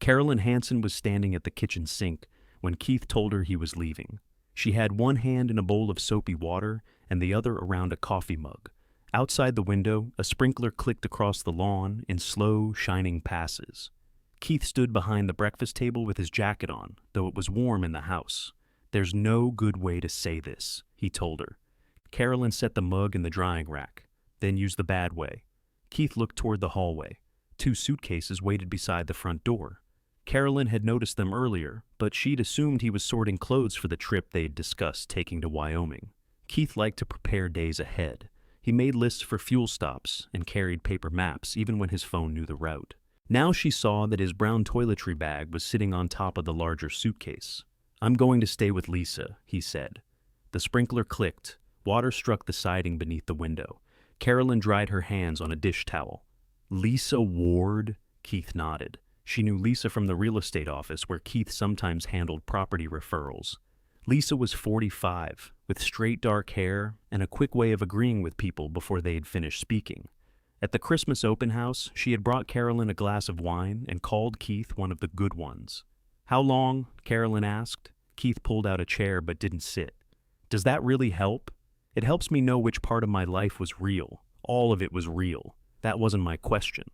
Carolyn Hanson was standing at the kitchen sink when Keith told her he was leaving. She had one hand in a bowl of soapy water and the other around a coffee mug. Outside the window, a sprinkler clicked across the lawn in slow, shining passes. Keith stood behind the breakfast table with his jacket on, though it was warm in the house. "There's no good way to say this," he told her. Carolyn set the mug in the drying rack, then used the bad way. Keith looked toward the hallway. 2 suitcases waited beside the front door. Carolyn had noticed them earlier, but she'd assumed he was sorting clothes for the trip they'd discussed taking to Wyoming. Keith liked to prepare days ahead. He made lists for fuel stops and carried paper maps even when his phone knew the route. Now she saw that his brown toiletry bag was sitting on top of the larger suitcase. "I'm going to stay with Lisa," he said. The sprinkler clicked. Water struck the siding beneath the window. Carolyn dried her hands on a dish towel. "Lisa Ward?" Keith nodded. She knew Lisa from the real estate office where Keith sometimes handled property referrals. Lisa was 45, with straight dark hair and a quick way of agreeing with people before they had finished speaking. At the Christmas open house, she had brought Carolyn a glass of wine and called Keith one of the good ones. "How long?" Carolyn asked. Keith pulled out a chair but didn't sit. "Does that really help? It helps me know which part of my life was real. All of it was real. That wasn't my question."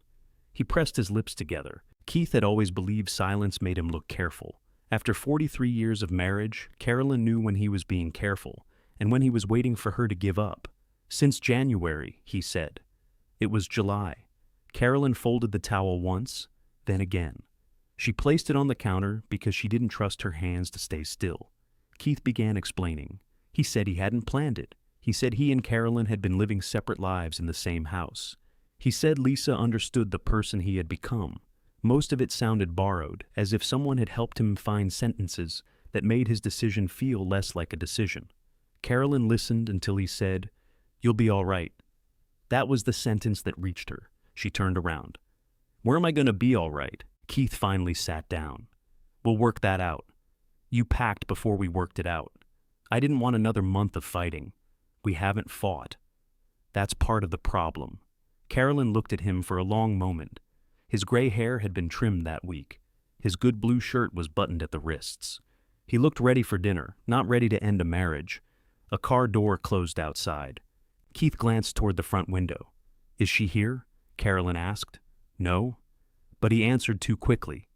He pressed his lips together. Keith had always believed silence made him look careful. After 43 years of marriage, Carolyn knew when he was being careful and when he was waiting for her to give up. "Since January," he said. It was July. Carolyn folded the towel once, then again. She placed it on the counter because she didn't trust her hands to stay still. Keith began explaining. He said he hadn't planned it. He said he and Carolyn had been living separate lives in the same house. He said Lisa understood the person he had become. Most of it sounded borrowed, as if someone had helped him find sentences that made his decision feel less like a decision. Carolyn listened until he said, "You'll be all right." That was the sentence that reached her. She turned around. "Where am I going to be all right?" Keith finally sat down. "We'll work that out. You packed before we worked it out. I didn't want another month of fighting. We haven't fought. That's part of the problem." Carolyn looked at him for a long moment. His gray hair had been trimmed that week. His good blue shirt was buttoned at the wrists. He looked ready for dinner, not ready to end a marriage. A car door closed outside. Keith glanced toward the front window. "Is she here?" Carolyn asked. "No." But he answered too quickly.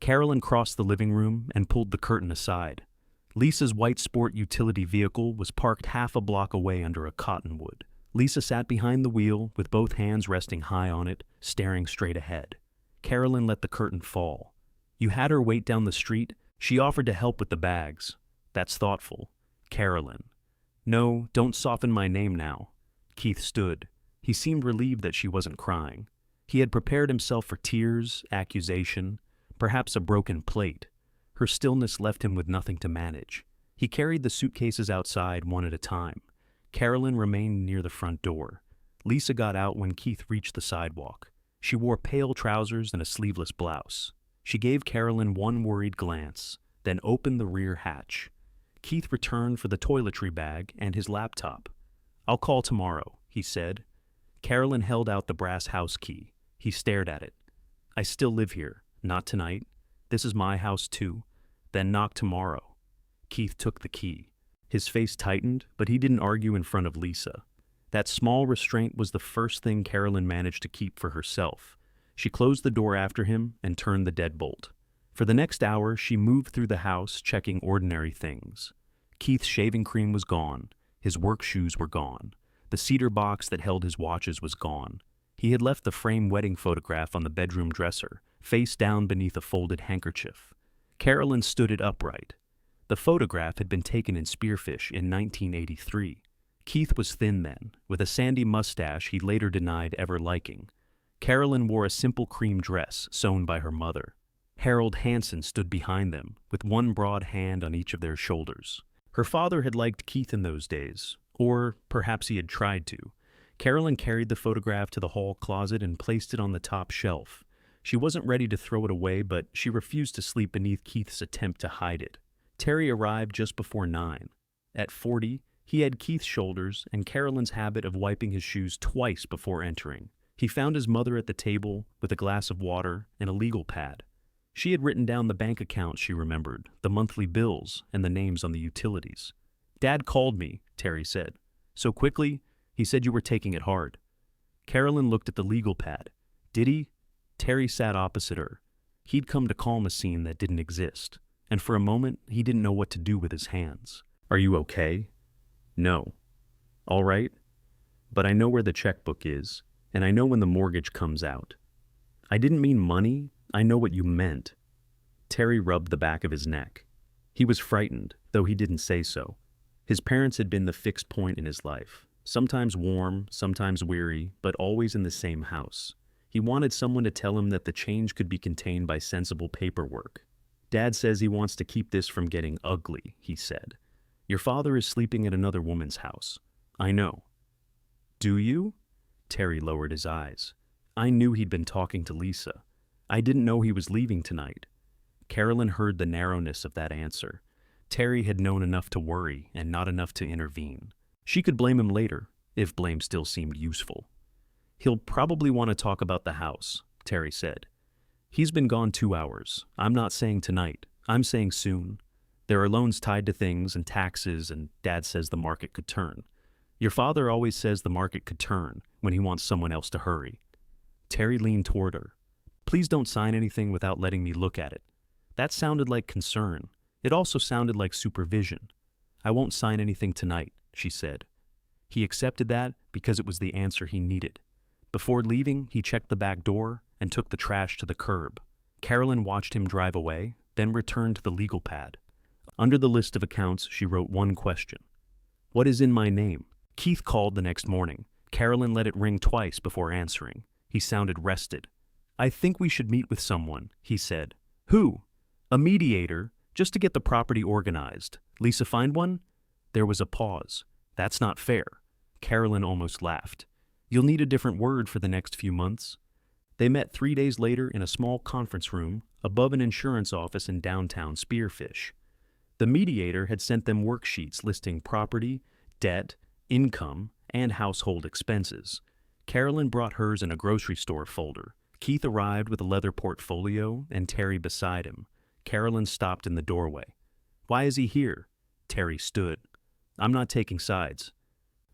Carolyn crossed the living room and pulled the curtain aside. Lisa's white sport utility vehicle was parked half a block away under a cottonwood. Lisa sat behind the wheel with both hands resting high on it, staring straight ahead. Carolyn let the curtain fall. "You had her wait down the street? She offered to help with the bags." "That's thoughtful." "Carolyn." "No, don't soften my name now." Keith stood. He seemed relieved that she wasn't crying. He had prepared himself for tears, accusation, perhaps a broken plate. Her stillness left him with nothing to manage. He carried the suitcases outside one at a time. Carolyn remained near the front door. Lisa got out when Keith reached the sidewalk. She wore pale trousers and a sleeveless blouse. She gave Carolyn one worried glance, then opened the rear hatch. Keith returned for the toiletry bag and his laptop. "I'll call tomorrow," he said. Carolyn held out the brass house key. He stared at it. "I still live here. Not tonight. This is my house too. Then knock tomorrow." Keith took the key. His face tightened, but he didn't argue in front of Lisa. That small restraint was the first thing Carolyn managed to keep for herself. She closed the door after him and turned the deadbolt. For the next hour, she moved through the house, checking ordinary things. Keith's shaving cream was gone. His work shoes were gone. The cedar box that held his watches was gone. He had left the framed wedding photograph on the bedroom dresser, face down beneath a folded handkerchief. Carolyn stood it upright. The photograph had been taken in Spearfish in 1983. Keith was thin then, with a sandy mustache he later denied ever liking. Carolyn wore a simple cream dress sewn by her mother. Harold Hansen stood behind them, with one broad hand on each of their shoulders. Her father had liked Keith in those days, or perhaps he had tried to. Carolyn carried the photograph to the hall closet and placed it on the top shelf. She wasn't ready to throw it away, but she refused to sleep beneath Keith's attempt to hide it. Terry arrived just before 9. At 40, he had Keith's shoulders and Carolyn's habit of wiping his shoes twice before entering. He found his mother at the table with a glass of water and a legal pad. She had written down the bank accounts she remembered, the monthly bills, and the names on the utilities. "Dad called me," Terry said. "So quickly? He said you were taking it hard." Carolyn looked at the legal pad. "Did he?" Terry sat opposite her. He'd come to calm a scene that didn't exist, and for a moment he didn't know what to do with his hands. "Are you okay?" "No." "All right? But I know where the checkbook is, and I know when the mortgage comes out." "I didn't mean money. I know what you meant." Terry rubbed the back of his neck. He was frightened, though he didn't say so. His parents had been the fixed point in his life, sometimes warm, sometimes weary, but always in the same house. He wanted someone to tell him that the change could be contained by sensible paperwork. "Dad says he wants to keep this from getting ugly," he said. "Your father is sleeping at another woman's house." "I know." "Do you?" Terry lowered his eyes. "I knew he'd been talking to Lisa. I didn't know he was leaving tonight." Carolyn heard the narrowness of that answer. Terry had known enough to worry and not enough to intervene. She could blame him later, if blame still seemed useful. "He'll probably want to talk about the house," Terry said. "He's been gone 2 hours. I'm not saying tonight. I'm saying soon. There are loans tied to things and taxes, and Dad says the market could turn. Your father always says the market could turn when he wants someone else to hurry." Terry leaned toward her. "Please don't sign anything without letting me look at it." That sounded like concern. It also sounded like supervision. "I won't sign anything tonight," she said. He accepted that because it was the answer he needed. Before leaving, he checked the back door and took the trash to the curb. Carolyn watched him drive away, then returned to the legal pad. Under the list of accounts, she wrote one question. "What is in my name?" Keith called the next morning. Carolyn let it ring twice before answering. He sounded rested. "I think we should meet with someone," he said. "Who?" "A mediator, just to get the property organized. Lisa find one?" There was a pause. "That's not fair." Carolyn almost laughed. "You'll need a different word for the next few months." They met 3 days later in a small conference room above an insurance office in downtown Spearfish. The mediator had sent them worksheets listing property, debt, income, and household expenses. Carolyn brought hers in a grocery store folder. Keith arrived with a leather portfolio and Terry beside him. Carolyn stopped in the doorway. "Why is he here?" Terry stood. "I'm not taking sides."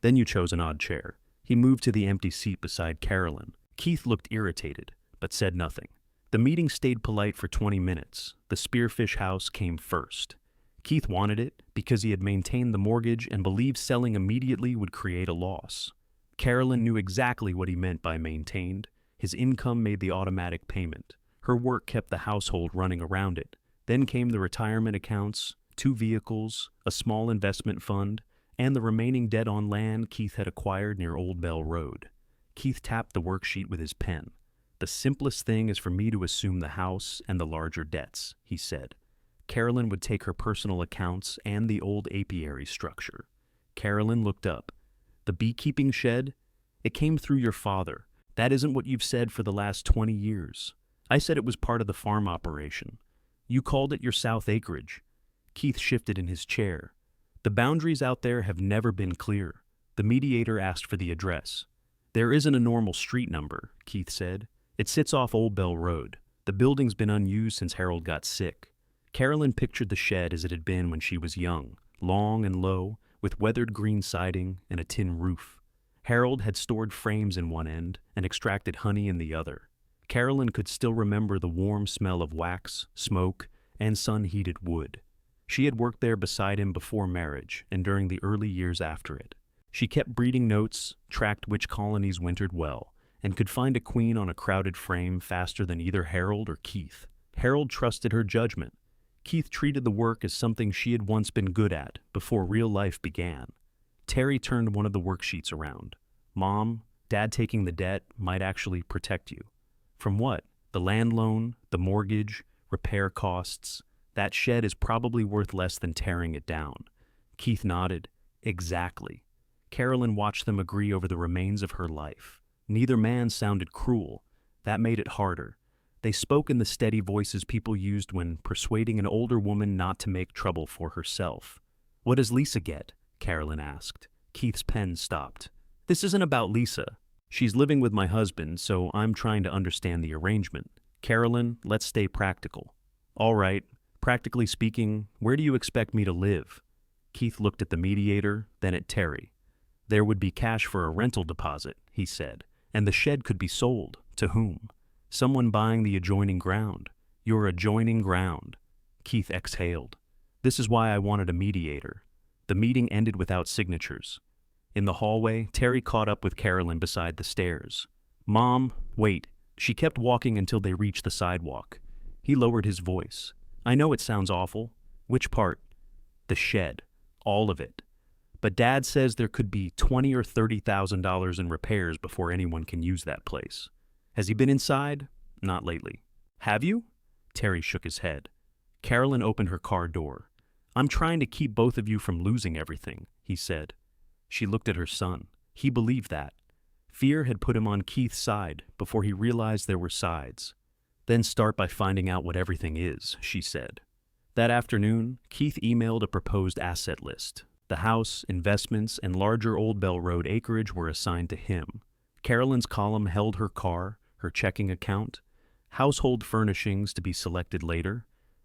"Then you chose an odd chair." He moved to the empty seat beside Carolyn. Keith looked irritated, but said nothing. The meeting stayed polite for 20 minutes. The Spearfish house came first. Keith wanted it because he had maintained the mortgage and believed selling immediately would create a loss. Carolyn knew exactly what he meant by maintained. His income made the automatic payment. Her work kept the household running around it. Then came the retirement accounts, 2 vehicles, a small investment fund, and the remaining debt on land Keith had acquired near Old Bell Road. Keith tapped the worksheet with his pen. "The simplest thing is for me to assume the house and the larger debts," he said. Carolyn would take her personal accounts and the old apiary structure. Carolyn looked up. "The beekeeping shed? It came through your father. That isn't what you've said for the last 20 years. I said it was part of the farm operation. You called it your south acreage." Keith shifted in his chair. "The boundaries out there have never been clear." The mediator asked for the address. "There isn't a normal street number," Keith said. "It sits off Old Bell Road. The building's been unused since Harold got sick." Carolyn pictured the shed as it had been when she was young, long and low, with weathered green siding and a tin roof. Harold had stored frames in one end and extracted honey in the other. Carolyn could still remember the warm smell of wax, smoke, and sun-heated wood. She had worked there beside him before marriage and during the early years after it. She kept breeding notes, tracked which colonies wintered well, and could find a queen on a crowded frame faster than either Harold or Keith. Harold trusted her judgment. Keith treated the work as something she had once been good at before real life began. Terry turned one of the worksheets around. "Mom, Dad taking the debt might actually protect you." "From what? The land loan, the mortgage, repair costs? That shed is probably worth less than tearing it down." Keith nodded. "Exactly." Carolyn watched them agree over the remains of her life. Neither man sounded cruel. That made it harder. They spoke in the steady voices people used when persuading an older woman not to make trouble for herself. "What does Lisa get?" Carolyn asked. Keith's pen stopped. "This isn't about Lisa. She's living with my husband, so I'm trying to understand the arrangement. Carolyn, let's stay practical." All right, practically speaking, where do you expect me to live? Keith looked at the mediator, then at Terry. There would be cash for a rental deposit, he said, and the shed could be sold. To whom? Someone buying the adjoining ground. Your adjoining ground. Keith exhaled. This is why I wanted a mediator. The meeting ended without signatures. In the hallway, Terry caught up with Carolyn beside the stairs. Mom, wait. She kept walking until they reached the sidewalk. He lowered his voice. I know it sounds awful. Which part? The shed. All of it. But Dad says there could be $20,000 or $30,000 in repairs before anyone can use that place. Has he been inside? Not lately. Have you? Terry shook his head. Carolyn opened her car door. I'm trying to keep both of you from losing everything, he said. She looked at her son. He believed that. Fear had put him on Keith's side before he realized there were sides. Then start by finding out what everything is, she said. That afternoon, Keith emailed a proposed asset list. The house, investments, and larger Old Bell Road acreage were assigned to him. Carolyn's column held her car, her checking account, household furnishings to be selected later,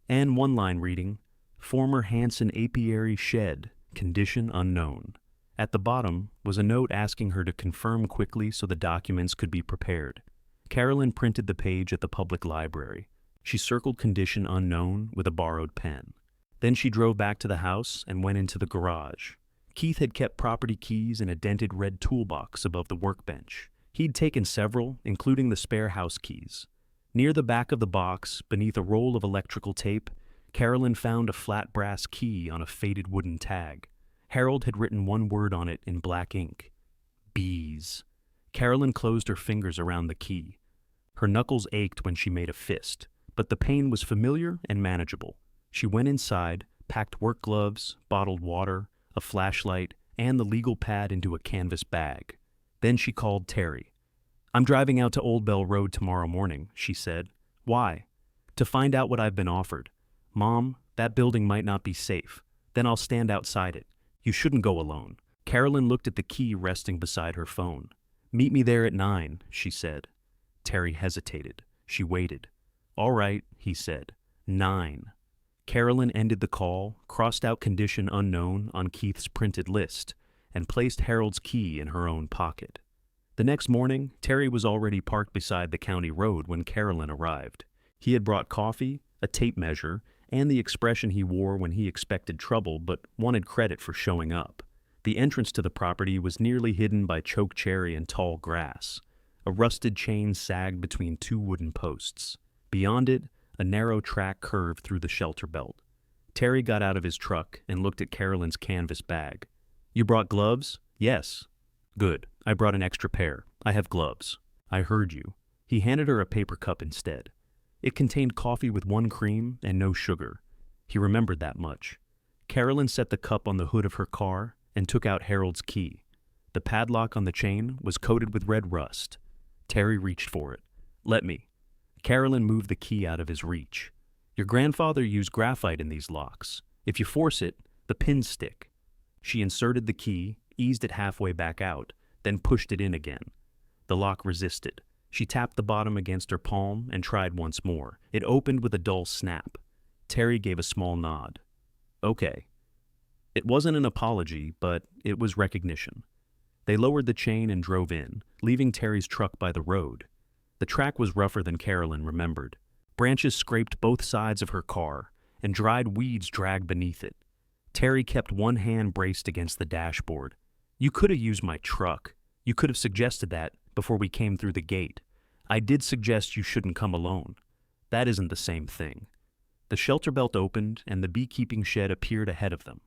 and one line reading, former Hanson apiary shed, condition unknown. At the bottom was a note asking her to confirm quickly so the documents could be prepared. Carolyn printed the page at the public library. She circled condition unknown with a borrowed pen. Then she drove back to the house and went into the garage. Keith had kept property keys in a dented red toolbox above the workbench. He'd taken several, including the spare house keys. Near the back of the box, beneath a roll of electrical tape, Carolyn found a flat brass key on a faded wooden tag. Harold had written one word on it in black ink. Bees. Carolyn closed her fingers around the key. Her knuckles ached when she made a fist, but the pain was familiar and manageable. She went inside, packed work gloves, bottled water, a flashlight, and the legal pad into a canvas bag. Then she called Terry. I'm driving out to Old Bell Road tomorrow morning, she said. Why? To find out what I've been offered. Mom, that building might not be safe. Then I'll stand outside it. You shouldn't go alone. Carolyn looked at the key resting beside her phone. Meet me there at 9, she said. Terry hesitated. She waited. All right, he said. 9. Carolyn ended the call, crossed out condition unknown on Keith's printed list, and placed Harold's key in her own pocket. The next morning, Terry was already parked beside the county road when Carolyn arrived. He had brought coffee, a tape measure, and the expression he wore when he expected trouble but wanted credit for showing up. The entrance to the property was nearly hidden by choke cherry and tall grass. A rusted chain sagged between two wooden posts. Beyond it, a narrow track curved through the shelter belt. Terry got out of his truck and looked at Carolyn's canvas bag. You brought gloves? Yes. Good. I brought an extra pair. I have gloves. I heard you. He handed her a paper cup instead. It contained coffee with 1 cream and no sugar. He remembered that much. Carolyn set the cup on the hood of her car and took out Harold's key. The padlock on the chain was coated with red rust. Terry reached for it. Let me. Carolyn moved the key out of his reach. Your grandfather used graphite in these locks. If you force it, the pins stick. She inserted the key, eased it halfway back out, then pushed it in again. The lock resisted. She tapped the bottom against her palm and tried once more. It opened with a dull snap. Terry gave a small nod. Okay. It wasn't an apology, but it was recognition. They lowered the chain and drove in, leaving Terry's truck by the road. The track was rougher than Carolyn remembered. Branches scraped both sides of her car, and dried weeds dragged beneath it. Terry kept one hand braced against the dashboard. You could have used my truck. You could have suggested that before we came through the gate. I did suggest you shouldn't come alone. That isn't the same thing. The shelter belt opened, and the beekeeping shed appeared ahead of them.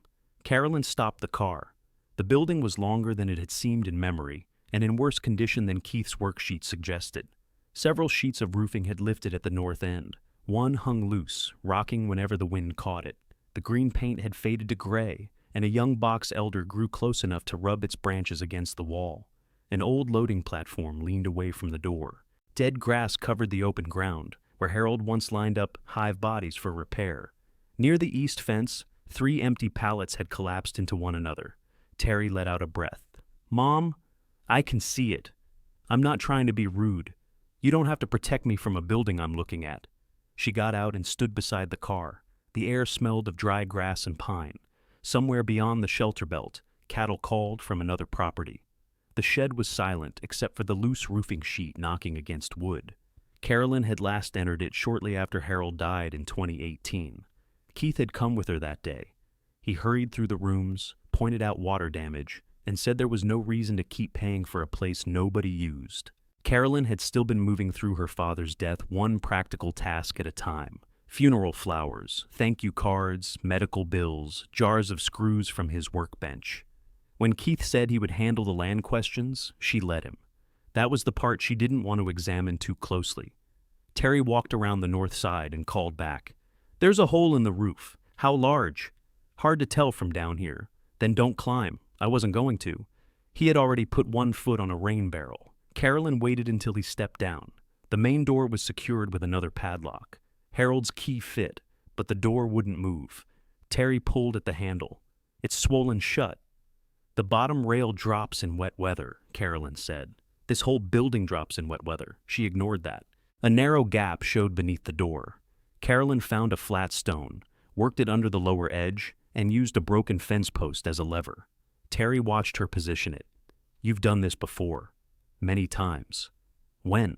Carolyn stopped the car. The building was longer than it had seemed in memory, and in worse condition than Keith's worksheet suggested. Several sheets of roofing had lifted at the north end. One hung loose, rocking whenever the wind caught it. The green paint had faded to gray, and a young box elder grew close enough to rub its branches against the wall. An old loading platform leaned away from the door. Dead grass covered the open ground, where Harold once lined up hive bodies for repair. Near the east fence, 3 empty pallets had collapsed into one another. Terry let out a breath. Mom, I can see it. I'm not trying to be rude. You don't have to protect me from a building I'm looking at. She got out and stood beside the car. The air smelled of dry grass and pine. Somewhere beyond the shelter belt, cattle called from another property. The shed was silent except for the loose roofing sheet knocking against wood. Carolyn had last entered it shortly after Harold died in 2018. Keith had come with her that day. He hurried through the rooms, pointed out water damage, and said there was no reason to keep paying for a place nobody used. Carolyn had still been moving through her father's death one practical task at a time. Funeral flowers, thank you cards, medical bills, jars of screws from his workbench. When Keith said he would handle the land questions, she let him. That was the part she didn't want to examine too closely. Terry walked around the north side and called back. "There's a hole in the roof. How large?" "Hard to tell from down here." "Then don't climb." "I wasn't going to." He had already put one foot on a rain barrel. Carolyn waited until he stepped down. The main door was secured with another padlock. Harold's key fit, but the door wouldn't move. Terry pulled at the handle. "It's swollen shut." "The bottom rail drops in wet weather," Carolyn said. "This whole building drops in wet weather." She ignored that. A narrow gap showed beneath the door. Carolyn found a flat stone, worked it under the lower edge, and used a broken fence post as a lever. Terry watched her position it. "You've done this before. Many times." "When?"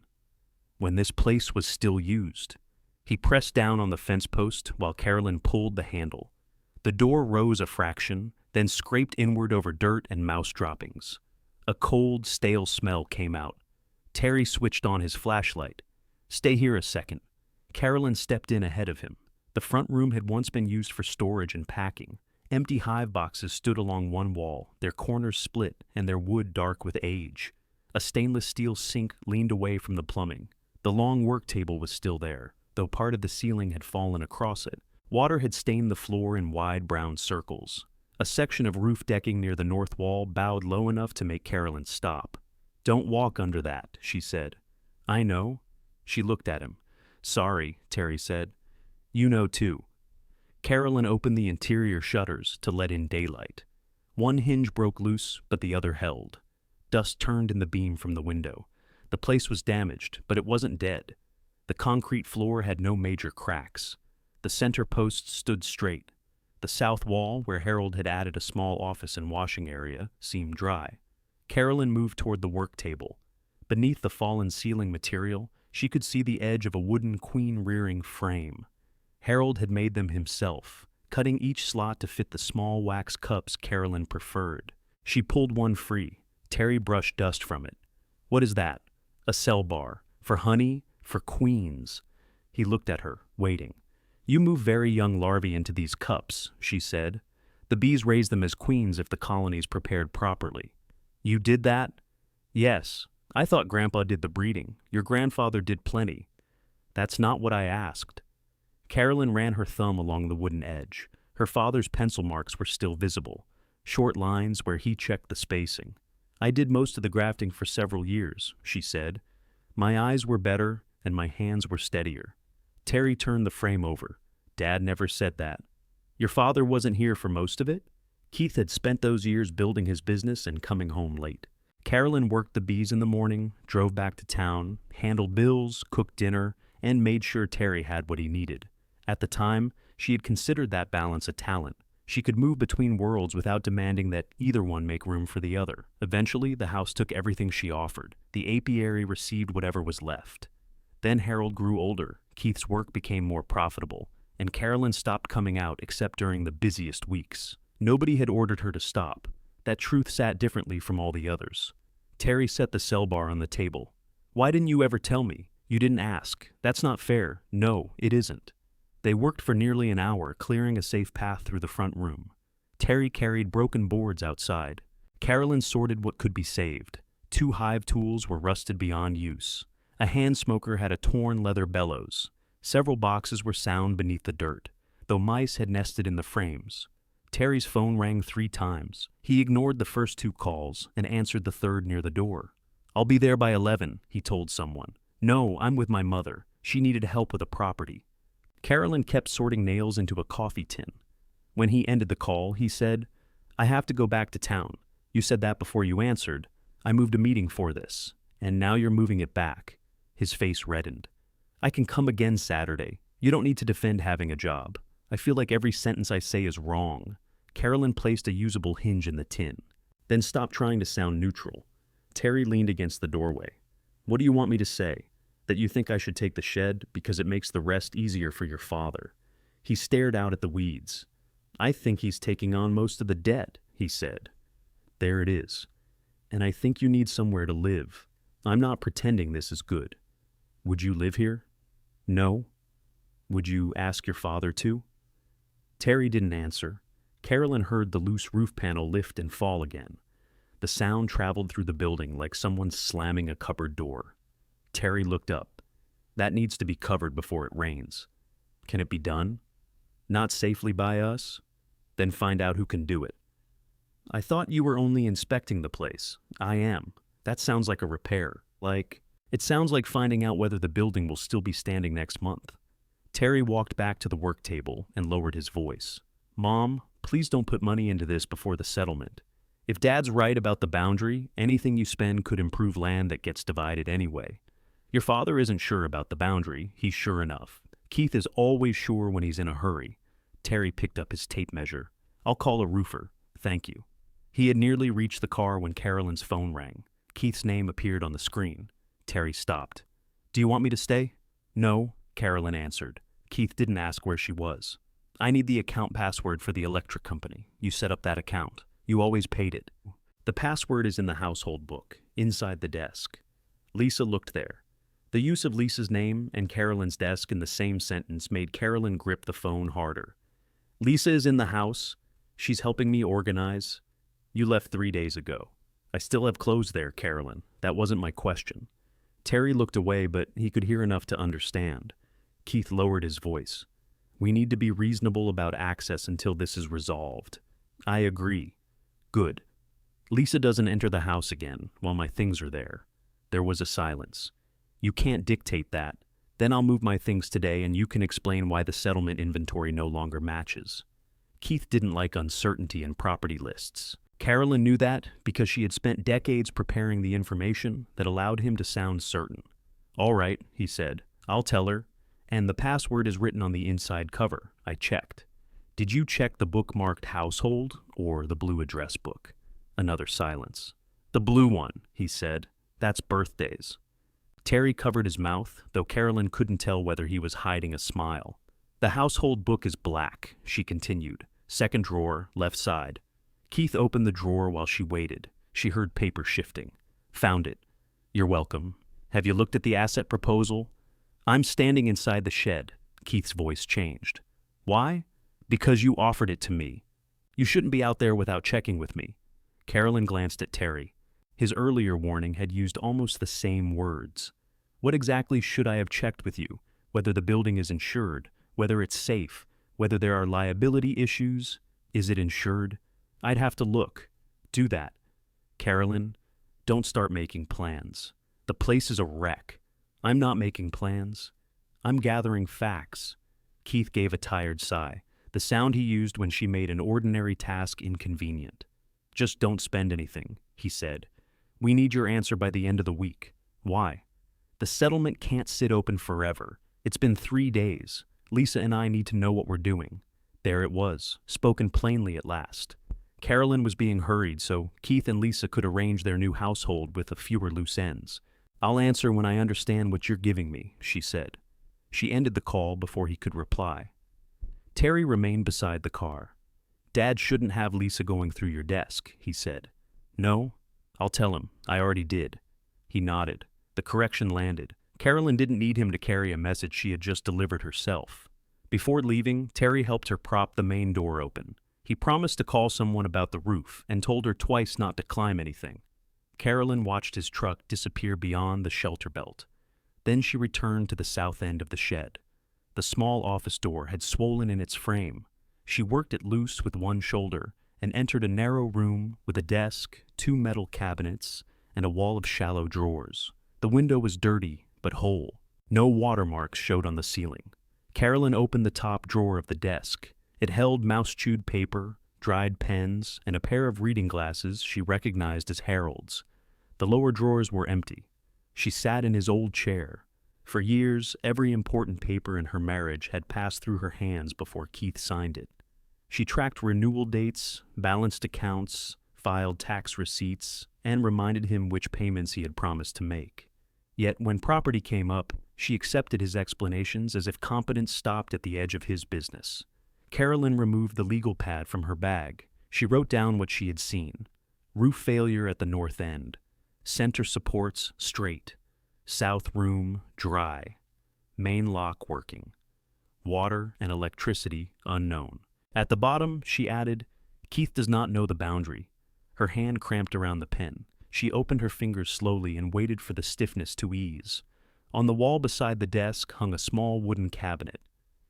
"When this place was still used." He pressed down on the fence post while Carolyn pulled the handle. The door rose a fraction, then scraped inward over dirt and mouse droppings. A cold, stale smell came out. Terry switched on his flashlight. "Stay here a second." Carolyn stepped in ahead of him. The front room had once been used for storage and packing. Empty hive boxes stood along one wall, their corners split and their wood dark with age. A stainless steel sink leaned away from the plumbing. The long work table was still there, though part of the ceiling had fallen across it. Water had stained the floor in wide brown circles. A section of roof decking near the north wall bowed low enough to make Carolyn stop. "Don't walk under that," she said. "I know." She looked at him. "Sorry," Terry said. "You know too." Carolyn opened the interior shutters to let in daylight. One hinge broke loose, but the other held. Dust turned in the beam from the window. The place was damaged, but it wasn't dead. The concrete floor had no major cracks. The center post stood straight. The south wall, where Harold had added a small office and washing area, seemed dry. Carolyn moved toward the work table. Beneath the fallen ceiling material, she could see the edge of a wooden queen-rearing frame. Harold had made them himself, cutting each slot to fit the small wax cups Carolyn preferred. She pulled one free. Terry brushed dust from it. "What is that?" "A cell bar. For honey, for queens." He looked at her, waiting. "You move very young larvae into these cups," she said. "The bees raise them as queens if the colony's prepared properly." "You did that?" "Yes. I thought Grandpa did the breeding. Your grandfather did plenty." "That's not what I asked." Carolyn ran her thumb along the wooden edge. Her father's pencil marks were still visible, short lines where he checked the spacing. "I did most of the grafting for several years," she said. "My eyes were better and my hands were steadier." Terry turned the frame over. "Dad never said that." "Your father wasn't here for most of it?" Keith had spent those years building his business and coming home late. Carolyn worked the bees in the morning, drove back to town, handled bills, cooked dinner, and made sure Terry had what he needed. At the time, she had considered that balance a talent. She could move between worlds without demanding that either one make room for the other. Eventually, the house took everything she offered. The apiary received whatever was left. Then Harold grew older, Keith's work became more profitable, and Carolyn stopped coming out except during the busiest weeks. Nobody had ordered her to stop. That truth sat differently from all the others. Terry set the cell bar on the table. "Why didn't you ever tell me? You didn't ask. That's not fair." "No, it isn't." They worked for nearly an hour, clearing a safe path through the front room. Terry carried broken boards outside. Carolyn sorted what could be saved. 2 hive tools were rusted beyond use. A hand smoker had a torn leather bellows. Several boxes were sound beneath the dirt, though mice had nested in the frames. Terry's phone rang 3 times. He ignored the first 2 calls and answered the third near the door. "I'll be there by 11, he told someone. "No, I'm with my mother. She needed help with a property." Carolyn kept sorting nails into a coffee tin. When he ended the call, he said, "I have to go back to town. You said that before you answered. I moved a meeting for this, and now you're moving it back." His face reddened. "I can come again Saturday, You don't need to defend having a job. I feel like every sentence I say is wrong. Carolyn placed a usable hinge in the tin, then stopped trying to sound neutral. Terry leaned against the doorway. What do you want me to say? That you think I should take the shed because it makes the rest easier for your father? He stared out at the weeds. I think he's taking on most of the debt, he said. There it is. And I think you need somewhere to live. I'm not pretending this is good. Would you live here? No. Would you ask your father to? Terry didn't answer. Carolyn heard the loose roof panel lift and fall again. The sound traveled through the building like someone slamming a cupboard door. Terry looked up. That needs to be covered before it rains. Can it be done? Not safely by us? Then find out who can do it. I thought you were only inspecting the place. I am. That sounds like a repair. It sounds like finding out whether the building will still be standing next month. Terry walked back to the work table and lowered his voice. Mom, please don't put money into this before the settlement. If Dad's right about the boundary, anything you spend could improve land that gets divided anyway. Your father isn't sure about the boundary. He's sure enough. Keith is always sure when he's in a hurry. Terry picked up his tape measure. I'll call a roofer. Thank you. He had nearly reached the car when Carolyn's phone rang. Keith's name appeared on the screen. Terry stopped. Do you want me to stay? No, Carolyn answered. Keith didn't ask where she was. I need the account password for the electric company. You set up that account. You always paid it. The password is in the household book, inside the desk. Lisa looked there. The use of Lisa's name and Carolyn's desk in the same sentence made Carolyn grip the phone harder. Lisa is in the house. She's helping me organize. You left 3 days ago. I still have clothes there, Carolyn. That wasn't my question. Terry looked away, but he could hear enough to understand. Keith lowered his voice. We need to be reasonable about access until this is resolved. I agree. Good. Lisa doesn't enter the house again while my things are there. There was a silence. You can't dictate that. Then I'll move my things today and you can explain why the settlement inventory no longer matches. Keith didn't like uncertainty in property lists. Carolyn knew that because she had spent decades preparing the information that allowed him to sound certain. All right, he said. I'll tell her. And the password is written on the inside cover. I checked. Did you check the book marked household or the blue address book? Another silence. The blue one, he said. That's birthdays. Terry covered his mouth, though Carolyn couldn't tell whether he was hiding a smile. The household book is black, she continued. Second drawer, left side. Keith opened the drawer while she waited. She heard paper shifting. Found it. You're welcome. Have you looked at the asset proposal? I'm standing inside the shed. Keith's voice changed. Why? Because you offered it to me. You shouldn't be out there without checking with me. Carolyn glanced at Terry. His earlier warning had used almost the same words. What exactly should I have checked with you? Whether the building is insured, whether it's safe, whether there are liability issues? Is it insured? I'd have to look. Do that. Carolyn, don't start making plans. The place is a wreck. I'm not making plans. I'm gathering facts. Keith gave a tired sigh, the sound he used when she made an ordinary task inconvenient. Just don't spend anything, he said. We need your answer by the end of the week. Why? The settlement can't sit open forever. It's been 3 days. Lisa and I need to know what we're doing. There it was, spoken plainly at last. Carolyn was being hurried so Keith and Lisa could arrange their new household with fewer loose ends. I'll answer when I understand what you're giving me, she said. She ended the call before he could reply. Terry remained beside the car. Dad shouldn't have Lisa going through your desk, he said. No? I'll tell him. I already did. He nodded. The correction landed. Carolyn didn't need him to carry a message she had just delivered herself. Before leaving, Terry helped her prop the main door open. He promised to call someone about the roof and told her twice not to climb anything. Carolyn watched his truck disappear beyond the shelter belt. Then she returned to the south end of the shed. The small office door had swollen in its frame. She worked it loose with one shoulder and entered a narrow room with a desk, 2 metal cabinets, and a wall of shallow drawers. The window was dirty but whole. No watermarks showed on the ceiling. Carolyn opened the top drawer of the desk. It held mouse-chewed paper, dried pens, and a pair of reading glasses she recognized as Harold's. The lower drawers were empty. She sat in his old chair. For years, every important paper in her marriage had passed through her hands before Keith signed it. She tracked renewal dates, balanced accounts, filed tax receipts, and reminded him which payments he had promised to make. Yet when property came up, she accepted his explanations as if competence stopped at the edge of his business. Carolyn removed the legal pad from her bag. She wrote down what she had seen. Roof failure at the north end. Center supports straight. South room dry. Main lock working. Water and electricity unknown. At the bottom, she added, Keith does not know the boundary. Her hand cramped around the pen. She opened her fingers slowly and waited for the stiffness to ease. On the wall beside the desk hung a small wooden cabinet.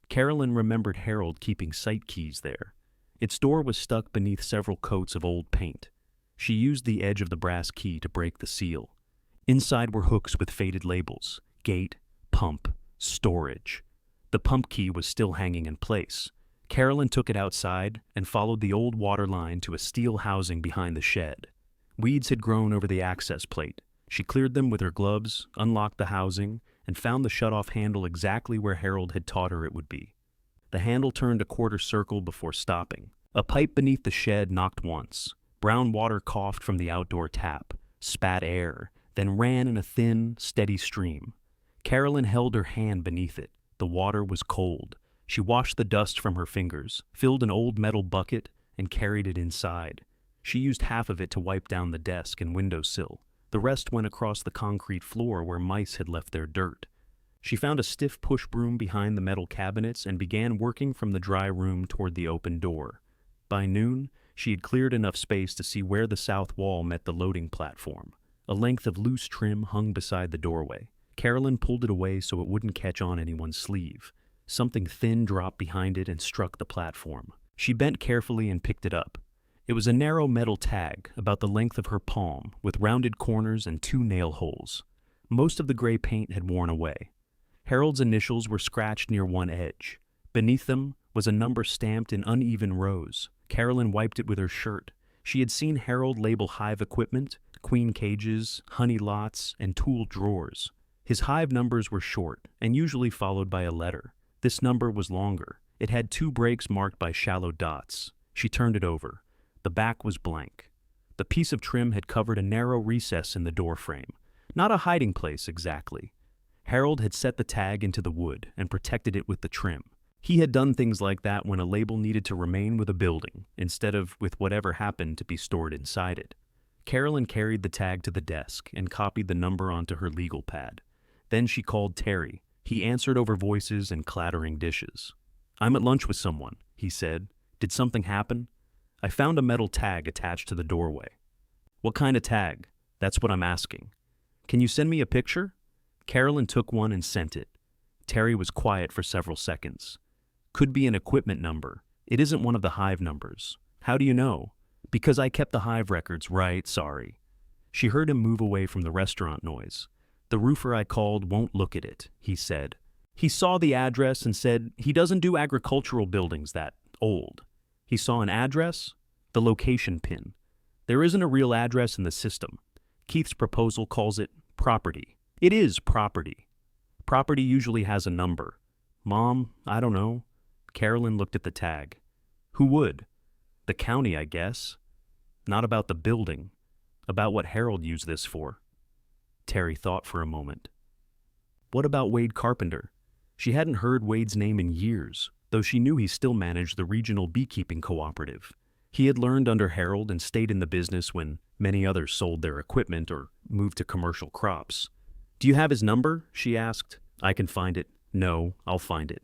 Carolyn remembered Harold keeping sight keys there. Its door was stuck beneath several coats of old paint. She used the edge of the brass key to break the seal. Inside were hooks with faded labels: gate, pump, storage. The pump key was still hanging in place. Carolyn took it outside and followed the old water line to a steel housing behind the shed. Weeds had grown over the access plate. She cleared them with her gloves, unlocked the housing, and found the shut-off handle exactly where Harold had taught her it would be. The handle turned a quarter circle before stopping. A pipe beneath the shed knocked once. Brown water coughed from the outdoor tap, spat air, then ran in a thin, steady stream. Carolyn held her hand beneath it. The water was cold. She washed the dust from her fingers, filled an old metal bucket, and carried it inside. She used half of it to wipe down the desk and windowsill. The rest went across the concrete floor where mice had left their dirt. She found a stiff push broom behind the metal cabinets and began working from the dry room toward the open door. By noon, she had cleared enough space to see where the south wall met the loading platform. A length of loose trim hung beside the doorway. Carolyn pulled it away so it wouldn't catch on anyone's sleeve. Something thin dropped behind it and struck the platform. She bent carefully and picked it up. It was a narrow metal tag, about the length of her palm, with rounded corners and 2 nail holes. Most of the gray paint had worn away. Harold's initials were scratched near one edge. Beneath them was a number stamped in uneven rows. Carolyn wiped it with her shirt. She had seen Harold label hive equipment, queen cages, honey lots, and tool drawers. His hive numbers were short, and usually followed by a letter. This number was longer. It had 2 breaks marked by shallow dots. She turned it over. The back was blank. The piece of trim had covered a narrow recess in the doorframe. Not a hiding place, exactly. Harold had set the tag into the wood and protected it with the trim. He had done things like that when a label needed to remain with a building, instead of with whatever happened to be stored inside it. Carolyn carried the tag to the desk and copied the number onto her legal pad. Then she called Terry. He answered over voices and clattering dishes. "I'm at lunch with someone," he said. "Did something happen?" "I found a metal tag attached to the doorway." "What kind of tag?" "That's what I'm asking." "Can you send me a picture?" Carolyn took one and sent it. Terry was quiet for several seconds. "Could be an equipment number. It isn't one of the hive numbers." "How do you know?" "Because I kept the hive records." "Right, sorry." She heard him move away from the restaurant noise. "The roofer I called won't look at it," he said. "He saw the address and said he doesn't do agricultural buildings that old." He saw an address? The location pin. There isn't a real address in the system. Keith's proposal calls it property. It is property. Property usually has a number. "Mom, I don't know." Carolyn looked at the tag. "Who would?" "The county, I guess." "Not about the building. About what Harold used this for." Terry thought for a moment. "What about Wade Carpenter?" She hadn't heard Wade's name in years, though she knew he still managed the regional beekeeping cooperative. He had learned under Harold and stayed in the business when many others sold their equipment or moved to commercial crops. "Do you have his number?" she asked. "I can find it." "No, I'll find it."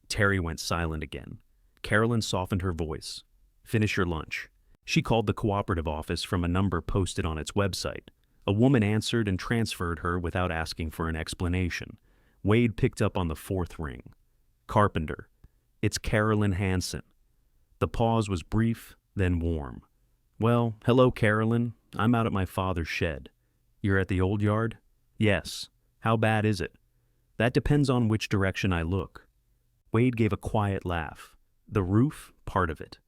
Terry went silent again. Carolyn softened her voice. "Finish your lunch." She called the cooperative office from a number posted on its website. A woman answered and transferred her without asking for an explanation. Wade picked up on the 4th ring. "Carpenter. It's Carolyn Hansen." The pause was brief, then warm. "Well, hello, Carolyn. I'm out at my father's shed." "You're at the old yard?" "Yes. How bad is it?" "That depends on which direction I look." Wade gave a quiet laugh. "The roof, part of it.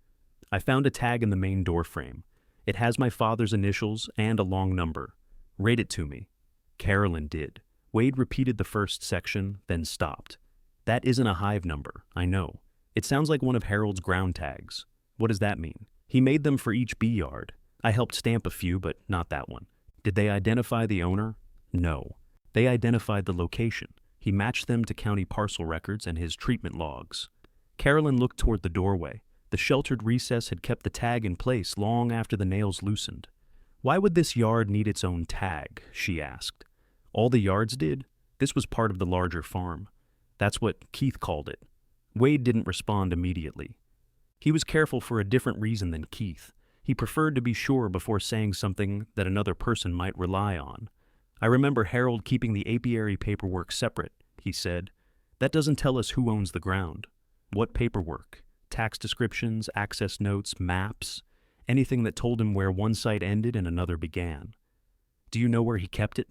I found a tag in the main door frame. It has my father's initials and a long number. Rate it to me." Carolyn did. Wade repeated the first section, then stopped. That isn't a hive number, I know. It sounds like one of Harold's ground tags. What does that mean? He made them for each bee yard. I helped stamp a few, but not that one. Did they identify the owner? No. They identified the location. He matched them to county parcel records and his treatment logs. Carolyn looked toward the doorway. The sheltered recess had kept the tag in place long after the nails loosened. Why would this yard need its own tag? She asked. All the yards did? This was part of the larger farm. That's what Keith called it. Wade didn't respond immediately. He was careful for a different reason than Keith. He preferred to be sure before saying something that another person might rely on. I remember Harold keeping the apiary paperwork separate, he said. That doesn't tell us who owns the ground. What paperwork? Tax descriptions, access notes, maps, anything that told him where one site ended and another began. Do you know where he kept it?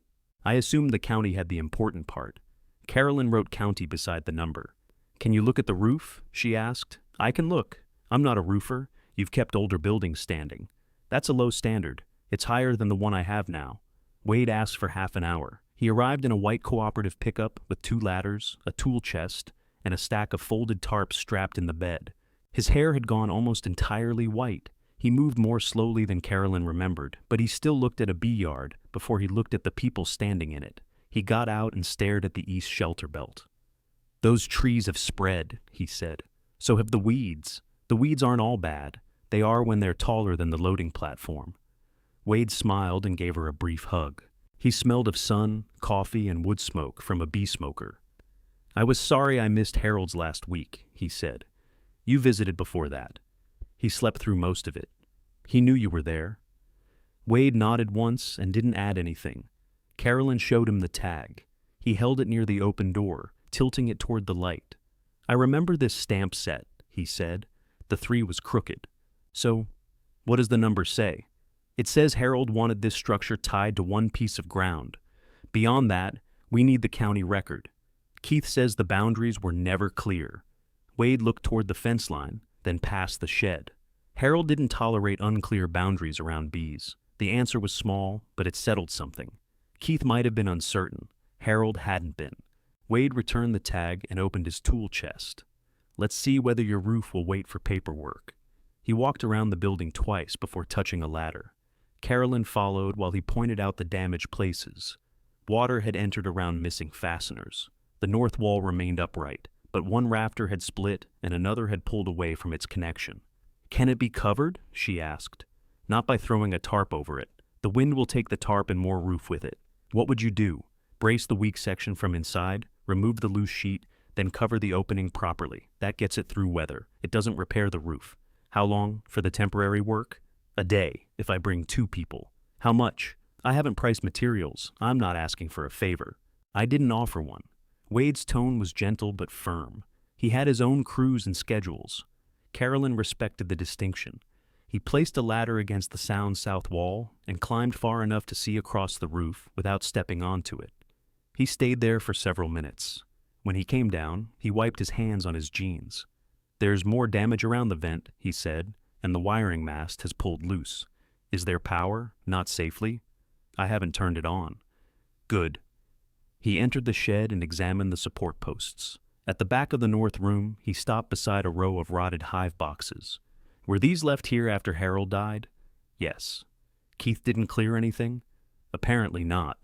I assumed the county had the important part. Carolyn wrote county beside the number. Can you look at the roof? She asked. I can look. I'm not a roofer. You've kept older buildings standing. That's a low standard. It's higher than the one I have now. Wade asked for half an hour. He arrived in a white cooperative pickup with 2 ladders, a tool chest, and a stack of folded tarps strapped in the bed. His hair had gone almost entirely white. He moved more slowly than Carolyn remembered, but he still looked at a bee yard before he looked at the people standing in it. He got out and stared at the east shelter belt. Those trees have spread, he said. So have the weeds. The weeds aren't all bad. They are when they're taller than the loading platform. Wade smiled and gave her a brief hug. He smelled of sun, coffee, and wood smoke from a bee smoker. I was sorry I missed Harold's last week, he said. You visited before that. He slept through most of it. He knew you were there. Wade nodded once and didn't add anything. Carolyn showed him the tag. He held it near the open door, tilting it toward the light. I remember this stamp set, he said. The 3 was crooked. So, what does the number say? It says Harold wanted this structure tied to one piece of ground. Beyond that, we need the county record. Keith says the boundaries were never clear. Wade looked toward the fence line, then past the shed. Harold didn't tolerate unclear boundaries around bees. The answer was small, but it settled something. Keith might have been uncertain. Harold hadn't been. Wade returned the tag and opened his tool chest. Let's see whether your roof will wait for paperwork. He walked around the building twice before touching a ladder. Carolyn followed while he pointed out the damaged places. Water had entered around missing fasteners. The north wall remained upright, but one rafter had split and another had pulled away from its connection. Can it be covered? She asked. Not by throwing a tarp over it. The wind will take the tarp and more roof with it. What would you do? Brace the weak section from inside, remove the loose sheet, then cover the opening properly. That gets it through weather. It doesn't repair the roof. How long for the temporary work? A day, if I bring 2 people. How much? I haven't priced materials. I'm not asking for a favor. I didn't offer one. Wade's tone was gentle but firm. He had his own crews and schedules. Carolyn respected the distinction. He placed a ladder against the sound south wall and climbed far enough to see across the roof without stepping onto it. He stayed there for several minutes. When he came down, he wiped his hands on his jeans. There's more damage around the vent, he said, and the wiring mast has pulled loose. Is there power? Not safely? I haven't turned it on. Good. He entered the shed and examined the support posts. At the back of the north room, he stopped beside a row of rotted hive boxes. Were these left here after Harold died? Yes. Keith didn't clear anything? Apparently not.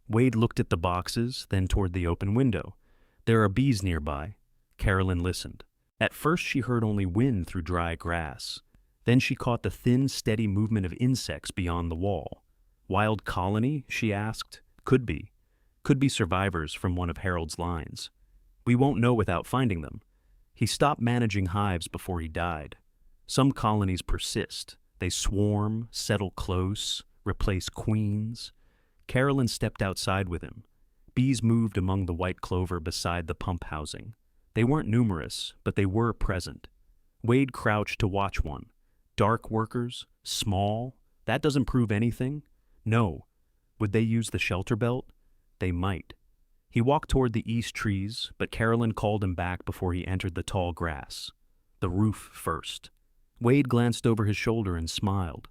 Wade looked at the boxes, then toward the open window. There are bees nearby. Carolyn listened. At first she heard only wind through dry grass. Then she caught the thin, steady movement of insects beyond the wall. Wild colony? She asked. Could be. Could be survivors from one of Harold's lines. We won't know without finding them. He stopped managing hives before he died. Some colonies persist. They swarm, settle close, replace queens. Carolyn stepped outside with him. Bees moved among the white clover beside the pump housing. They weren't numerous, but they were present. Wade crouched to watch one. Dark workers? Small? That doesn't prove anything? No. Would they use the shelter belt? They might. He walked toward the east trees, but Carolyn called him back before he entered the tall grass. The roof first. Wade glanced over his shoulder and smiled.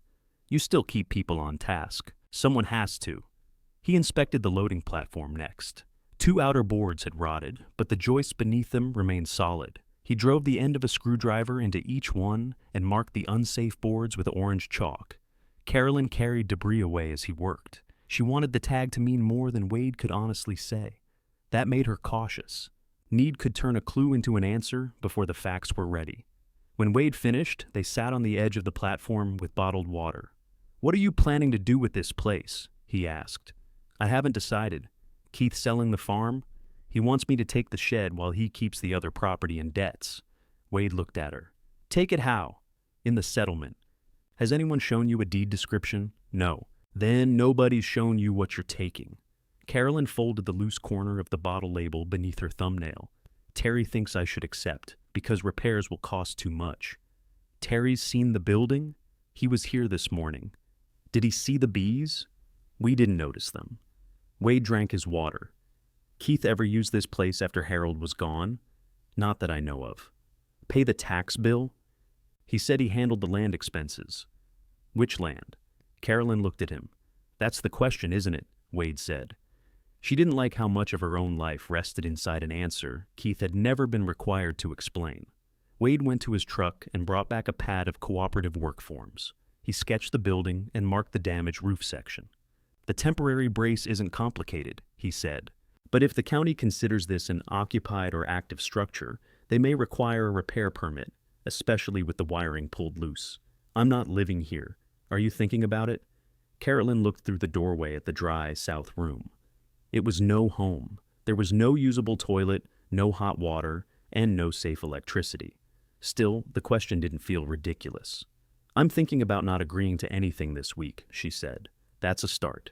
You still keep people on task. Someone has to. He inspected the loading platform next. Two outer boards had rotted, but the joists beneath them remained solid. He drove the end of a screwdriver into each one and marked the unsafe boards with orange chalk. Carolyn carried debris away as he worked. She wanted the tag to mean more than Wade could honestly say. That made her cautious. Need could turn a clue into an answer before the facts were ready. When Wade finished, they sat on the edge of the platform with bottled water. "What are you planning to do with this place?" he asked. "I haven't decided. Keith selling the farm? He wants me to take the shed while he keeps the other property and debts." Wade looked at her. "Take it how?" "In the settlement. Has anyone shown you a deed description?" "No." "Then nobody's shown you what you're taking." Carolyn folded the loose corner of the bottle label beneath her thumbnail. "Terry thinks I should accept, because repairs will cost too much." "Terry's seen the building? He was here this morning." "Did he see the bees?" "We didn't notice them." Wade drank his water. "Keith ever used this place after Harold was gone?" "Not that I know of." "Pay the tax bill?" "He said he handled the land expenses." "Which land?" Carolyn looked at him. "That's the question, isn't it?" Wade said. She didn't like how much of her own life rested inside an answer Keith had never been required to explain. Wade went to his truck and brought back a pad of cooperative work forms. He sketched the building and marked the damaged roof section. "The temporary brace isn't complicated," he said. "But if the county considers this an occupied or active structure, they may require a repair permit, especially with the wiring pulled loose. I'm not living here. Are you thinking about it?" Carolyn looked through the doorway at the dry south room. It was no home. There was no usable toilet, no hot water, and no safe electricity. Still, the question didn't feel ridiculous. "I'm thinking about not agreeing to anything this week," she said. "That's a start."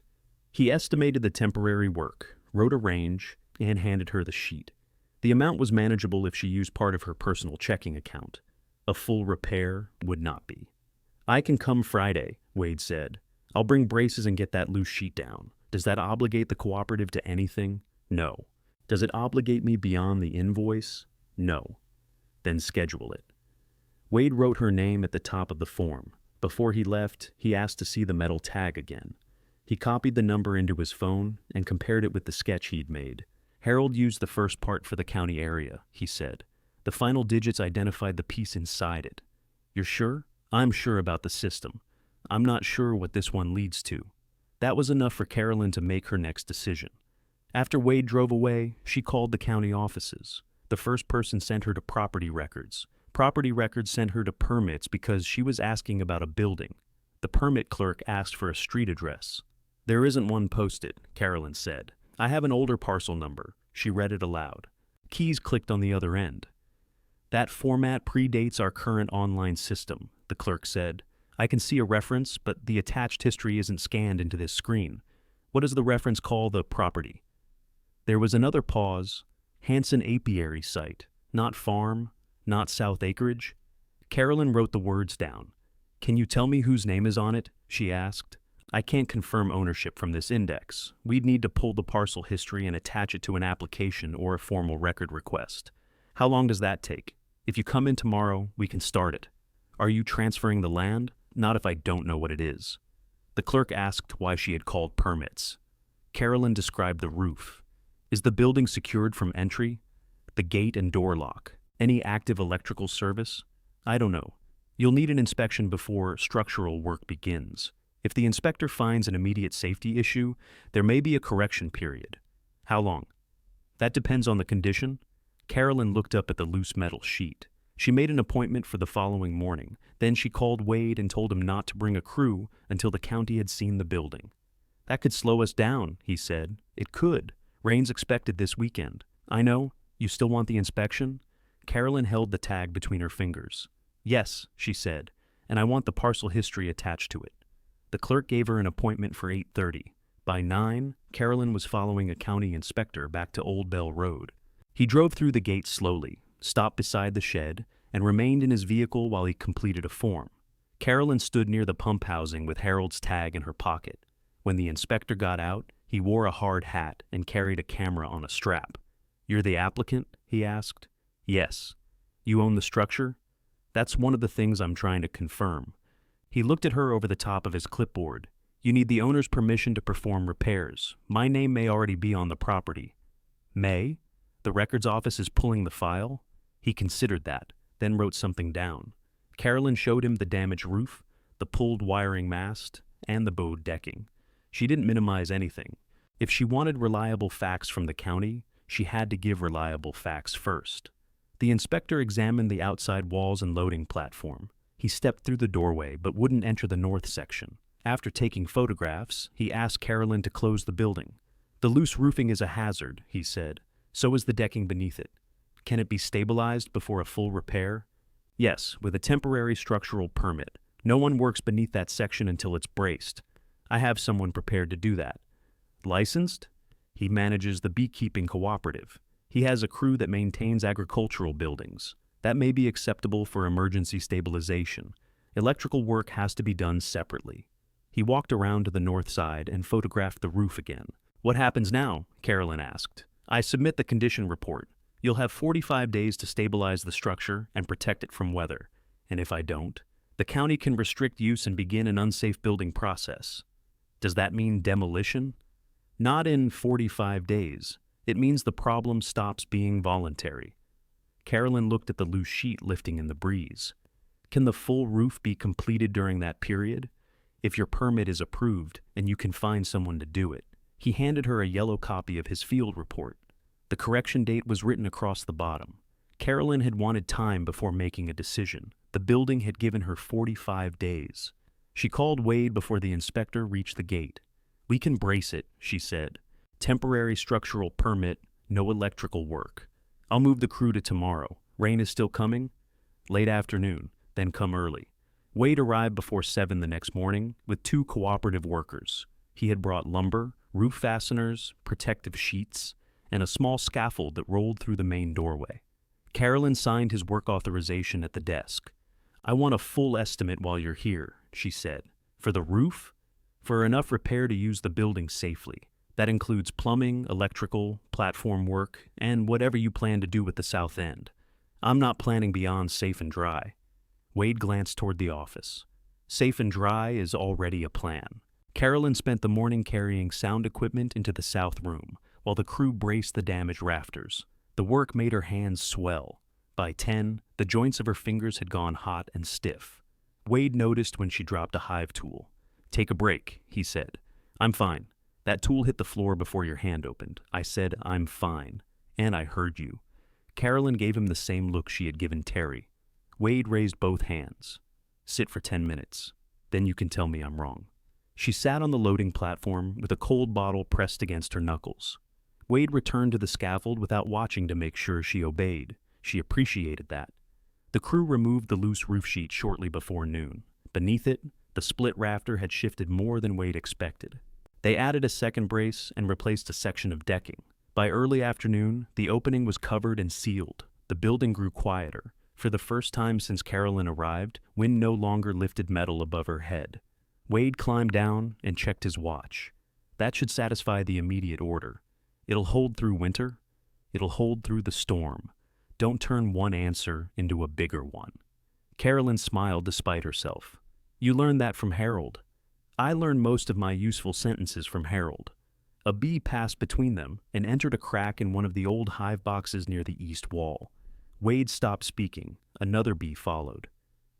He estimated the temporary work, wrote a range, and handed her the sheet. The amount was manageable if she used part of her personal checking account. A full repair would not be. "I can come Friday," Wade said. "I'll bring braces and get that loose sheet down. Does that obligate the cooperative to anything?" "No." "Does it obligate me beyond the invoice?" "No." "Then schedule it." Wade wrote her name at the top of the form. Before he left, he asked to see the metal tag again. He copied the number into his phone and compared it with the sketch he'd made. "Harold used the first part for the county area," he said. "The final digits identified the piece inside it." "You're sure?" "I'm sure about the system. I'm not sure what this one leads to." That was enough for Carolyn to make her next decision. After Wade drove away, she called the county offices. The first person sent her to property records. Property records sent her to permits because she was asking about a building. The permit clerk asked for a street address. "There isn't one posted," Carolyn said. "I have an older parcel number." She read it aloud. Keys clicked on the other end. "That format predates our current online system," the clerk said. "I can see a reference, but the attached history isn't scanned into this screen. What does the reference call the property?" There was another pause. "Hanson Apiary Site. Not farm, not South Acreage." Carolyn wrote the words down. "Can you tell me whose name is on it?" she asked. "I can't confirm ownership from this index. We'd need to pull the parcel history and attach it to an application or a formal record request. How long does that take? If you come in tomorrow, we can start it." "Are you transferring the land?" "Not if I don't know what it is." The clerk asked why she had called permits. Carolyn described the roof. "Is the building secured from entry?" "The gate and door lock." "Any active electrical service?" "I don't know. You'll need an inspection before structural work begins. If the inspector finds an immediate safety issue, there may be a correction period." "How long?" "That depends on the condition." Carolyn looked up at the loose metal sheet. She made an appointment for the following morning. Then she called Wade and told him not to bring a crew until the county had seen the building. "That could slow us down," he said. "It could. Rain's expected this weekend." "I know. You still want the inspection?" Carolyn held the tag between her fingers. "Yes," she said, "and I want the parcel history attached to it." The clerk gave her an appointment for 8:30. By 9, Carolyn was following a county inspector back to Old Bell Road. He drove through the gate slowly, stopped beside the shed, and remained in his vehicle while he completed a form. Carolyn stood near the pump housing with Harold's tag in her pocket. When the inspector got out, he wore a hard hat and carried a camera on a strap. "You're the applicant?" he asked. "Yes." "You own the structure?" "That's one of the things I'm trying to confirm." He looked at her over the top of his clipboard. You need the owner's permission to perform repairs. My name may already be on the property. May? The records office is pulling the file? He considered that, then wrote something down. Carolyn showed him the damaged roof, the pulled wiring mast, and the bowed decking. She didn't minimize anything. If she wanted reliable facts from the county, she had to give reliable facts first. The inspector examined the outside walls and loading platform. He stepped through the doorway but wouldn't enter the north section. After taking photographs, he asked Carolyn to close the building. The loose roofing is a hazard, he said. So is the decking beneath it. Can it be stabilized before a full repair? Yes, with a temporary structural permit. No one works beneath that section until it's braced. I have someone prepared to do that. Licensed? He manages the beekeeping cooperative. He has a crew that maintains agricultural buildings. That may be acceptable for emergency stabilization. Electrical work has to be done separately. He walked around to the north side and photographed the roof again. What happens now? Carolyn asked. I submit the condition report. You'll have 45 days to stabilize the structure and protect it from weather. And if I don't, the county can restrict use and begin an unsafe building process. Does that mean demolition? Not in 45 days. It means the problem stops being voluntary. Carolyn looked at the loose sheet lifting in the breeze. Can the full roof be completed during that period? If your permit is approved and you can find someone to do it. He handed her a yellow copy of his field report. The correction date was written across the bottom. Carolyn had wanted time before making a decision. The building had given her 45 days. She called Wade before the inspector reached the gate. We can brace it, she said. Temporary structural permit, no electrical work. I'll move the crew to tomorrow. Rain is still coming? Late afternoon, then come early. Wade arrived before 7 the next morning with 2 cooperative workers. He had brought lumber, roof fasteners, protective sheets, and a small scaffold that rolled through the main doorway. Carolyn signed his work authorization at the desk. I want a full estimate while you're here, she said. For the roof? For enough repair to use the building safely. That includes plumbing, electrical, platform work, and whatever you plan to do with the south end. I'm not planning beyond safe and dry. Wade glanced toward the office. Safe and dry is already a plan. Carolyn spent the morning carrying sound equipment into the south room, while the crew braced the damaged rafters. The work made her hands swell. By 10, the joints of her fingers had gone hot and stiff. Wade noticed when she dropped a hive tool. Take a break, he said. I'm fine. That tool hit the floor before your hand opened. I said, I'm fine. And I heard you. Carolyn gave him the same look she had given Terry. Wade raised both hands. Sit for 10 minutes. Then you can tell me I'm wrong. She sat on the loading platform with a cold bottle pressed against her knuckles. Wade returned to the scaffold without watching to make sure she obeyed. She appreciated that. The crew removed the loose roof sheet shortly before noon. Beneath it, the split rafter had shifted more than Wade expected. They added a second brace and replaced a section of decking. By early afternoon, the opening was covered and sealed. The building grew quieter. For the first time since Carolyn arrived, wind no longer lifted metal above her head. Wade climbed down and checked his watch. That should satisfy the immediate order. It'll hold through winter. It'll hold through the storm. Don't turn one answer into a bigger one. Carolyn smiled despite herself. You learned that from Harold. I learned most of my useful sentences from Harold. A bee passed between them and entered a crack in one of the old hive boxes near the east wall. Wade stopped speaking. Another bee followed.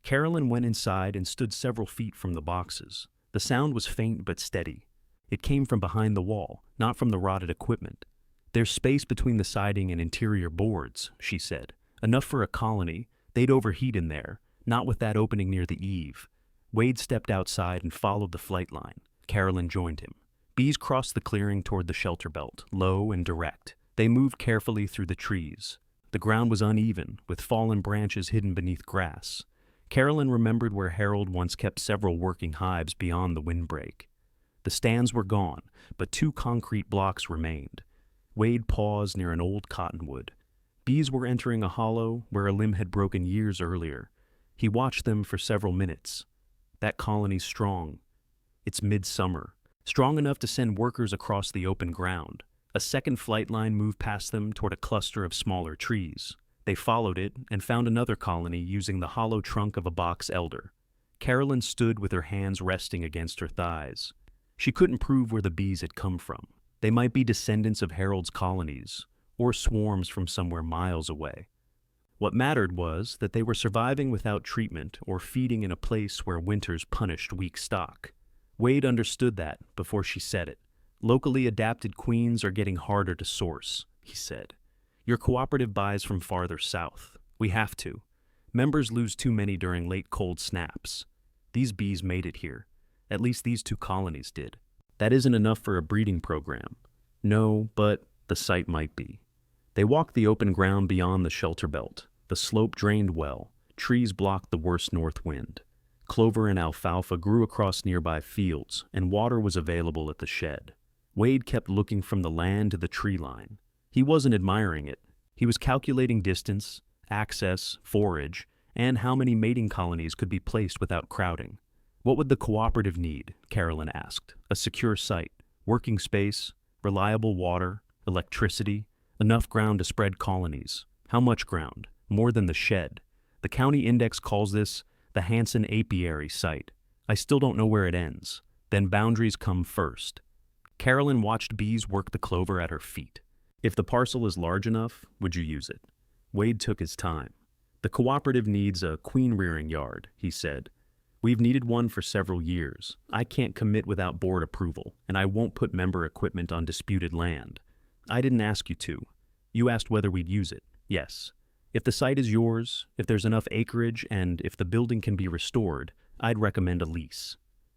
Carolyn went inside and stood several feet from the boxes. The sound was faint but steady. It came from behind the wall, not from the rotted equipment. There's space between the siding and interior boards, she said. Enough for a colony. They'd overheat in there, not with that opening near the eave. Wade stepped outside and followed the flight line. Carolyn joined him. Bees crossed the clearing toward the shelter belt, low and direct. They moved carefully through the trees. The ground was uneven, with fallen branches hidden beneath grass. Carolyn remembered where Harold once kept several working hives beyond the windbreak. The stands were gone, but 2 concrete blocks remained. Wade paused near an old cottonwood. Bees were entering a hollow where a limb had broken years earlier. He watched them for several minutes. That colony's strong. It's midsummer, strong enough to send workers across the open ground. A second flight line moved past them toward a cluster of smaller trees. They followed it and found another colony using the hollow trunk of a box elder. Carolyn stood with her hands resting against her thighs. She couldn't prove where the bees had come from. They might be descendants of Harold's colonies, or swarms from somewhere miles away. What mattered was that they were surviving without treatment or feeding in a place where winters punished weak stock. Wade understood that before she said it. Locally adapted queens are getting harder to source, he said. Your cooperative buys from farther south. We have to. Members lose too many during late cold snaps. These bees made it here. At least these 2 colonies did. That isn't enough for a breeding program. No, but the site might be. They walked the open ground beyond the shelter belt. The slope drained well. Trees blocked the worst north wind. Clover and alfalfa grew across nearby fields, and water was available at the shed. Wade kept looking from the land to the tree line. He wasn't admiring it. He was calculating distance, access, forage, and how many mating colonies could be placed without crowding. What would the cooperative need? Carolyn asked. A secure site, working space, reliable water, electricity, enough ground to spread colonies. How much ground? More than the shed. The county index calls this the Hansen Apiary Site. I still don't know where it ends. Then boundaries come first. Carolyn watched bees work the clover at her feet. If the parcel is large enough, would you use it? Wade took his time. The cooperative needs a queen rearing yard, he said. We've needed one for several years. I can't commit without board approval, and I won't put member equipment on disputed land. I didn't ask you to. You asked whether we'd use it. Yes. If the site is yours, if there's enough acreage, and if the building can be restored, I'd recommend a lease.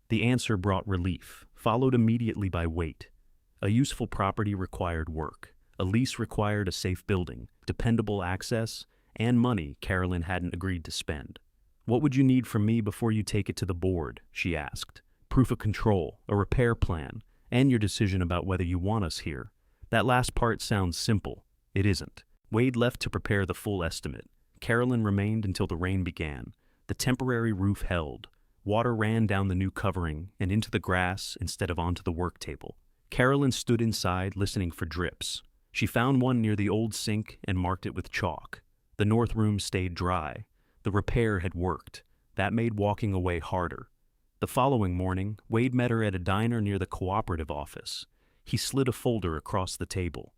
The answer brought relief, followed immediately by weight. A useful property required work. A lease required a safe building, dependable access, and money Carolyn hadn't agreed to spend. What would you need from me before you take it to the board? She asked. Proof of control, a repair plan, and your decision about whether you want us here. That last part sounds simple. It isn't. Wade left to prepare the full estimate. Carolyn remained until the rain began. The temporary roof held. Water ran down the new covering and into the grass instead of onto the work table. Carolyn stood inside listening for drips. She found one near the old sink and marked it with chalk. The north room stayed dry. The repair had worked. That made walking away harder. The following morning, Wade met her at a diner near the cooperative office. He slid a folder across the table.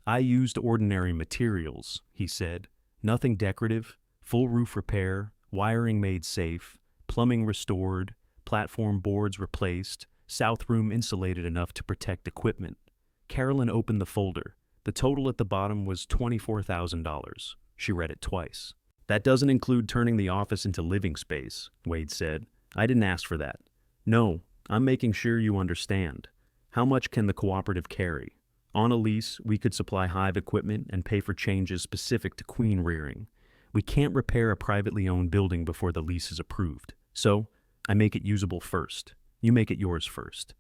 I used ordinary materials, he said. Nothing decorative, full roof repair, wiring made safe, plumbing restored, platform boards replaced, south room insulated enough to protect equipment. Carolyn opened the folder. The total at the bottom was $24,000. She read it twice. That doesn't include turning the office into living space, Wade said. I didn't ask for that. No, I'm making sure you understand. How much can the cooperative carry? On a lease, we could supply hive equipment and pay for changes specific to queen rearing. We can't repair a privately owned building before the lease is approved. So, I make it usable first. You make it yours first.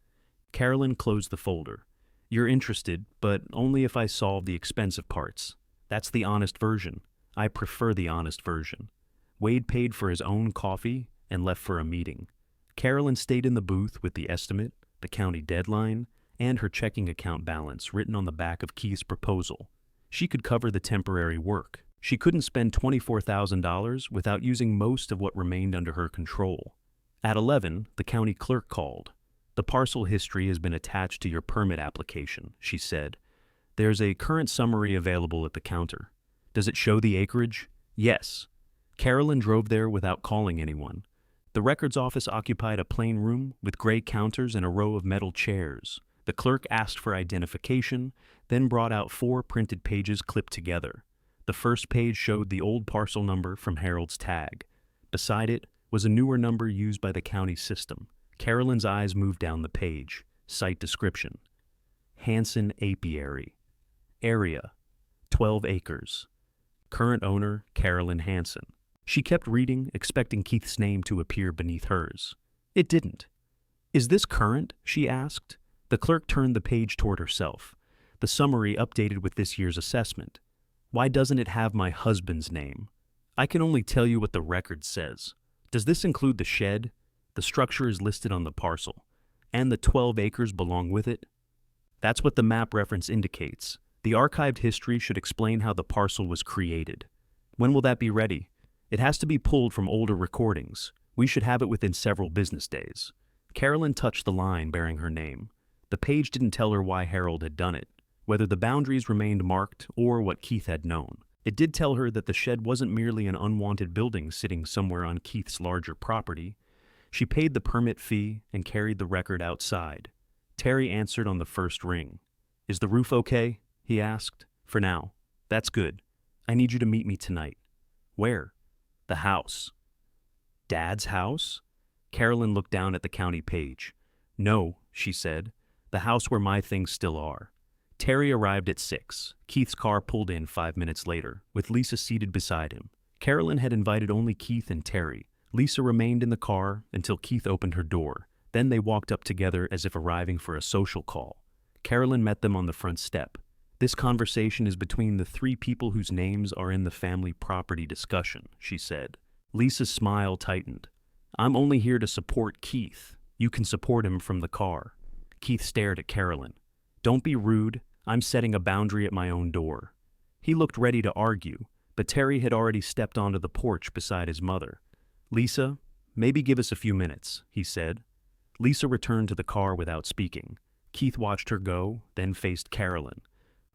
Carolyn closed the folder. You're interested, but only if I solve the expensive parts. That's the honest version. I prefer the honest version. Wade paid for his own coffee and left for a meeting. Carolyn stayed in the booth with the estimate, the county deadline, and her checking account balance written on the back of Keith's proposal. She could cover the temporary work. She couldn't spend $24,000 without using most of what remained under her control. At 11, the county clerk called. The parcel history has been attached to your permit application, she said. There's a current summary available at the counter. Does it show the acreage? Yes. Carolyn drove there without calling anyone. The records office occupied a plain room with gray counters and a row of metal chairs. The clerk asked for identification, then brought out 4 printed pages clipped together. The first page showed the old parcel number from Harold's tag. Beside it was a newer number used by the county system. Carolyn's eyes moved down the page. Site description. Hansen Apiary. Area. 12 acres. Current owner, Carolyn Hansen. She kept reading, expecting Keith's name to appear beneath hers. It didn't. Is this current? She asked. The clerk turned the page toward herself. The summary updated with this year's assessment. Why doesn't it have my husband's name? I can only tell you what the record says. Does this include the shed? The structure is listed on the parcel. And the 12 acres belong with it? That's what the map reference indicates. The archived history should explain how the parcel was created. When will that be ready? It has to be pulled from older recordings. We should have it within several business days. Carolyn touched the line bearing her name. The page didn't tell her why Harold had done it, whether the boundaries remained marked or what Keith had known. It did tell her that the shed wasn't merely an unwanted building sitting somewhere on Keith's larger property. She paid the permit fee and carried the record outside. Terry answered on the first ring. "Is the roof okay?" he asked. "For now." "That's good. I need you to meet me tonight." "Where?" "The house." "Dad's house?" Carolyn looked down at the county page. "No," she said. "The house where my things still are." Terry arrived at 6. Keith's car pulled in 5 minutes later, with Lisa seated beside him. Carolyn had invited only Keith and Terry. Lisa remained in the car until Keith opened her door. Then they walked up together as if arriving for a social call. Carolyn met them on the front step. "This conversation is between the 3 people whose names are in the family property discussion," she said. Lisa's smile tightened. "I'm only here to support Keith. You can support him from the car." Keith stared at Carolyn. "Don't be rude. I'm setting a boundary at my own door." He looked ready to argue, but Terry had already stepped onto the porch beside his mother. "Lisa, maybe give us a few minutes," he said. Lisa returned to the car without speaking. Keith watched her go, then faced Carolyn.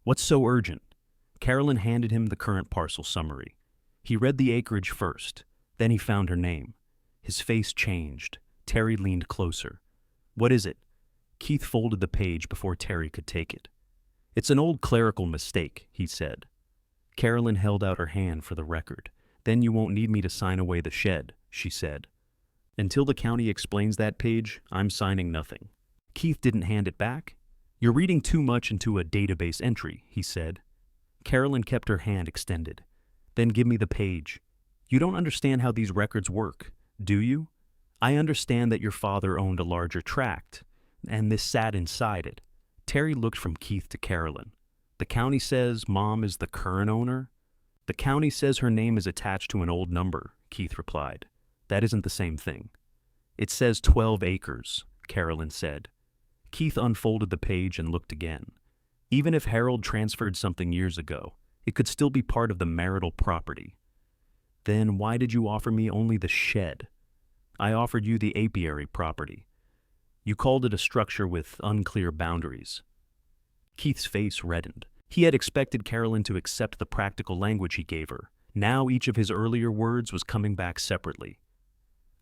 "What's so urgent?" Carolyn handed him the current parcel summary. He read the acreage first, then he found her name. His face changed. Terry leaned closer. "What is it?" Keith folded the page before Terry could take it. "It's an old clerical mistake," he said. Carolyn held out her hand for the record. "Then you won't need me to sign away the shed," she said. "Until the county explains that page, I'm signing nothing." Keith didn't hand it back. "You're reading too much into a database entry," he said. Carolyn kept her hand extended. "Then give me the page." "You don't understand how these records work, do you? I understand that your father owned a larger tract, and this sat inside it." Terry looked from Keith to Carolyn. "The county says Mom is the current owner?" "The county says her name is attached to an old number," Keith replied. "That isn't the same thing." "It says 12 acres, Carolyn said. Keith unfolded the page and looked again. Even if Harold transferred something years ago, it could still be part of the marital property. "Then why did you offer me only the shed?" "I offered you the apiary property. You called it a structure with unclear boundaries." Keith's face reddened. He had expected Carolyn to accept the practical language he gave her. Now each of his earlier words was coming back separately.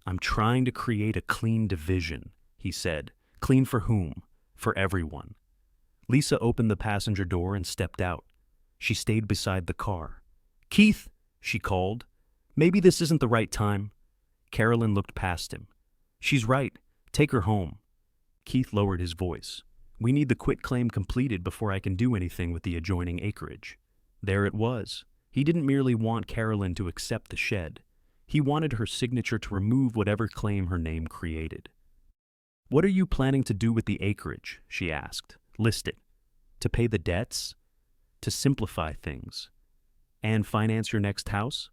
"I'm trying to create a clean division," he said. "Clean for whom? For everyone." Lisa opened the passenger door and stepped out. She stayed beside the car. "Keith," she called. "Maybe this isn't the right time." Carolyn looked past him. "She's right. Take her home." Keith lowered his voice. "We need the quitclaim completed before I can do anything with the adjoining acreage." There it was. He didn't merely want Carolyn to accept the shed. He wanted her signature to remove whatever claim her name created. "What are you planning to do with the acreage?" she asked. "List it. To pay the debts? To simplify things? And finance your next house?"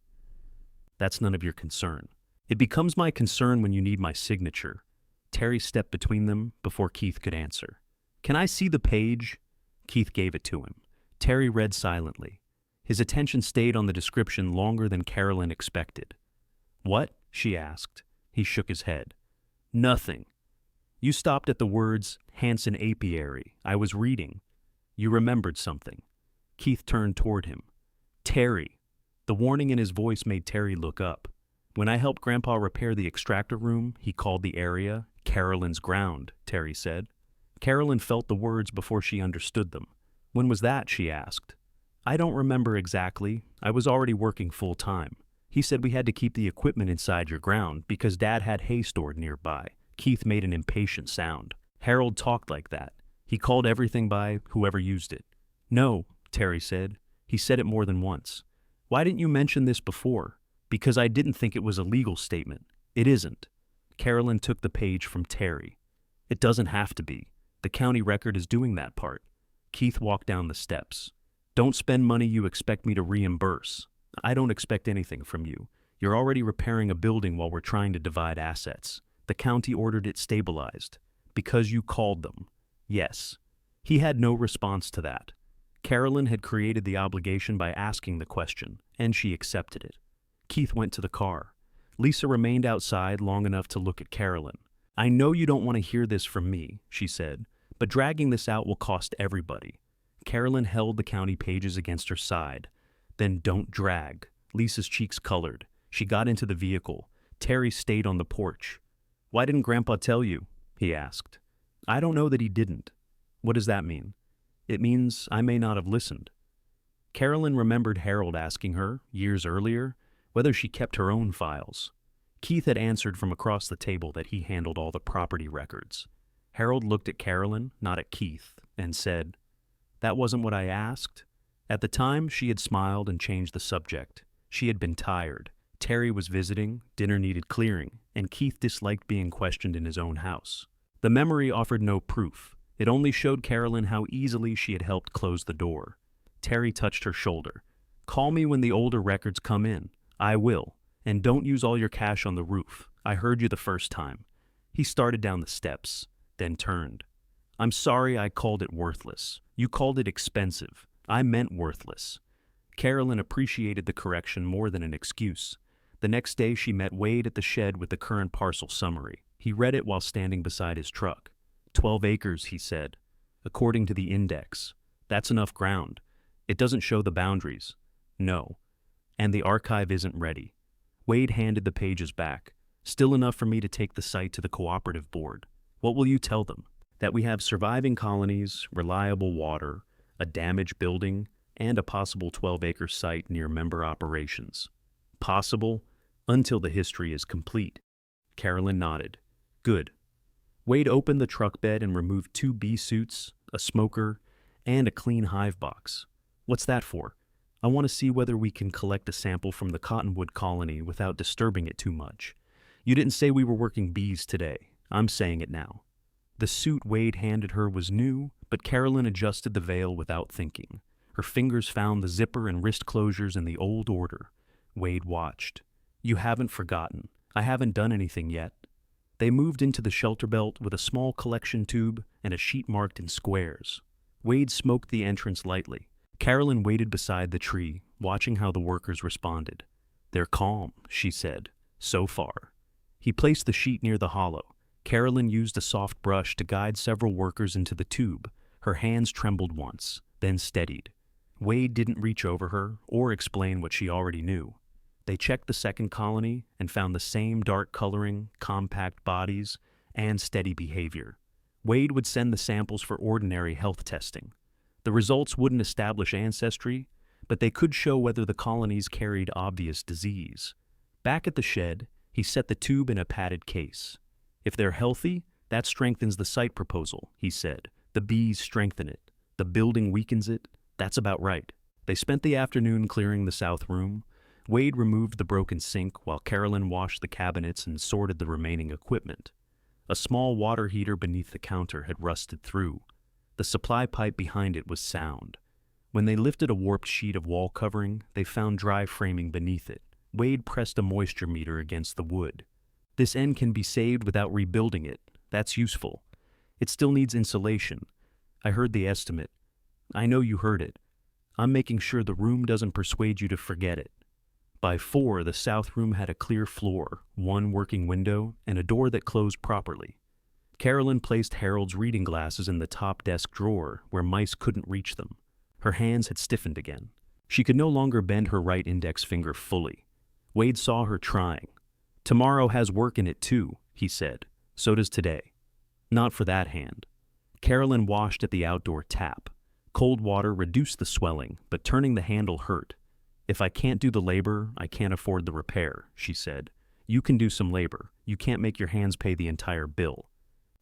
"That's none of your concern." "It becomes my concern when you need my signature." Terry stepped between them before Keith could answer. "Can I see the page?" Keith gave it to him. Terry read silently. His attention stayed on the description longer than Carolyn expected. "What?" she asked. He shook his head. "Nothing. You stopped at the words, Hanson Apiary. I was reading. You remembered something." Keith turned toward him. "Terry." The warning in his voice made Terry look up. "When I helped Grandpa repair the extractor room, he called the area Carolyn's ground," Terry said. Carolyn felt the words before she understood them. "When was that?" she asked. "I don't remember exactly. I was already working full-time. He said we had to keep the equipment inside your ground because Dad had hay stored nearby." Keith made an impatient sound. "Harold talked like that. He called everything by whoever used it." "No," Terry said. "He said it more than once." "Why didn't you mention this before?" "Because I didn't think it was a legal statement." "It isn't." Carolyn took the page from Terry. "It doesn't have to be. The county record is doing that part." Keith walked down the steps. "Don't spend money you expect me to reimburse. I don't expect anything from you. You're already repairing a building while we're trying to divide assets. The county ordered it stabilized. Because you called them." "Yes." He had no response to that. Carolyn had created the obligation by asking the question, and she accepted it. Keith went to the car. Lisa remained outside long enough to look at Carolyn. I know you don't want to hear this from me, she said, but dragging this out will cost everybody. Carolyn held the county pages against her side. Then don't drag. Lisa's cheeks colored. She got into the vehicle. Terry stayed on the porch. Why didn't Grandpa tell you? He asked. I don't know that he didn't. What does that mean? It means I may not have listened. Carolyn remembered Harold asking her, years earlier, whether she kept her own files. Keith had answered from across the table that he handled all the property records. Harold looked at Carolyn, not at Keith, and said, That wasn't what I asked. At the time, she had smiled and changed the subject. She had been tired. Terry was visiting, dinner needed clearing, and Keith disliked being questioned in his own house. The memory offered no proof. It only showed Carolyn how easily she had helped close the door. Terry touched her shoulder. Call me when the older records come in. I will. And don't use all your cash on the roof. I heard you the first time. He started down the steps, then turned. I'm sorry I called it worthless. You called it expensive. I meant worthless. Carolyn appreciated the correction more than an excuse. The next day she met Wade at the shed with the current parcel summary. He read it while standing beside his truck. 12 acres, he said. According to the index. That's enough ground. It doesn't show the boundaries. No. And the archive isn't ready. Wade handed the pages back. Still enough for me to take the site to the cooperative board. What will you tell them? That we have surviving colonies, reliable water, a damaged building, and a possible 12-acre site near member operations. Possible until the history is complete. Carolyn nodded. Good. Wade opened the truck bed and removed 2 bee suits, a smoker, and a clean hive box. What's that for? I want to see whether we can collect a sample from the cottonwood colony without disturbing it too much. You didn't say we were working bees today. I'm saying it now. The suit Wade handed her was new, but Carolyn adjusted the veil without thinking. Her fingers found the zipper and wrist closures in the old order. Wade watched. You haven't forgotten. I haven't done anything yet. They moved into the shelter belt with a small collection tube and a sheet marked in squares. Wade smoked the entrance lightly. Carolyn waited beside the tree, watching how the workers responded. They're calm, she said, so far. He placed the sheet near the hollow. Carolyn used a soft brush to guide several workers into the tube. Her hands trembled once, then steadied. Wade didn't reach over her or explain what she already knew. They checked the second colony and found the same dark coloring, compact bodies, and steady behavior. Wade would send the samples for ordinary health testing. The results wouldn't establish ancestry, but they could show whether the colonies carried obvious disease. Back at the shed, he set the tube in a padded case. If they're healthy, that strengthens the site proposal, he said. The bees strengthen it. The building weakens it. That's about right. They spent the afternoon clearing the south room. Wade removed the broken sink while Carolyn washed the cabinets and sorted the remaining equipment. A small water heater beneath the counter had rusted through. The supply pipe behind it was sound. When they lifted a warped sheet of wall covering, they found dry framing beneath it. Wade pressed a moisture meter against the wood. This end can be saved without rebuilding it. That's useful. It still needs insulation. I heard the estimate. I know you heard it. I'm making sure the room doesn't persuade you to forget it. By 4, the south room had a clear floor, 1 working window, and a door that closed properly. Carolyn placed Harold's reading glasses in the top desk drawer where mice couldn't reach them. Her hands had stiffened again. She could no longer bend her right index finger fully. Wade saw her trying. Tomorrow has work in it too, he said. So does today. Not for that hand. Carolyn washed at the outdoor tap. Cold water reduced the swelling, but turning the handle hurt. If I can't do the labor, I can't afford the repair, she said. You can do some labor. You can't make your hands pay the entire bill.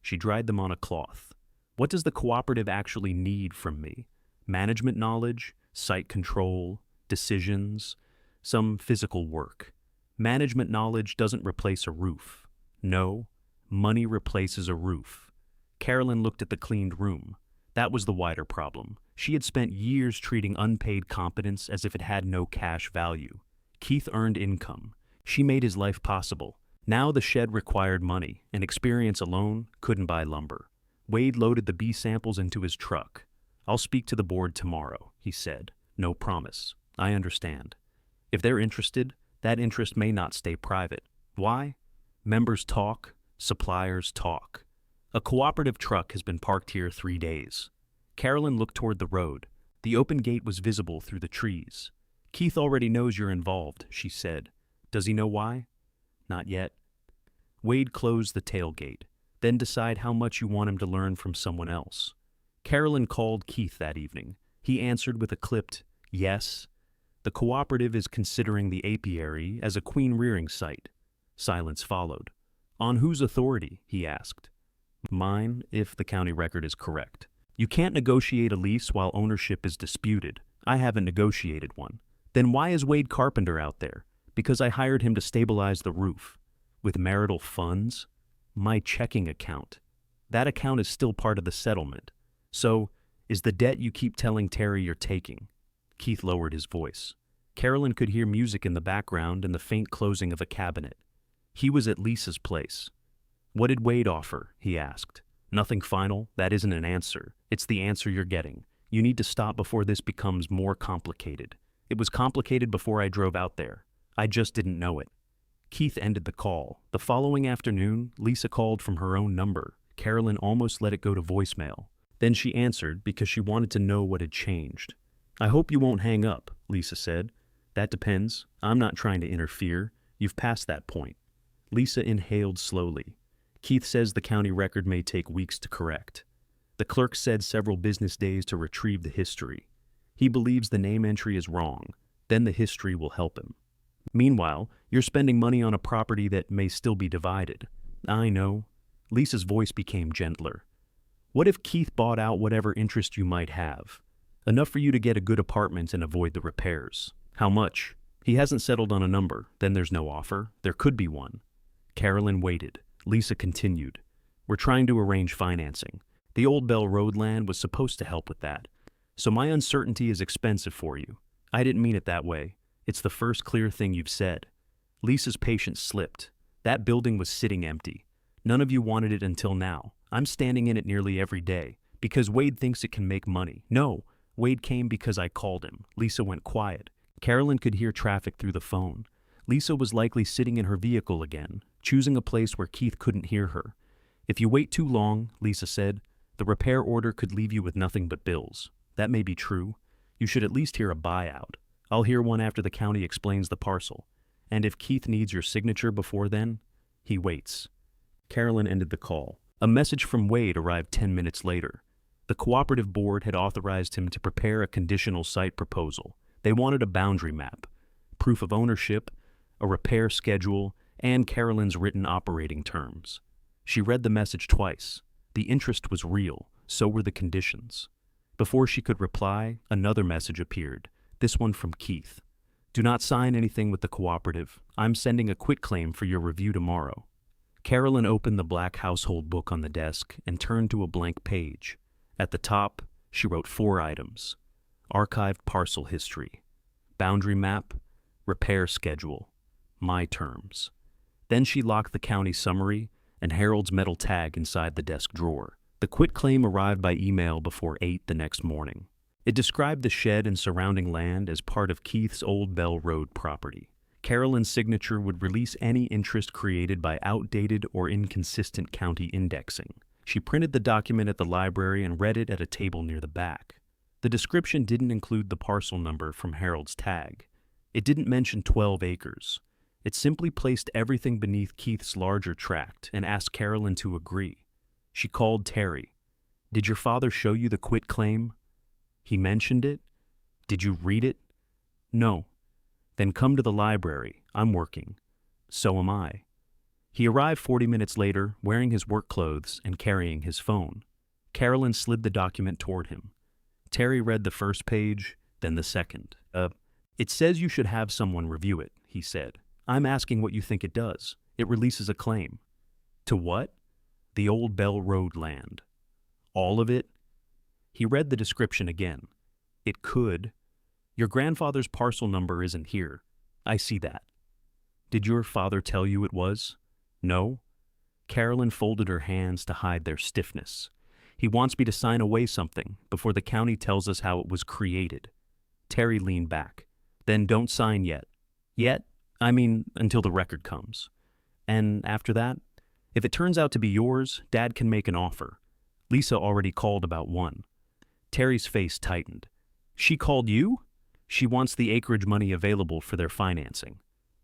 She dried them on a cloth. What does the cooperative actually need from me? Management knowledge, site control, decisions, some physical work. Management knowledge doesn't replace a roof. No, money replaces a roof. Carolyn looked at the cleaned room. That was the wider problem. She had spent years treating unpaid competence as if it had no cash value. Keith earned income. She made his life possible. Now the shed required money, and experience alone couldn't buy lumber. Wade loaded the bee samples into his truck. I'll speak to the board tomorrow, he said. No promise. I understand. If they're interested, that interest may not stay private. Why? Members talk, Suppliers talk. A cooperative truck has been parked here 3 days. Carolyn looked toward the road. The open gate was visible through the trees. Keith already knows you're involved, she said. Does he know why? Not yet. Wade closed the tailgate. Then decide how much you want him to learn from someone else. Carolyn called Keith that evening. He answered with a clipped, yes. The cooperative is considering the apiary as a queen rearing site. Silence followed. On whose authority? He asked. Mine, if the county record is correct. You can't negotiate a lease while ownership is disputed. I haven't negotiated one. Then why is Wade Carpenter out there? Because I hired him to stabilize the roof. With marital funds? My checking account. That account is still part of the settlement. So, is the debt you keep telling Terry you're taking? Keith lowered his voice. Carolyn could hear music in the background and the faint closing of a cabinet. He was at Lisa's place. What did Wade offer? He asked. Nothing final. That isn't an answer. It's the answer you're getting. You need to stop before this becomes more complicated. It was complicated before I drove out there. I just didn't know it. Keith ended the call. The following afternoon, Lisa called from her own number. Carolyn almost let it go to voicemail. Then she answered because she wanted to know what had changed. I hope you won't hang up, Lisa said. That depends. I'm not trying to interfere. You've passed that point. Lisa inhaled slowly. Keith says the county record may take weeks to correct. The clerk said several business days to retrieve the history. He believes the name entry is wrong. Then the history will help him. Meanwhile, you're spending money on a property that may still be divided. I know. Lisa's voice became gentler. What if Keith bought out whatever interest you might have? Enough for you to get a good apartment and avoid the repairs. How much? He hasn't settled on a number. Then there's no offer. There could be one. Carolyn waited. Lisa continued. We're trying to arrange financing. The Old Bell Road land was supposed to help with that. So my uncertainty is expensive for you. I didn't mean it that way. It's the first clear thing you've said. Lisa's patience slipped. That building was sitting empty. None of you wanted it until now. I'm standing in it nearly every day because Wade thinks it can make money. No, Wade came because I called him. Lisa went quiet. Carolyn could hear traffic through the phone. Lisa was likely sitting in her vehicle again, choosing a place where Keith couldn't hear her. If you wait too long, Lisa said, the repair order could leave you with nothing but bills. That may be true. You should at least hear a buyout. I'll hear one after the county explains the parcel. And if Keith needs your signature before then, he waits. Carolyn ended the call. A message from Wade arrived 10 minutes later. The cooperative board had authorized him to prepare a conditional site proposal. They wanted a boundary map, proof of ownership, a repair schedule, and Carolyn's written operating terms. She read the message twice. The interest was real, so were the conditions. Before she could reply, another message appeared, this one from Keith. Do not sign anything with the cooperative. I'm sending a quitclaim for your review tomorrow. Carolyn opened the black household book on the desk and turned to a blank page. At the top, she wrote 4 items. Archived parcel history, boundary map, repair schedule, my terms. Then she locked the county summary and Harold's metal tag inside the desk drawer. The quitclaim arrived by email before 8 the next morning. It described the shed and surrounding land as part of Keith's Old Bell Road property. Carolyn's signature would release any interest created by outdated or inconsistent county indexing. She printed the document at the library and read it at a table near the back. The description didn't include the parcel number from Harold's tag. It didn't mention 12 acres. It simply placed everything beneath Keith's larger tract and asked Carolyn to agree. She called Terry. Did your father show you the quitclaim? He mentioned it? Did you read it? No. Then come to the library. I'm working. So am I. He arrived 40 minutes later, wearing his work clothes and carrying his phone. Carolyn slid the document toward him. Terry read the first page, then the second. It says you should have someone review it, he said. I'm asking what you think it does. It releases a claim. To what? The Old Bell Road land. All of it? He read the description again. It could. Your grandfather's parcel number isn't here. I see that. Did your father tell you it was? No? Carolyn folded her hands to hide their stiffness. He wants me to sign away something before the county tells us how it was created. Terry leaned back. Then don't sign yet. Yet? I mean, until the record comes. And after that? If it turns out to be yours, Dad can make an offer. Lisa already called about one. Terry's face tightened. She called you? She wants the acreage money available for their financing.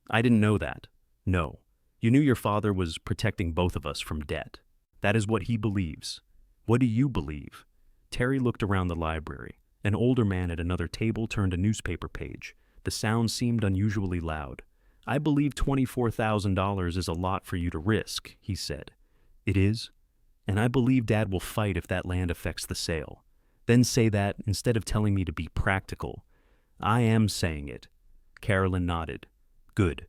I didn't know that. No. You knew your father was protecting both of us from debt. That is what he believes. What do you believe? Terry looked around the library. An older man at another table turned a newspaper page. The sound seemed unusually loud. I believe $24,000 is a lot for you to risk, he said. It is? And I believe Dad will fight if that land affects the sale. Then say that instead of telling me to be practical. I am saying it. Carolyn nodded. Good.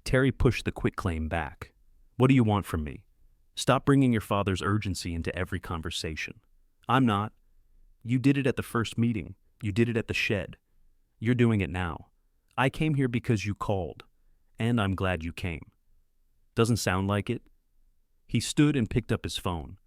Terry pushed the quitclaim back. What do you want from me? Stop bringing your father's urgency into every conversation. I'm not. You did it at the first meeting. You did it at the shed. You're doing it now. I came here because you called. And I'm glad you came. Doesn't sound like it? He stood and picked up his phone.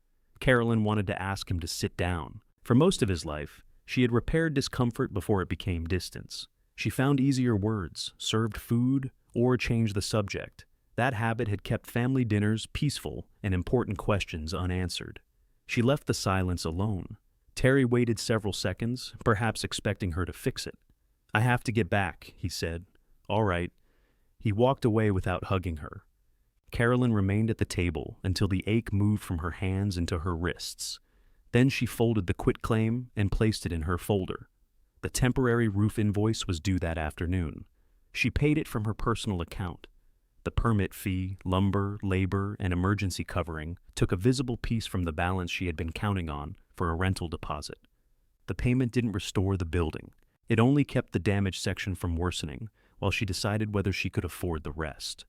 Carolyn wanted to ask him to sit down. For most of his life, she had repaired discomfort before it became distance. She found easier words, served food, or changed the subject. That habit had kept family dinners peaceful and important questions unanswered. She left the silence alone. Terry waited several seconds, perhaps expecting her to fix it. I have to get back, he said. All right. He walked away without hugging her. Carolyn remained at the table until the ache moved from her hands into her wrists. Then she folded the quitclaim and placed it in her folder. The temporary roof invoice was due that afternoon. She paid it from her personal account. The permit fee, lumber, labor, and emergency covering took a visible piece from the balance she had been counting on for a rental deposit. The payment didn't restore the building. It only kept the damaged section from worsening, while she decided whether she could afford the rest.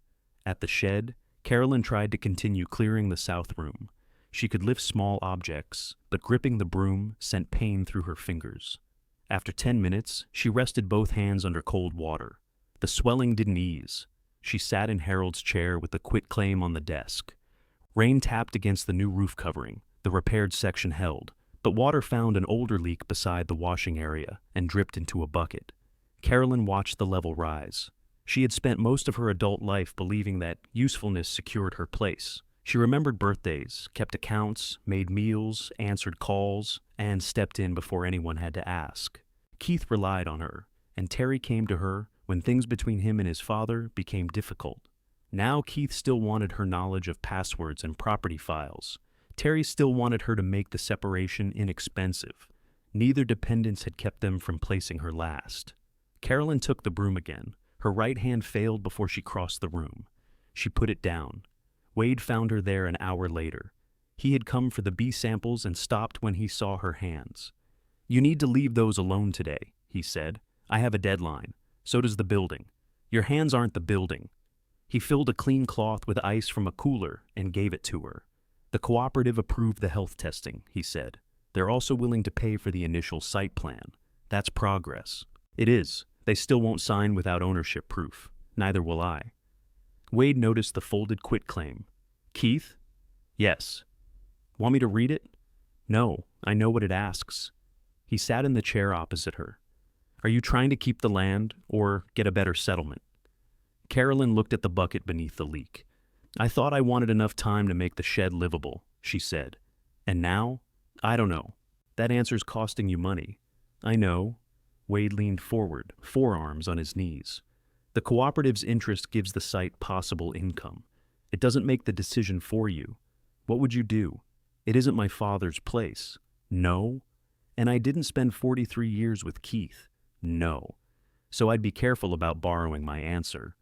At the shed, Carolyn tried to continue clearing the south room. She could lift small objects, but gripping the broom sent pain through her fingers. After 10 minutes, she rested both hands under cold water. The swelling didn't ease. She sat in Harold's chair with the quitclaim on the desk. Rain tapped against the new roof covering. The repaired section held, but water found an older leak beside the washing area and dripped into a bucket. Carolyn watched the level rise. She had spent most of her adult life believing that usefulness secured her place. She remembered birthdays, kept accounts, made meals, answered calls, and stepped in before anyone had to ask. Keith relied on her, and Terry came to her when things between him and his father became difficult. Now Keith still wanted her knowledge of passwords and property files. Terry still wanted her to make the separation inexpensive. Neither dependence had kept them from placing her last. Carolyn took the broom again. Her right hand failed before she crossed the room. She put it down. Wade found her there an hour later. He had come for the bee samples and stopped when he saw her hands. You need to leave those alone today, he said. I have a deadline. So does the building. Your hands aren't the building. He filled a clean cloth with ice from a cooler and gave it to her. The cooperative approved the health testing, he said. They're also willing to pay for the initial site plan. That's progress. It is. They still won't sign without ownership proof. Neither will I. Wade noticed the folded quitclaim. Keith? Yes. Want me to read it? No, I know what it asks. He sat in the chair opposite her. Are you trying to keep the land or get a better settlement? Carolyn looked at the bucket beneath the leak. I thought I wanted enough time to make the shed livable, she said. And now? I don't know. That answer's costing you money. I know. Wade leaned forward, forearms on his knees. The cooperative's interest gives the site possible income. It doesn't make the decision for you. What would you do? It isn't my father's place. No. And I didn't spend 43 years with Keith. No. So I'd be careful about borrowing my answer.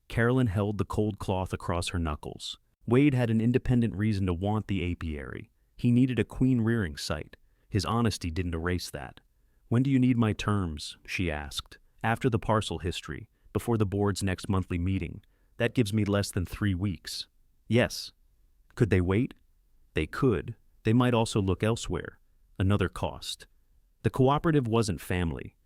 Carolyn held the cold cloth across her knuckles. Wade had an independent reason to want the apiary. He needed a queen rearing site. His honesty didn't erase that. When do you need my terms? She asked. After the parcel history, before the board's next monthly meeting. That gives me less than 3 weeks. Yes. Could they wait? They could. They might also look elsewhere. Another cost. The cooperative wasn't family.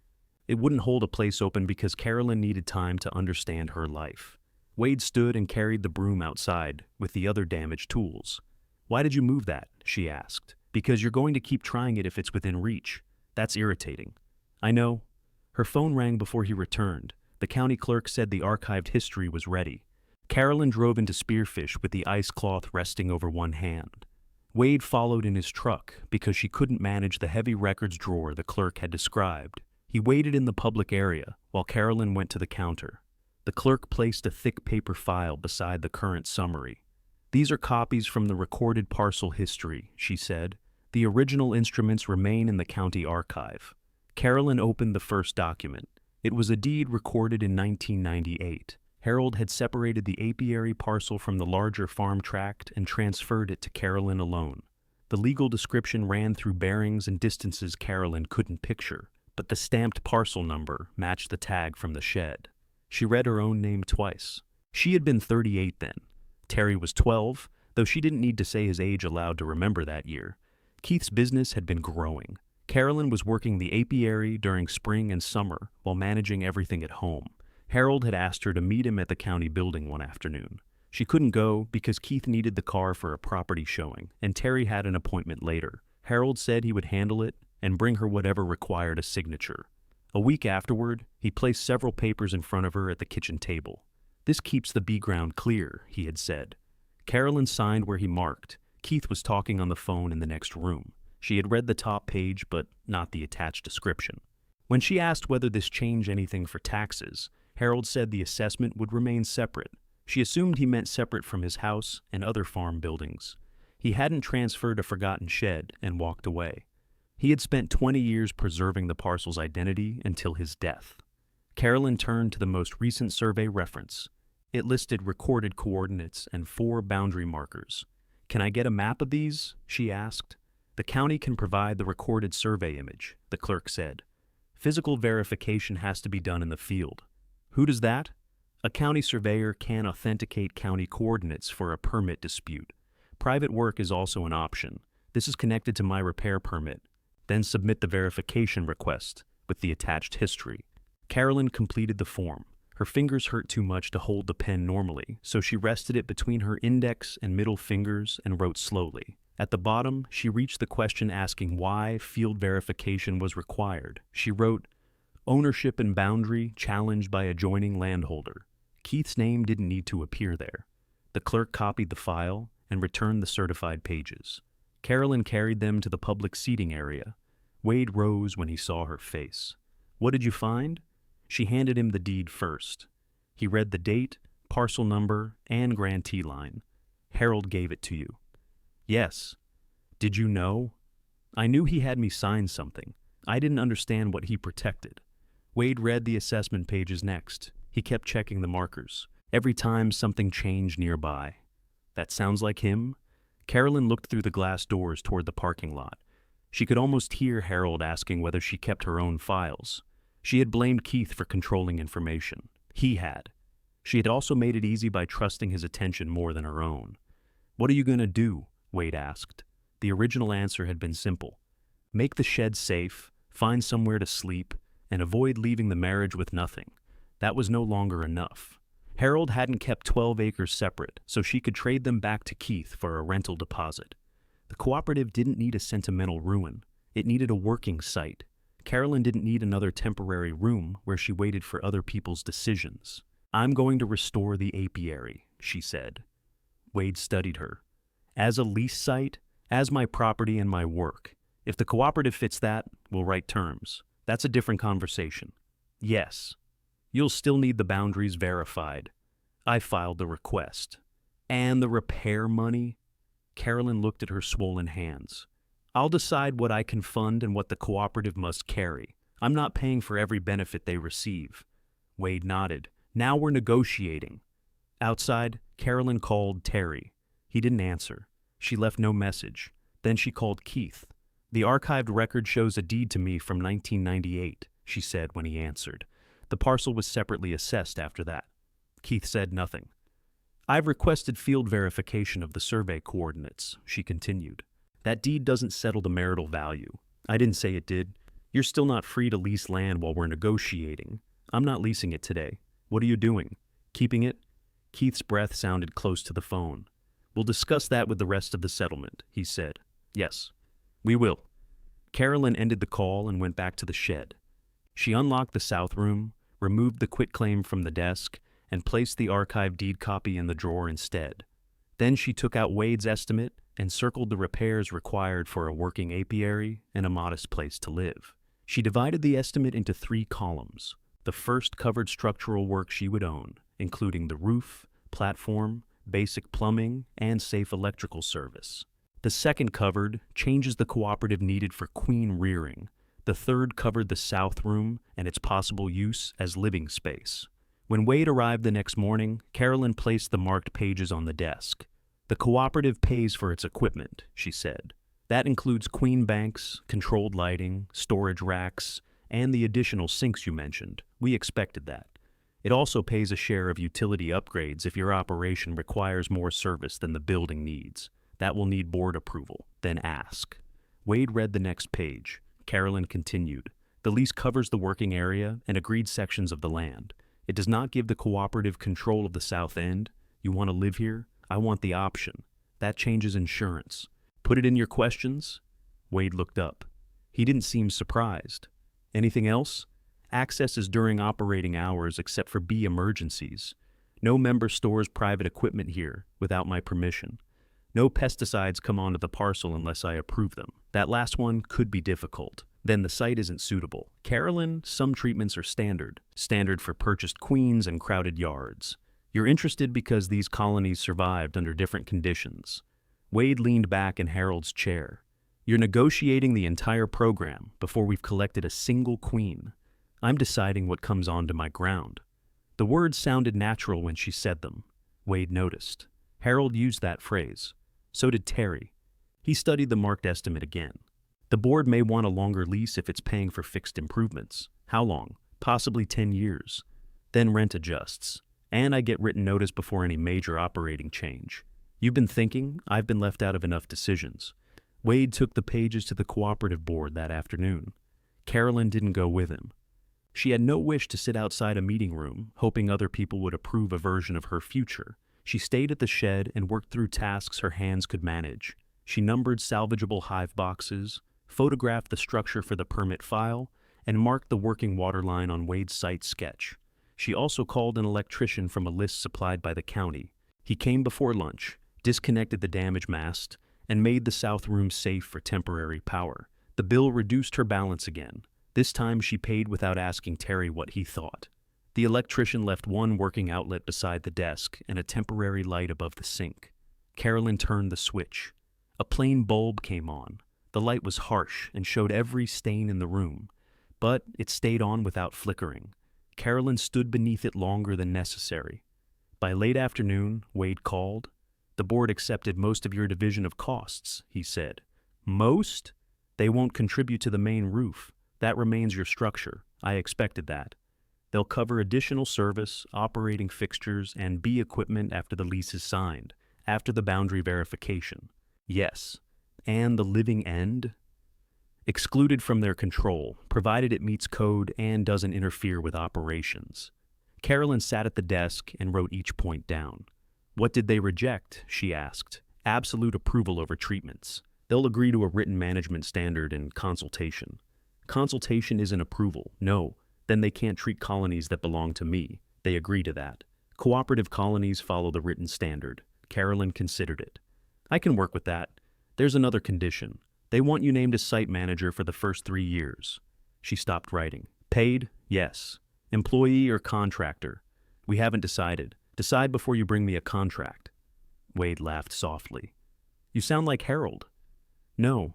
It wouldn't hold a place open because Carolyn needed time to understand her life. Wade stood and carried the broom outside with the other damaged tools. Why did you move that? She asked. Because you're going to keep trying it if it's within reach. That's irritating. I know. Her phone rang before he returned. The county clerk said the archived history was ready. Carolyn drove into Spearfish with the ice cloth resting over one hand. Wade followed in his truck because she couldn't manage the heavy records drawer the clerk had described. He waited in the public area while Carolyn went to the counter. The clerk placed a thick paper file beside the current summary. "These are copies from the recorded parcel history," she said. "The original instruments remain in the county archive." Carolyn opened the first document. It was a deed recorded in 1998. Harold had separated the apiary parcel from the larger farm tract and transferred it to Carolyn alone. The legal description ran through bearings and distances Carolyn couldn't picture, but the stamped parcel number matched the tag from the shed. She read her own name twice. She had been 38 then. Terry was 12, though she didn't need to say his age aloud to remember that year. Keith's business had been growing. Carolyn was working the apiary during spring and summer while managing everything at home. Harold had asked her to meet him at the county building one afternoon. She couldn't go because Keith needed the car for a property showing, and Terry had an appointment later. Harold said he would handle it and bring her whatever required a signature. A week afterward, he placed several papers in front of her at the kitchen table. "This keeps the ground clear," he had said. Carolyn signed where he marked. Keith was talking on the phone in the next room. She had read the top page, but not the attached description. When she asked whether this changed anything for taxes, Harold said the assessment would remain separate. She assumed he meant separate from his house and other farm buildings. He hadn't transferred a forgotten shed and walked away. He had spent 20 years preserving the parcel's identity until his death. Carolyn turned to the most recent survey reference. It listed recorded coordinates and 4 boundary markers. "Can I get a map of these?" she asked. "The county can provide the recorded survey image," the clerk said. "Physical verification has to be done in the field." "Who does that?" "A county surveyor can authenticate county coordinates for a permit dispute. Private work is also an option. This is connected to my repair permit. Then submit the verification request with the attached history." Carolyn completed the form. Her fingers hurt too much to hold the pen normally, so she rested it between her index and middle fingers and wrote slowly. At the bottom, she reached the question asking why field verification was required. She wrote, "Ownership and boundary challenged by adjoining landholder." Keith's name didn't need to appear there. The clerk copied the file and returned the certified pages. Carolyn carried them to the public seating area. Wade rose when he saw her face. "What did you find?" She handed him the deed first. He read the date, parcel number, and grantee line. "Harold gave it to you." "Yes." "Did you know?" "I knew he had me sign something. I didn't understand what he protected." Wade read the assessment pages next. He kept checking the markers. Every time something changed nearby. "That sounds like him?" Carolyn looked through the glass doors toward the parking lot. She could almost hear Harold asking whether she kept her own files. She had blamed Keith for controlling information. He had. She had also made it easy by trusting his attention more than her own. "What are you going to do?" Wade asked. The original answer had been simple. "Make the shed safe, find somewhere to sleep, and avoid leaving the marriage with nothing." That was no longer enough. Harold hadn't kept 12 acres separate, so she could trade them back to Keith for a rental deposit. The cooperative didn't need a sentimental ruin. It needed a working site. Carolyn didn't need another temporary room where she waited for other people's decisions. "I'm going to restore the apiary," she said. Wade studied her. "As a lease site, as my property and my work. If the cooperative fits that, we'll write terms. That's a different conversation." "Yes." "You'll still need the boundaries verified." "I filed the request." "And the repair money?" Carolyn looked at her swollen hands. "I'll decide what I can fund and what the cooperative must carry. I'm not paying for every benefit they receive." Wade nodded. "Now we're negotiating." Outside, Carolyn called Terry. He didn't answer. She left no message. Then she called Keith. "The archived record shows a deed to me from 1998, she said when he answered. The parcel was separately assessed after that. Keith said nothing. "I've requested field verification of the survey coordinates," she continued. "That deed doesn't settle the marital value. I didn't say it did. You're still not free to lease land while we're negotiating. I'm not leasing it today. What are you doing? Keeping it?" Keith's breath sounded close to the phone. "We'll discuss that with the rest of the settlement," he said. "Yes, we will." Carolyn ended the call and went back to the shed. She unlocked the south room, removed the quitclaim from the desk, and placed the archive deed copy in the drawer instead. Then she took out Wade's estimate and circled the repairs required for a working apiary and a modest place to live. She divided the estimate into 3 columns. The first covered structural work she would own, including the roof, platform, basic plumbing, and safe electrical service. The second covered changes the cooperative needed for queen rearing. The third covered the south room and its possible use as living space. When Wade arrived the next morning, Carolyn placed the marked pages on the desk. "The cooperative pays for its equipment," she said. "That includes queen banks, controlled lighting, storage racks, and the additional sinks you mentioned. We expected that. It also pays a share of utility upgrades if your operation requires more service than the building needs. That will need board approval. Then ask." Wade read the next page. Carolyn continued. "The lease covers the working area and agreed sections of the land. It does not give the cooperative control of the south end. You want to live here? I want the option. That changes insurance. Put it in your questions?" Wade looked up. He didn't seem surprised. "Anything else?" "Access is during operating hours except for B emergencies. No member stores private equipment here without my permission. No pesticides come onto the parcel unless I approve them. That last one could be difficult. Then the site isn't suitable. Carolyn, some treatments are standard for purchased queens and crowded yards. You're interested because these colonies survived under different conditions." Wade leaned back in Harold's chair. "You're negotiating the entire program before we've collected a single queen. I'm deciding what comes onto my ground." The words sounded natural when she said them. Wade noticed. Harold used that phrase. So did Terry. He studied the marked estimate again. "The board may want a longer lease if it's paying for fixed improvements. How long? Possibly 10 years. Then rent adjusts. And I get written notice before any major operating change. You've been thinking, I've been left out of enough decisions." Wade took the pages to the cooperative board that afternoon. Carolyn didn't go with him. She had no wish to sit outside a meeting room, hoping other people would approve a version of her future. She stayed at the shed and worked through tasks her hands could manage. She numbered salvageable hive boxes, photographed the structure for the permit file, and marked the working water line on Wade's site sketch. She also called an electrician from a list supplied by the county. He came before lunch, disconnected the damaged mast, and made the south room safe for temporary power. The bill reduced her balance again. This time she paid without asking Terry what he thought. The electrician left one working outlet beside the desk and a temporary light above the sink. Carolyn turned the switch. A plain bulb came on. The light was harsh and showed every stain in the room, but it stayed on without flickering. Carolyn stood beneath it longer than necessary. By late afternoon, Wade called. "The board accepted most of your division of costs," he said. "Most? They won't contribute to the main roof. That remains your structure. I expected that. They'll cover additional service, operating fixtures, and B equipment after the lease is signed, after the boundary verification." "Yes. And the living end?" "Excluded from their control, provided it meets code and doesn't interfere with operations." Carolyn sat at the desk and wrote each point down. "What did they reject?" she asked. "Absolute approval over treatments. They'll agree to a written management standard and consultation." "Consultation isn't approval. No. Then they can't treat colonies that belong to me. They agree to that. Cooperative colonies follow the written standard." Carolyn considered it. "I can work with that. There's another condition. They want you named as site manager for the first 3 years." She stopped writing. "Paid? Yes. Employee or contractor? We haven't decided. Decide before you bring me a contract." Wade laughed softly. "You sound like Harold." "No.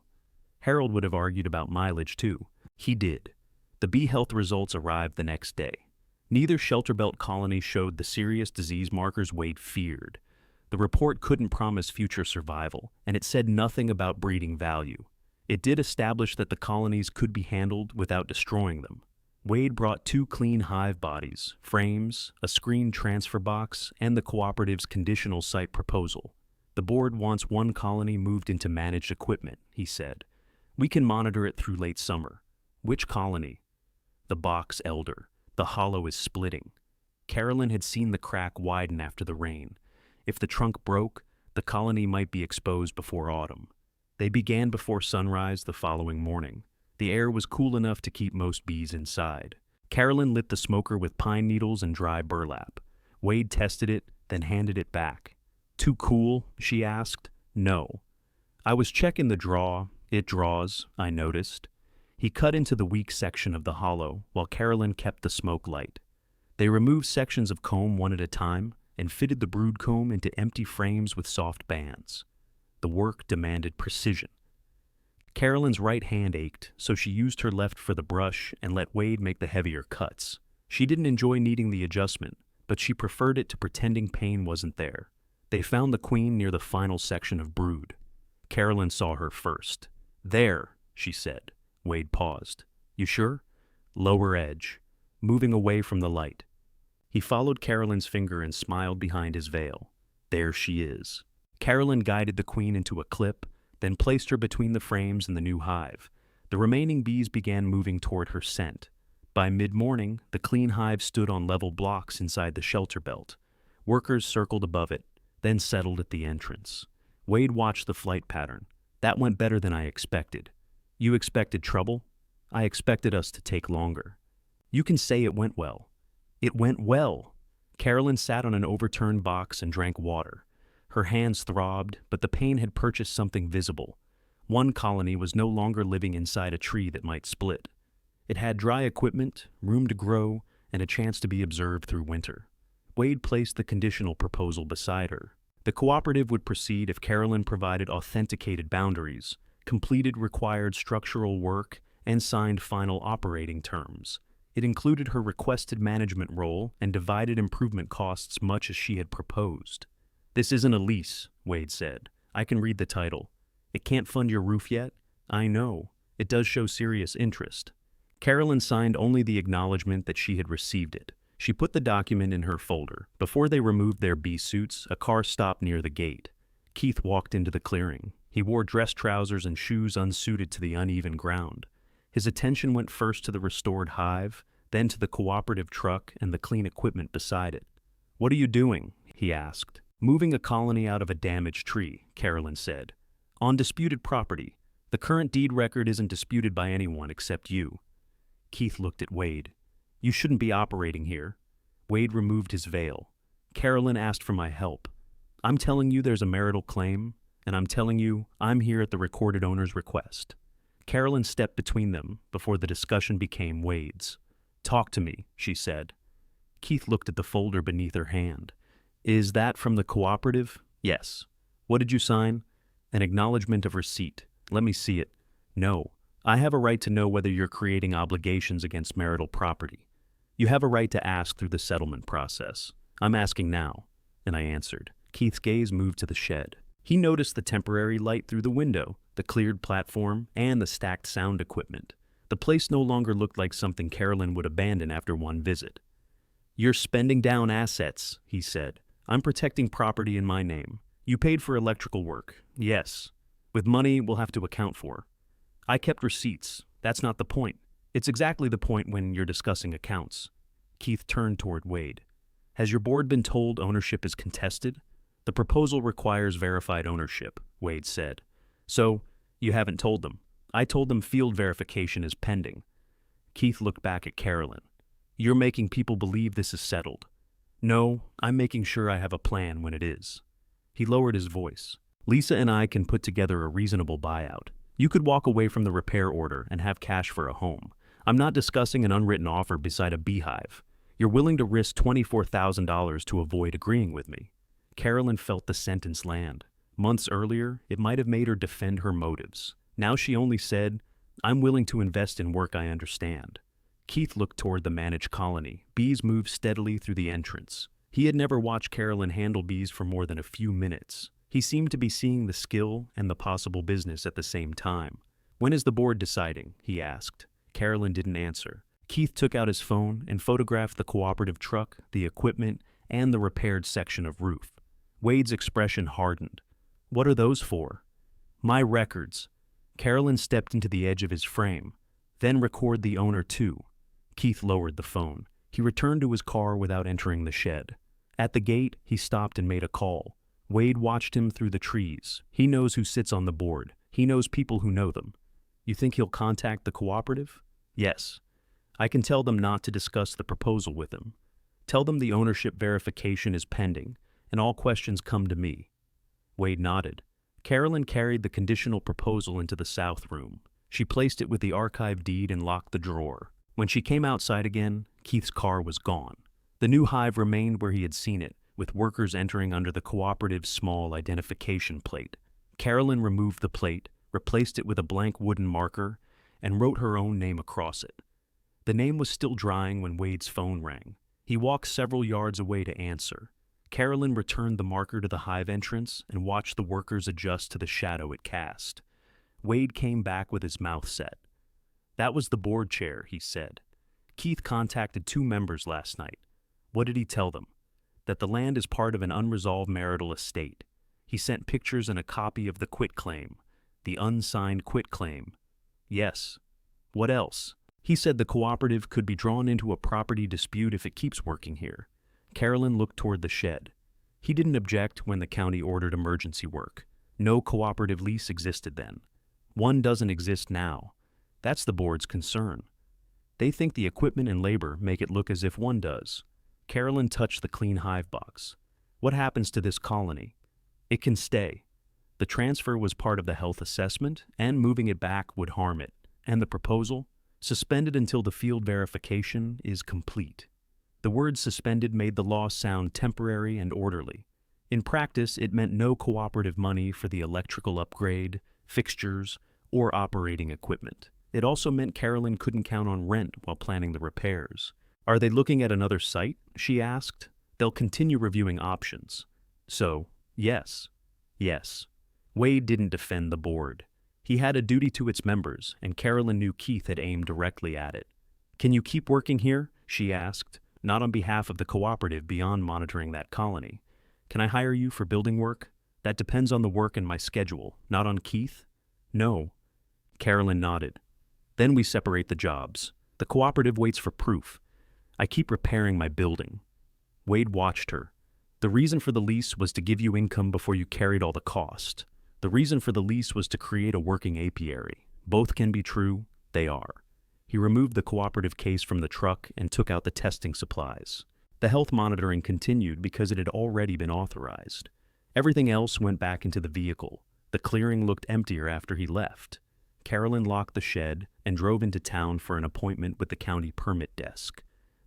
Harold would have argued about mileage too. He did." The bee health results arrived the next day. Neither shelter belt colony showed the serious disease markers Wade feared. The report couldn't promise future survival, and it said nothing about breeding value. It did establish that the colonies could be handled without destroying them. Wade brought 2 clean hive bodies, frames, a screen transfer box, and the cooperative's conditional site proposal. "The board wants 1 colony moved into managed equipment," he said. "We can monitor it through late summer." "Which colony?" "The box elder. The hollow is splitting." Carolyn had seen the crack widen after the rain. If the trunk broke, the colony might be exposed before autumn. They began before sunrise the following morning. The air was cool enough to keep most bees inside. Carolyn lit the smoker with pine needles and dry burlap. Wade tested it, then handed it back. Too cool? She asked. No. I was checking the draw. It draws, I noticed. He cut into the weak section of the hollow while Carolyn kept the smoke light. They removed sections of comb one at a time and fitted the brood comb into empty frames with soft bands. The work demanded precision. Carolyn's right hand ached, so she used her left for the brush and let Wade make the heavier cuts. She didn't enjoy needing the adjustment, but she preferred it to pretending pain wasn't there. They found the queen near the final section of brood. Carolyn saw her first. There, she said. Wade paused. You sure? Lower edge, moving away from the light. He followed Carolyn's finger and smiled behind his veil. There she is. Carolyn guided the queen into a clip, then placed her between the frames and the new hive. The remaining bees began moving toward her scent. By mid-morning, the clean hive stood on level blocks inside the shelter belt. Workers circled above it, then settled at the entrance. Wade watched the flight pattern. That went better than I expected. You expected trouble? I expected us to take longer. You can say it went well. It went well. Carolyn sat on an overturned box and drank water. Her hands throbbed, but the pain had purchased something visible. One colony was no longer living inside a tree that might split. It had dry equipment, room to grow, and a chance to be observed through winter. Wade placed the conditional proposal beside her. The cooperative would proceed if Carolyn provided authenticated boundaries, completed required structural work, and signed final operating terms. It included her requested management role and divided improvement costs much as she had proposed. This isn't a lease, Wade said. I can read the title. It can't fund your roof yet? I know. It does show serious interest. Carolyn signed only the acknowledgement that she had received it. She put the document in her folder. Before they removed their bee suits, a car stopped near the gate. Keith walked into the clearing. He wore dress trousers and shoes unsuited to the uneven ground. His attention went first to the restored hive, then to the cooperative truck and the clean equipment beside it. What are you doing? He asked. Moving a colony out of a damaged tree, Carolyn said. On disputed property. The current deed record isn't disputed by anyone except you. Keith looked at Wade. You shouldn't be operating here. Wade removed his veil. Carolyn asked for my help. I'm telling you there's a marital claim, and I'm telling you I'm here at the recorded owner's request. Carolyn stepped between them before the discussion became Wade's. Talk to me, she said. Keith looked at the folder beneath her hand. Is that from the cooperative? Yes. What did you sign? An acknowledgement of receipt. Let me see it. No. I have a right to know whether you're creating obligations against marital property. You have a right to ask through the settlement process. I'm asking now. And I answered. Keith's gaze moved to the shed. He noticed the temporary light through the window, the cleared platform, and the stacked sound equipment. The place no longer looked like something Carolyn would abandon after one visit. You're spending down assets, he said. I'm protecting property in my name. You paid for electrical work. Yes. With money we'll have to account for. I kept receipts. That's not the point. It's exactly the point when you're discussing accounts. Keith turned toward Wade. Has your board been told ownership is contested? The proposal requires verified ownership, Wade said. So, you haven't told them. I told them field verification is pending. Keith looked back at Carolyn. You're making people believe this is settled. No, I'm making sure I have a plan when it is. He lowered his voice. Lisa and I can put together a reasonable buyout. You could walk away from the repair order and have cash for a home. I'm not discussing an unwritten offer beside a beehive. You're willing to risk $24,000 to avoid agreeing with me. Carolyn felt the sentence land. Months earlier, it might have made her defend her motives. Now she only said, I'm willing to invest in work I understand. Keith looked toward the managed colony. Bees moved steadily through the entrance. He had never watched Carolyn handle bees for more than a few minutes. He seemed to be seeing the skill and the possible business at the same time. When is the board deciding? He asked. Carolyn didn't answer. Keith took out his phone and photographed the cooperative truck, the equipment, and the repaired section of roof. Wade's expression hardened. What are those for? My records. Carolyn stepped into the edge of his frame. Then record the owner too. Keith lowered the phone. He returned to his car without entering the shed. At the gate, he stopped and made a call. Wade watched him through the trees. He knows who sits on the board. He knows people who know them. You think he'll contact the cooperative? Yes. I can tell them not to discuss the proposal with him. Tell them the ownership verification is pending, and all questions come to me. Wade nodded. Carolyn carried the conditional proposal into the south room. She placed it with the archive deed and locked the drawer. When she came outside again, Keith's car was gone. The new hive remained where he had seen it, with workers entering under the cooperative's small identification plate. Carolyn removed the plate, replaced it with a blank wooden marker, and wrote her own name across it. The name was still drying when Wade's phone rang. He walked several yards away to answer. Carolyn returned the marker to the hive entrance and watched the workers adjust to the shadow it cast. Wade came back with his mouth set. "That was the board chair," he said. "Keith contacted 2 members last night. What did he tell them? That the land is part of an unresolved marital estate. He sent pictures and a copy of the quitclaim. The unsigned quitclaim." "Yes. What else?" "He said the cooperative could be drawn into a property dispute if it keeps working here." Carolyn looked toward the shed. He didn't object when the county ordered emergency work. No cooperative lease existed then. One doesn't exist now. That's the board's concern. They think the equipment and labor make it look as if one does. Carolyn touched the clean hive box. "What happens to this colony?" "It can stay. The transfer was part of the health assessment, and moving it back would harm it. And the proposal? Suspended until the field verification is complete." The word suspended made the law sound temporary and orderly. In practice, it meant no cooperative money for the electrical upgrade, fixtures, or operating equipment. It also meant Carolyn couldn't count on rent while planning the repairs. "Are they looking at another site?" she asked. "They'll continue reviewing options." So, yes. Yes. Wade didn't defend the board. He had a duty to its members, and Carolyn knew Keith had aimed directly at it. "Can you keep working here?" she asked. "Not on behalf of the cooperative beyond monitoring that colony. Can I hire you for building work? That depends on the work and my schedule, not on Keith." "No." Carolyn nodded. "Then we separate the jobs. The cooperative waits for proof. I keep repairing my building." Wade watched her. "The reason for the lease was to give you income before you carried all the cost. The reason for the lease was to create a working apiary. Both can be true. They are." He removed the cooperative case from the truck and took out the testing supplies. The health monitoring continued because it had already been authorized. Everything else went back into the vehicle. The clearing looked emptier after he left. Carolyn locked the shed and drove into town for an appointment with the county permit desk.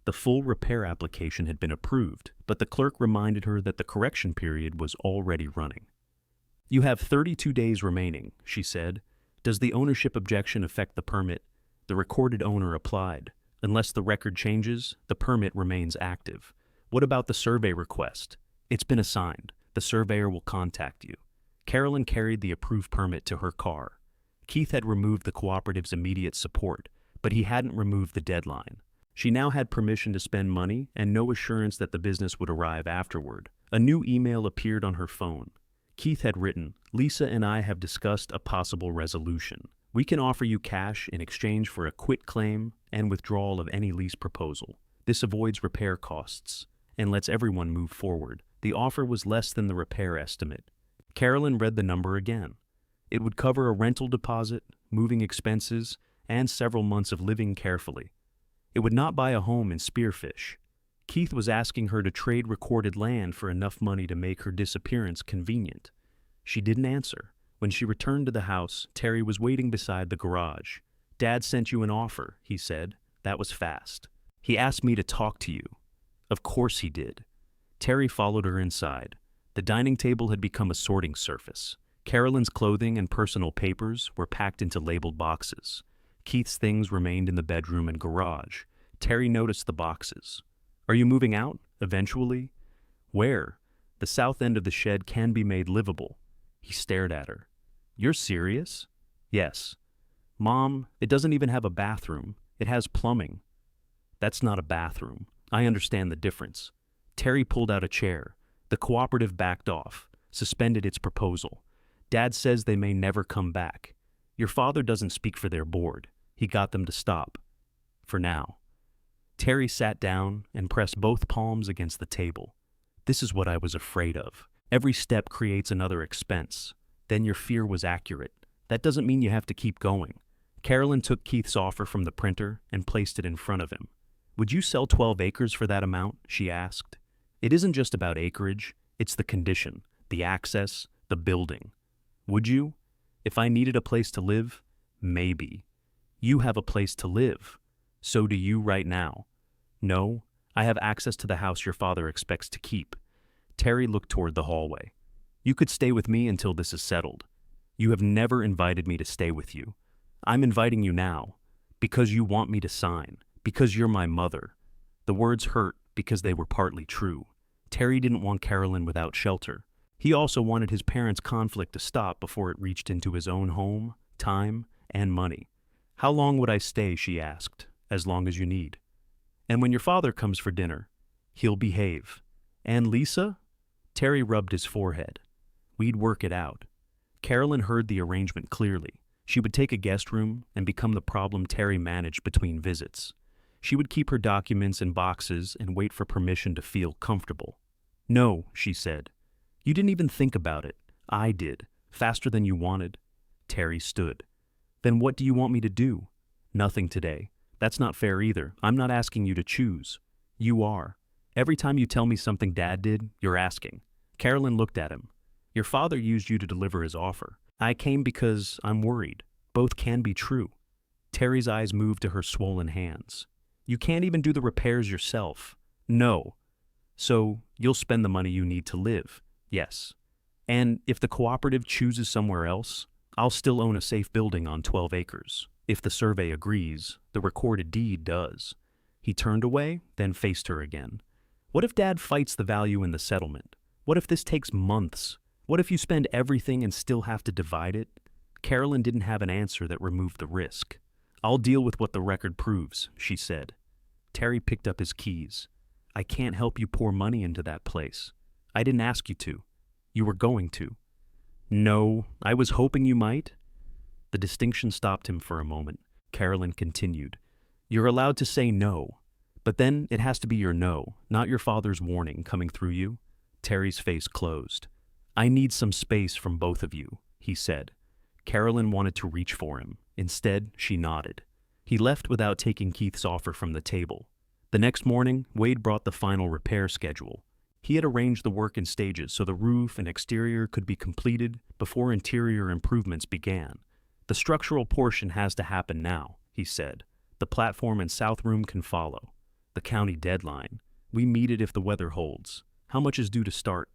The full repair application had been approved, but the clerk reminded her that the correction period was already running. "You have 32 days remaining," she said. "Does the ownership objection affect the permit?" The recorded owner applied. "Unless the record changes, the permit remains active." "What about the survey request?" "It's been assigned. The surveyor will contact you." Carolyn carried the approved permit to her car. Keith had removed the cooperative's immediate support, but he hadn't removed the deadline. She now had permission to spend money and no assurance that the business would arrive afterward. A new email appeared on her phone. Keith had written, "Lisa and I have discussed a possible resolution. We can offer you cash in exchange for a quit claim and withdrawal of any lease proposal. This avoids repair costs and lets everyone move forward." The offer was less than the repair estimate. Carolyn read the number again. It would cover a rental deposit, moving expenses, and several months of living carefully. It would not buy a home in Spearfish. Keith was asking her to trade recorded land for enough money to make her disappearance convenient. She didn't answer. When she returned to the house, Terry was waiting beside the garage. "Dad sent you an offer," he said. "That was fast. He asked me to talk to you." "Of course he did." Terry followed her inside. The dining table had become a sorting surface. Carolyn's clothing and personal papers were packed into labeled boxes. Keith's things remained in the bedroom and garage. Terry noticed the boxes. "Are you moving out, eventually?" "Where?" "The south end of the shed can be made livable." He stared at her. "You're serious?" "Yes." "Mom, it doesn't even have a bathroom. It has plumbing." "That's not a bathroom. I understand the difference." Terry pulled out a chair. The cooperative backed off, suspended its proposal. "Dad says they may never come back. Your father doesn't speak for their board. He got them to stop. For now." Terry sat down and pressed both palms against the table. "This is what I was afraid of. Every step creates another expense. Then your fear was accurate. That doesn't mean you have to keep going." Carolyn took Keith's offer from the printer and placed it in front of him. Would you sell 12 acres for that amount? She asked. It isn't just about acreage, it's the condition, the access, the building. Would you? If I needed a place to live? Maybe. You have a place to live. So do you right now. No, I have access to the house your father expects to keep. Terry looked toward the hallway. You could stay with me until this is settled. You have never invited me to stay with you. I'm inviting you now, because you want me to sign, because you're my mother. The words hurt because they were partly true. Terry didn't want Carolyn without shelter. He also wanted his parents' conflict to stop before it reached into his own home, time, and money. How long would I stay, she asked. As long as you need. And when your father comes for dinner, he'll behave. And Lisa? Terry rubbed his forehead. We'd work it out. Carolyn heard the arrangement clearly. She would take a guest room and become the problem Terry managed between visits. She would keep her documents in boxes and wait for permission to feel comfortable. No, she said. You didn't even think about it. I did. Faster than you wanted. Terry stood. Then what do you want me to do? Nothing today. That's not fair either. I'm not asking you to choose. You are. Every time you tell me something Dad did, you're asking. Carolyn looked at him. Your father used you to deliver his offer. I came because I'm worried. Both can be true. Terry's eyes moved to her swollen hands. You can't even do the repairs yourself. No. So you'll spend the money you need to live. Yes. And if the cooperative chooses somewhere else, I'll still own a safe building on 12 acres. If the survey agrees, the recorded deed does. He turned away, then faced her again. What if Dad fights the value in the settlement? What if this takes months? What if you spend everything and still have to divide it? Carolyn didn't have an answer that removed the risk. I'll deal with what the record proves, she said. Terry picked up his keys. I can't help you pour money into that place. I didn't ask you to. You were going to. No, I was hoping you might. The distinction stopped him for a moment. Carolyn continued. You're allowed to say no, but then it has to be your no, not your father's warning coming through you. Terry's face closed. I need some space from both of you, he said. Carolyn wanted to reach for him. Instead, she nodded. He left without taking Keith's offer from the table. The next morning, Wade brought the final repair schedule. He had arranged the work in stages so the roof and exterior could be completed before interior improvements began. The structural portion has to happen now, he said. The platform and south room can follow. The county deadline. We meet it if the weather holds. How much is due to start?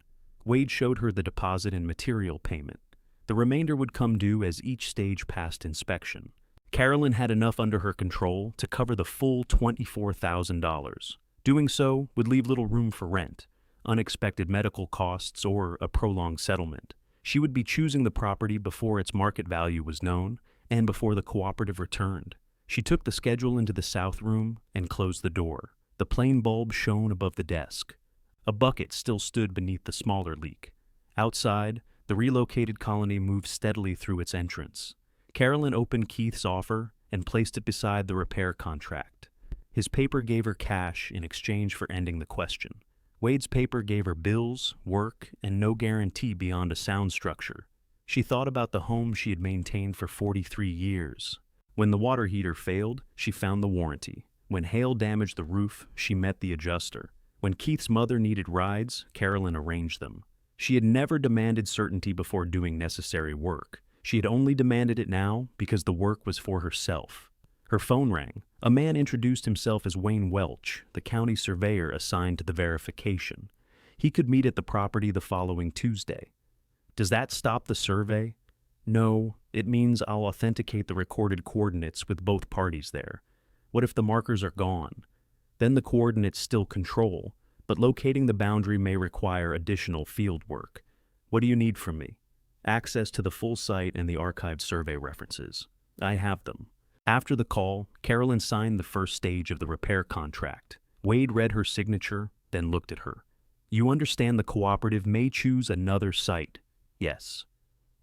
Wade showed her the deposit and material payment. The remainder would come due as each stage passed inspection. Carolyn had enough under her control to cover the full $24,000. Doing so would leave little room for rent, unexpected medical costs, or a prolonged settlement. She would be choosing the property before its market value was known and before the cooperative returned. She took the schedule into the south room and closed the door. The plain bulb shone above the desk. A bucket still stood beneath the smaller leak. Outside, the relocated colony moved steadily through its entrance. Carolyn opened Keith's offer and placed it beside the repair contract. His paper gave her cash in exchange for ending the question. Wade's paper gave her bills, work, and no guarantee beyond a sound structure. She thought about the home she had maintained for 43 years. When the water heater failed, she found the warranty. When hail damaged the roof, she met the adjuster. When Keith's mother needed rides, Carolyn arranged them. She had never demanded certainty before doing necessary work. She had only demanded it now because the work was for herself. Her phone rang. A man introduced himself as Wayne Welch, the county surveyor assigned to the verification. He could meet at the property the following Tuesday. Does that stop the survey? No, it means I'll authenticate the recorded coordinates with both parties there. What if the markers are gone? Then the coordinates still control, but locating the boundary may require additional field work. What do you need from me? Access to the full site and the archived survey references. I have them. After the call, Carolyn signed the first stage of the repair contract. Wade read her signature, then looked at her. You understand the cooperative may choose another site? Yes.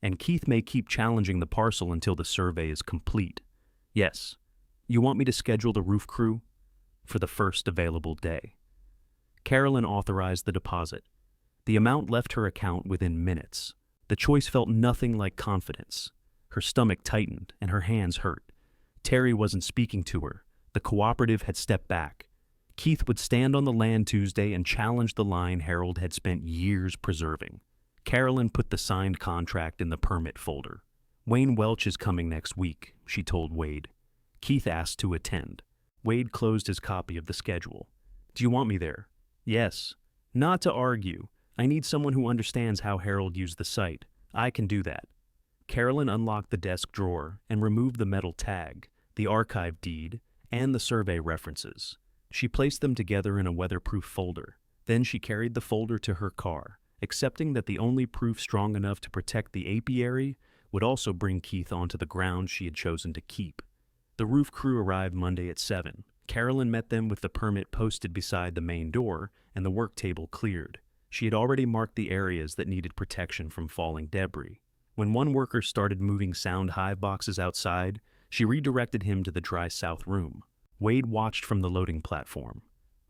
And Keith may keep challenging the parcel until the survey is complete? Yes. You want me to schedule the roof crew? For the first available day. Carolyn authorized the deposit. The amount left her account within minutes. The choice felt nothing like confidence. Her stomach tightened and her hands hurt. Terry wasn't speaking to her. The cooperative had stepped back. Keith would stand on the land Tuesday and challenge the line Harold had spent years preserving. Carolyn put the signed contract in the permit folder. Wayne Welch is coming next week, she told Wade. Keith asked to attend. Wade closed his copy of the schedule. Do you want me there? Yes. Not to argue. I need someone who understands how Harold used the site. I can do that. Carolyn unlocked the desk drawer and removed the metal tag, the archive deed, and the survey references. She placed them together in a weatherproof folder. Then she carried the folder to her car, accepting that the only proof strong enough to protect the apiary would also bring Keith onto the ground she had chosen to keep. The roof crew arrived Monday at 7. Carolyn met them with the permit posted beside the main door and the work table cleared. She had already marked the areas that needed protection from falling debris. When one worker started moving sound hive boxes outside, she redirected him to the dry south room. Wade watched from the loading platform.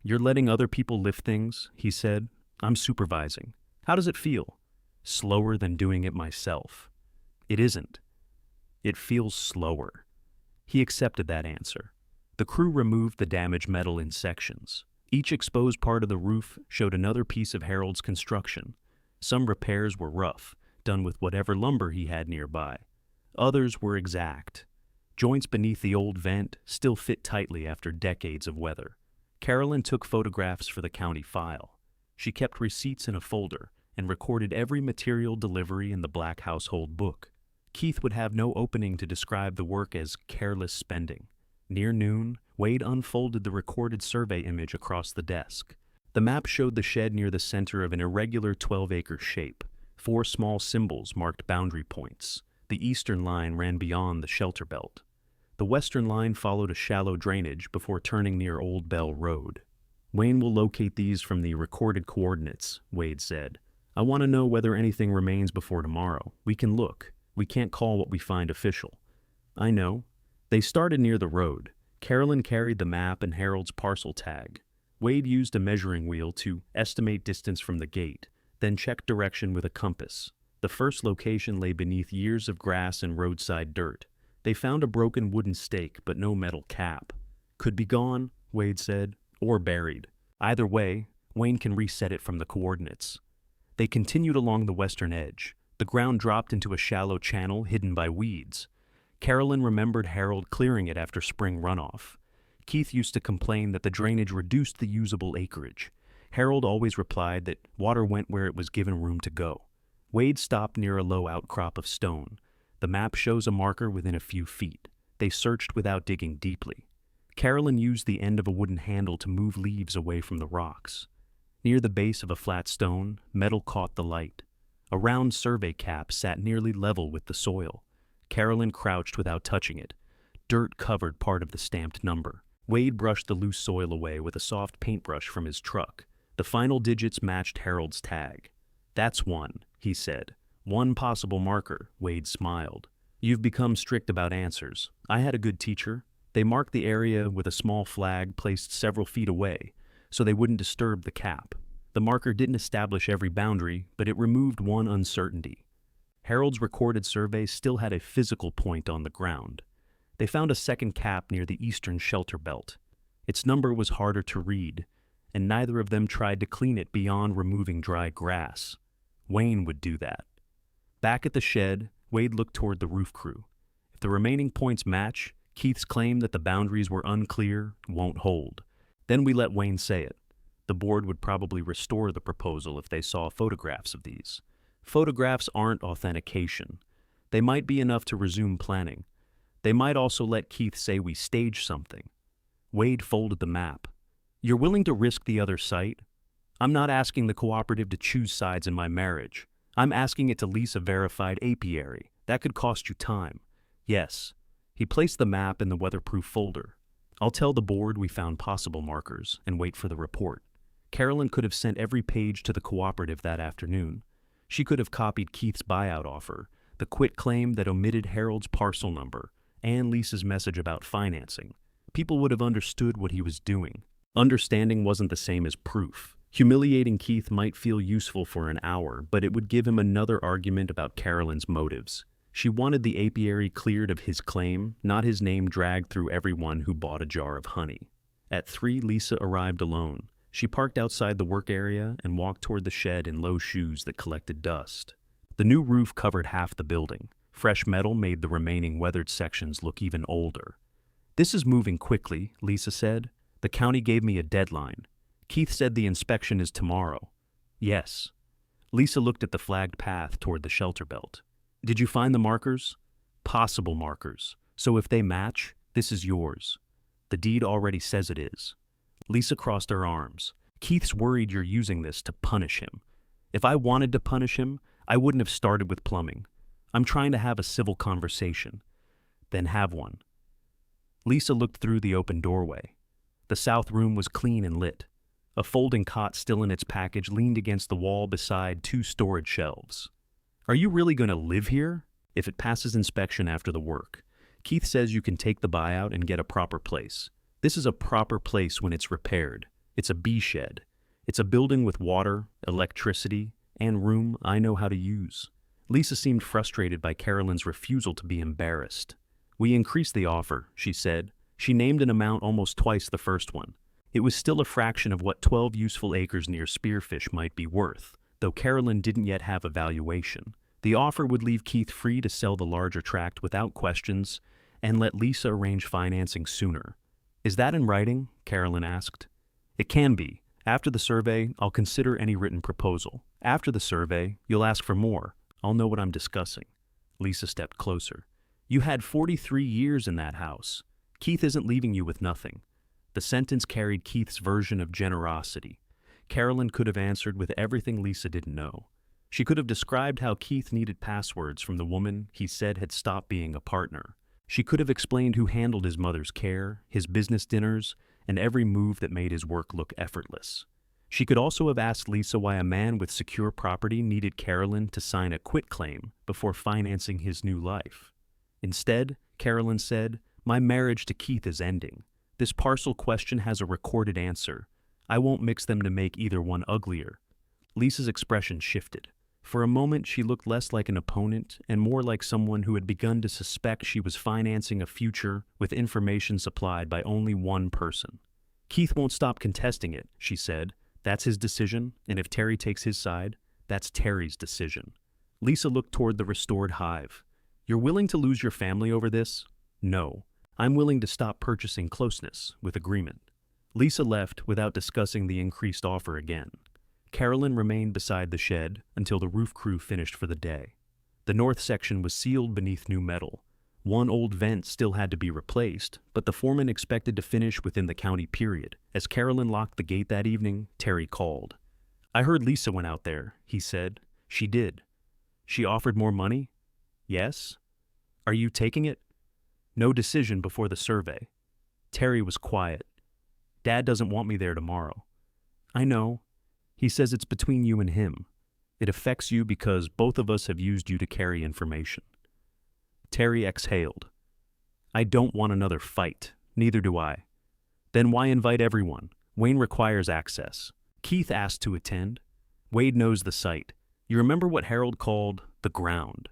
You're letting other people lift things, he said. I'm supervising. How does it feel? Slower than doing it myself. It isn't. It feels slower. He accepted that answer. The crew removed the damaged metal in sections. Each exposed part of the roof showed another piece of Harold's construction. Some repairs were rough, done with whatever lumber he had nearby. Others were exact. Joints beneath the old vent still fit tightly after decades of weather. Carolyn took photographs for the county file. She kept receipts in a folder and recorded every material delivery in the Black Household book. Keith would have no opening to describe the work as careless spending. Near noon, Wade unfolded the recorded survey image across the desk. The map showed the shed near the center of an irregular 12-acre shape. 4 small symbols marked boundary points. The eastern line ran beyond the shelter belt. The western line followed a shallow drainage before turning near Old Bell Road. Wayne will locate these from the recorded coordinates, Wade said. I want to know whether anything remains before tomorrow. We can look. We can't call what we find official. I know. They started near the road. Carolyn carried the map and Harold's parcel tag. Wade used a measuring wheel to estimate distance from the gate, then checked direction with a compass. The first location lay beneath years of grass and roadside dirt. They found a broken wooden stake, but no metal cap. Could be gone, Wade said, or buried. Either way, Wayne can reset it from the coordinates. They continued along the western edge. The ground dropped into a shallow channel hidden by weeds. Carolyn remembered Harold clearing it after spring runoff. Keith used to complain that the drainage reduced the usable acreage. Harold always replied that water went where it was given room to go. Wade stopped near a low outcrop of stone. The map shows a marker within a few feet. They searched without digging deeply. Carolyn used the end of a wooden handle to move leaves away from the rocks. Near the base of a flat stone, metal caught the light. A round survey cap sat nearly level with the soil. Carolyn crouched without touching it. Dirt covered part of the stamped number. Wade brushed the loose soil away with a soft paintbrush from his truck. The final digits matched Harold's tag. That's 1, he said. 1 possible marker, Wade smiled. You've become strict about answers. I had a good teacher. They marked the area with a small flag placed several feet away, so they wouldn't disturb the cap. The marker didn't establish every boundary, but it removed one uncertainty. Harold's recorded survey still had a physical point on the ground. They found a second cap near the eastern shelter belt. Its number was harder to read, and neither of them tried to clean it beyond removing dry grass. Wayne would do that. Back at the shed, Wade looked toward the roof crew. If the remaining points match, Keith's claim that the boundaries were unclear won't hold. Then we let Wayne say it. The board would probably restore the proposal if they saw photographs of these. Photographs aren't authentication. They might be enough to resume planning. They might also let Keith say we staged something. Wade folded the map. You're willing to risk the other site? I'm not asking the cooperative to choose sides in my marriage. I'm asking it to lease a verified apiary. That could cost you time. Yes. He placed the map in the weatherproof folder. I'll tell the board we found possible markers and wait for the report. Carolyn could have sent every page to the cooperative that afternoon. She could have copied Keith's buyout offer, the quit claim that omitted Harold's parcel number, and Lisa's message about financing. People would have understood what he was doing. Understanding wasn't the same as proof. Humiliating Keith might feel useful for an hour, but it would give him another argument about Carolyn's motives. She wanted the apiary cleared of his claim, not his name dragged through everyone who bought a jar of honey. At 3, Lisa arrived alone. She parked outside the work area and walked toward the shed in low shoes that collected dust. The new roof covered half the building. Fresh metal made the remaining weathered sections look even older. "This is moving quickly," Lisa said. "The county gave me a deadline. Keith said the inspection is tomorrow." "Yes." Lisa looked at the flagged path toward the shelter belt. "Did you find the markers?" "Possible markers. So if they match, this is yours. The deed already says it is." Lisa crossed her arms. "Keith's worried you're using this to punish him. If I wanted to punish him, I wouldn't have started with plumbing. I'm trying to have a civil conversation." "Then have one." Lisa looked through the open doorway. The south room was clean and lit. A folding cot still in its package leaned against the wall beside 2 storage shelves. "Are you really going to live here?" "If it passes inspection after the work. Keith says you can take the buyout and get a proper place. This is a proper place when it's repaired. It's a bee shed. It's a building with water, electricity, and room I know how to use." Lisa seemed frustrated by Carolyn's refusal to be embarrassed. "We increased the offer," she said. She named an amount almost twice the first one. It was still a fraction of what 12 useful acres near Spearfish might be worth, though Carolyn didn't yet have a valuation. The offer would leave Keith free to sell the larger tract without questions and let Lisa arrange financing sooner. "Is that in writing?" Carolyn asked. "It can be. After the survey, I'll consider any written proposal. After the survey, you'll ask for more. I'll know what I'm discussing." Lisa stepped closer. "You had 43 years in that house. Keith isn't leaving you with nothing." The sentence carried Keith's version of generosity. Carolyn could have answered with everything Lisa didn't know. She could have described how Keith needed passwords from the woman he said had stopped being a partner. She could have explained who handled his mother's care, his business dinners, and every move that made his work look effortless. She could also have asked Lisa why a man with secure property needed Carolyn to sign a quitclaim before financing his new life. Instead, Carolyn said, "My marriage to Keith is ending. This parcel question has a recorded answer. I won't mix them to make either one uglier." Lisa's expression shifted. For a moment, she looked less like an opponent and more like someone who had begun to suspect she was financing a future with information supplied by only one person. "Keith won't stop contesting it," she said. "That's his decision, and if Terry takes his side, that's Terry's decision." Lisa looked toward the restored hive. "You're willing to lose your family over this?" "No. I'm willing to stop purchasing closeness with agreement." Lisa left without discussing the increased offer again. Carolyn remained beside the shed until the roof crew finished for the day. The north section was sealed beneath new metal. One old vent still had to be replaced, but the foreman expected to finish within the county period. As Carolyn locked the gate that evening, Terry called. "I heard Lisa went out there," he said. "She did." "She offered more money?" "Yes." "Are you taking it?" "No decision before the survey." Terry was quiet. "Dad doesn't want me there tomorrow." "I know. He says it's between you and him. It affects you because both of us have used you to carry information." Terry exhaled. "I don't want another fight. Neither do I." "Then why invite everyone? Wayne requires access." "Keith asked to attend." "Wade knows the site. You remember what Harold called the ground.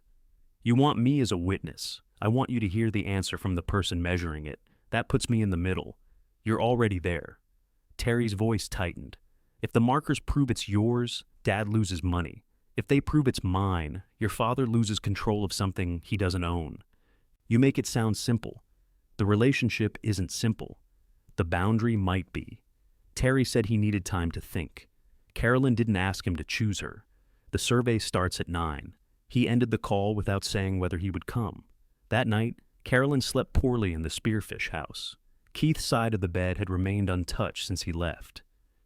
You want me as a witness. I want you to hear the answer from the person measuring it. That puts me in the middle. You're already there." Terry's voice tightened. "If the markers prove it's yours, Dad loses money. If they prove it's mine, your father loses control of something he doesn't own. You make it sound simple. The relationship isn't simple. The boundary might be." Terry said he needed time to think. Carolyn didn't ask him to choose her. The survey starts at 9. He ended the call without saying whether he would come. That night, Carolyn slept poorly in the Spearfish house. Keith's side of the bed had remained untouched since he left.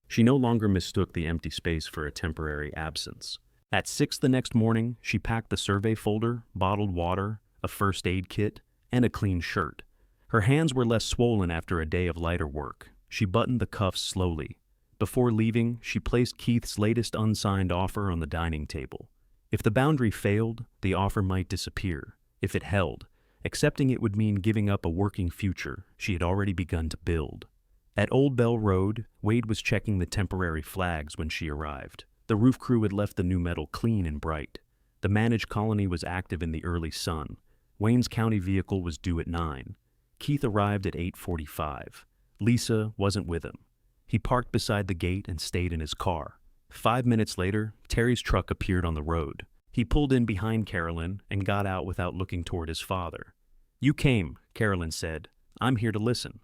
She no longer mistook the empty space for a temporary absence. At 6 the next morning, she packed the survey folder, bottled water, a first aid kit, and a clean shirt. Her hands were less swollen after a day of lighter work. She buttoned the cuffs slowly. Before leaving, she placed Keith's latest unsigned offer on the dining table. If the boundary failed, the offer might disappear. If it held, accepting it would mean giving up a working future she had already begun to build. At Old Bell Road, Wade was checking the temporary flags when she arrived. The roof crew had left the new metal clean and bright. The managed colony was active in the early sun. Wayne's county vehicle was due at 9. Keith arrived at 8:45. Lisa wasn't with him. He parked beside the gate and stayed in his car. 5 minutes later, Terry's truck appeared on the road. He pulled in behind Carolyn and got out without looking toward his father. "You came," Carolyn said. "I'm here to listen."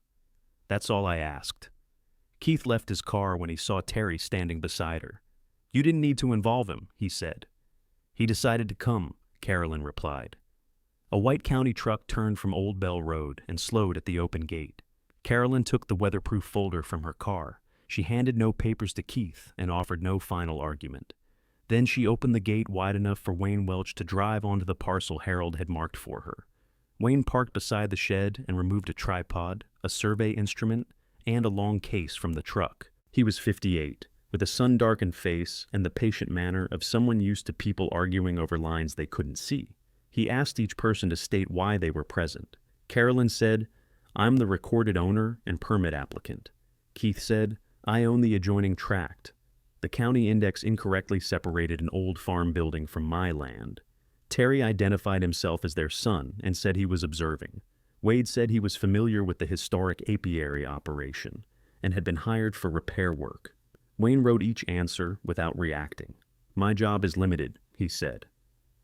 "That's all I asked." Keith left his car when he saw Terry standing beside her. "You didn't need to involve him," he said. "He decided to come," Carolyn replied. A white county truck turned from Old Bell Road and slowed at the open gate. Carolyn took the weatherproof folder from her car. She handed no papers to Keith and offered no final argument. Then she opened the gate wide enough for Wayne Welch to drive onto the parcel Harold had marked for her. Wayne parked beside the shed and removed a tripod, a survey instrument, and a long case from the truck. He was 58, with a sun-darkened face and the patient manner of someone used to people arguing over lines they couldn't see. He asked each person to state why they were present. Carolyn said, "I'm the recorded owner and permit applicant." Keith said, "I own the adjoining tract. The county index incorrectly separated an old farm building from my land." Terry identified himself as their son and said he was observing. Wade said he was familiar with the historic apiary operation and had been hired for repair work. Wayne wrote each answer without reacting. "My job is limited," he said.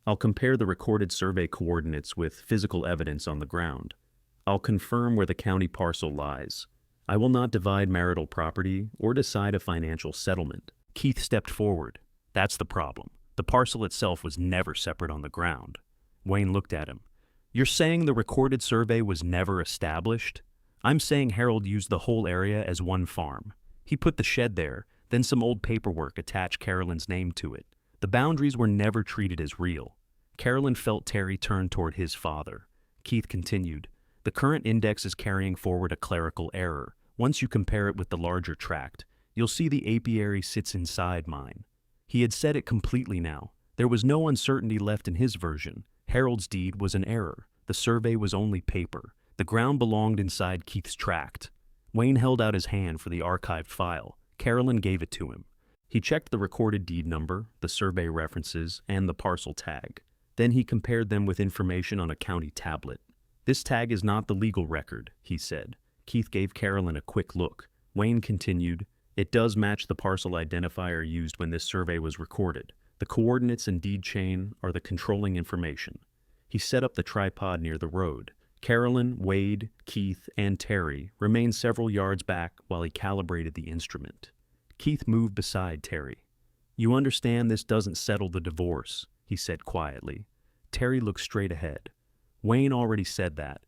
"I'll compare the recorded survey coordinates with physical evidence on the ground. I'll confirm where the county parcel lies. I will not divide marital property or decide a financial settlement." Keith stepped forward. "That's the problem. The parcel itself was never separate on the ground." Wayne looked at him. "You're saying the recorded survey was never established?" "I'm saying Harold used the whole area as one farm. He put the shed there, then some old paperwork attached Carolyn's name to it. The boundaries were never treated as real." Carolyn felt Terry turn toward his father. Keith continued, "The current index is carrying forward a clerical error. Once you compare it with the larger tract, you'll see the apiary sits inside mine." He had said it completely now. There was no uncertainty left in his version. Harold's deed was an error. The survey was only paper. The ground belonged inside Keith's tract. Wayne held out his hand for the archived file. Carolyn gave it to him. He checked the recorded deed number, the survey references, and the parcel tag. Then he compared them with information on a county tablet. "This tag is not the legal record," he said. Keith gave Carolyn a quick look. Wayne continued, "It does match the parcel identifier used when this survey was recorded. The coordinates and deed chain are the controlling information." He set up the tripod near the road. Carolyn, Wade, Keith, and Terry remained several yards back while he calibrated the instrument. Keith moved beside Terry. "You understand this doesn't settle the divorce," he said quietly. Terry looked straight ahead. "Wayne already said that.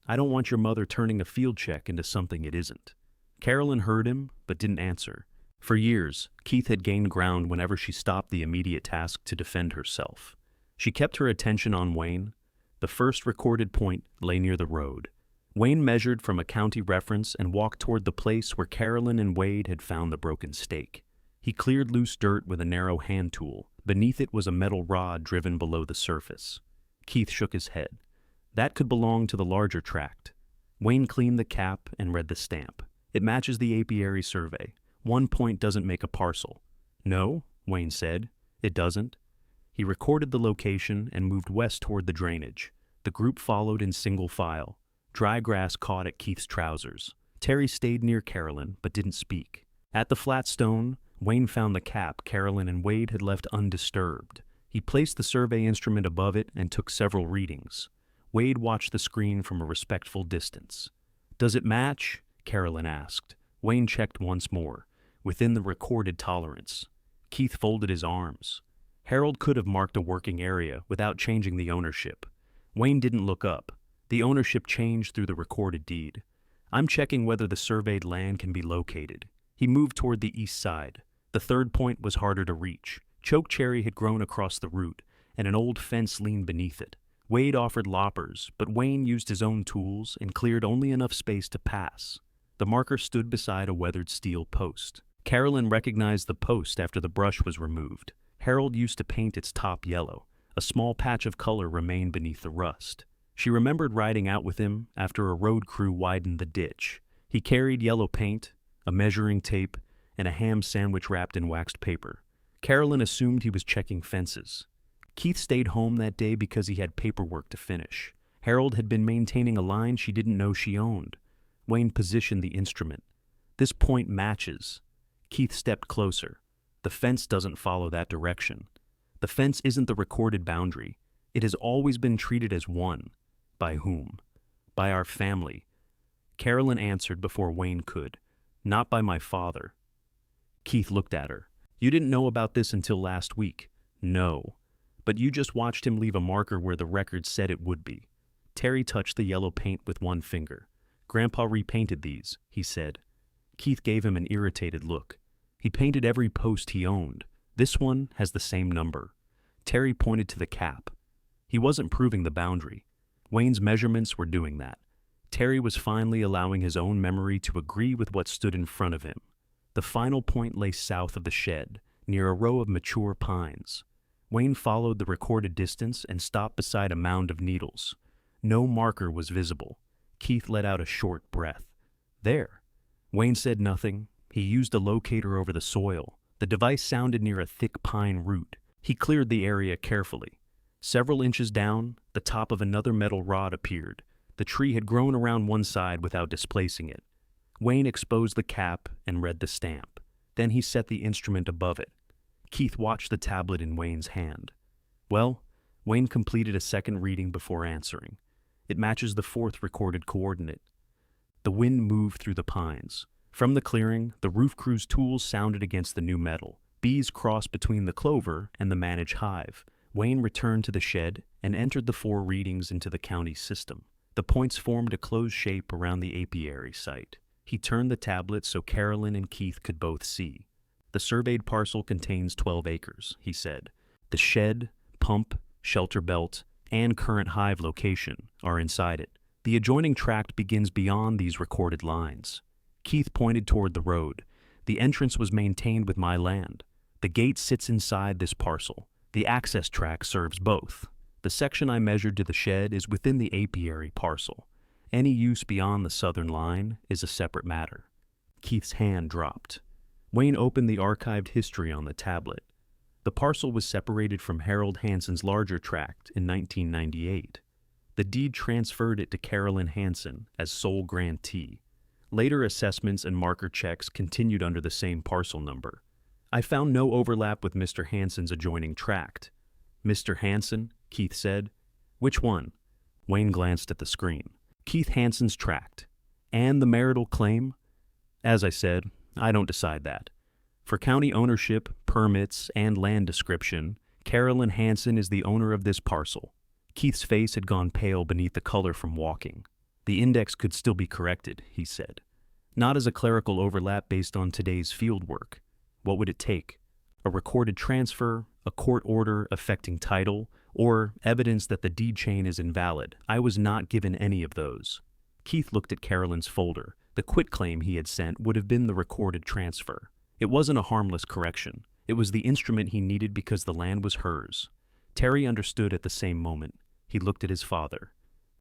I don't want your mother turning a field check into something it isn't." Carolyn heard him, but didn't answer. For years, Keith had gained ground whenever she stopped the immediate task to defend herself. She kept her attention on Wayne. The first recorded point lay near the road. Wayne measured from a county reference and walked toward the place where Carolyn and Wade had found the broken stake. He cleared loose dirt with a narrow hand tool. Beneath it was a metal rod driven below the surface. Keith shook his head. That could belong to the larger tract. Wayne cleaned the cap and read the stamp. "It matches the apiary survey. One point doesn't make a parcel." "No," Wayne said. "It doesn't." He recorded the location and moved west toward the drainage. The group followed in single file. Dry grass caught at Keith's trousers. Terry stayed near Carolyn, but didn't speak. At the flat stone, Wayne found the cap Carolyn and Wade had left undisturbed. He placed the survey instrument above it and took several readings. Wade watched the screen from a respectful distance. "Does it match?" Carolyn asked. Wayne checked once more. "Within the recorded tolerance." Keith folded his arms. Harold could have marked a working area without changing the ownership. Wayne didn't look up. The ownership changed through the recorded deed. "I'm checking whether the surveyed land can be located." He moved toward the east side. The third point was harder to reach. Chokecherry had grown across the route, and an old fence leaned beneath it. Wade offered loppers, but Wayne used his own tools and cleared only enough space to pass. The marker stood beside a weathered steel post. Carolyn recognized the post after the brush was removed. Harold used to paint its top yellow. A small patch of color remained beneath the rust. She remembered riding out with him after a road crew widened the ditch. He carried yellow paint, a measuring tape, and a ham sandwich wrapped in waxed paper. Carolyn assumed he was checking fences. Keith stayed home that day because he had paperwork to finish. Harold had been maintaining a line she didn't know she owned. Wayne positioned the instrument. This point matches. Keith stepped closer. The fence doesn't follow that direction. The fence isn't the recorded boundary. It has always been treated as one. By whom? By our family. Carolyn answered before Wayne could. Not by my father. Keith looked at her. You didn't know about this until last week. No. But you just watched him leave a marker where the record said it would be. Terry touched the yellow paint with one finger. Grandpa repainted these, he said. Keith gave him an irritated look. He painted every post he owned. This one has the same number. Terry pointed to the cap. He wasn't proving the boundary. Wayne's measurements were doing that. Terry was finally allowing his own memory to agree with what stood in front of him. The final point lay south of the shed, near a row of mature pines. Wayne followed the recorded distance and stopped beside a mound of needles. No marker was visible. Keith let out a short breath. There. Wayne said nothing. He used a locator over the soil. The device sounded near a thick pine root. He cleared the area carefully. Several inches down, the top of another metal rod appeared. The tree had grown around one side without displacing it. Wayne exposed the cap and read the stamp. Then he set the instrument above it. Keith watched the tablet in Wayne's hand. Well, Wayne completed a second reading before answering. It matches the fourth recorded coordinate. The wind moved through the pines. From the clearing, the roof crew's tools sounded against the new metal. Bees crossed between the clover and the managed hive. Wayne returned to the shed and entered the 4 readings into the county system. The points formed a closed shape around the apiary site. He turned the tablet so Carolyn and Keith could both see. The surveyed parcel contains 12 acres, he said. The shed, pump, shelter belt, and current hive location are inside it. The adjoining tract begins beyond these recorded lines. Keith pointed toward the road. The entrance was maintained with my land. The gate sits inside this parcel. The access tract serves both. The section I measured to the shed is within the apiary parcel. Any use beyond the southern line is a separate matter. Keith's hand dropped. Wayne opened the archived history on the tablet. The parcel was separated from Harold Hansen's larger tract in 1998. The deed transferred it to Carolyn Hansen as sole grantee. Later assessments and marker checks continued under the same parcel number. I found no overlap with Mr. Hansen's adjoining tract. Mr. Hansen, Keith said. Which one? Wayne glanced at the screen. Keith Hansen's tract. And the marital claim? As I said, I don't decide that. For county ownership, permits, and land description, Carolyn Hansen is the owner of this parcel. Keith's face had gone pale beneath the color from walking. The index could still be corrected, he said. Not as a clerical overlap based on today's field work. What would it take? A recorded transfer, a court order affecting title, or evidence that the deed chain is invalid? I was not given any of those. Keith looked at Carolyn's folder. The quitclaim he had sent would have been the recorded transfer. It wasn't a harmless correction. It was the instrument he needed because the land was hers. Terry understood at the same moment. He looked at his father.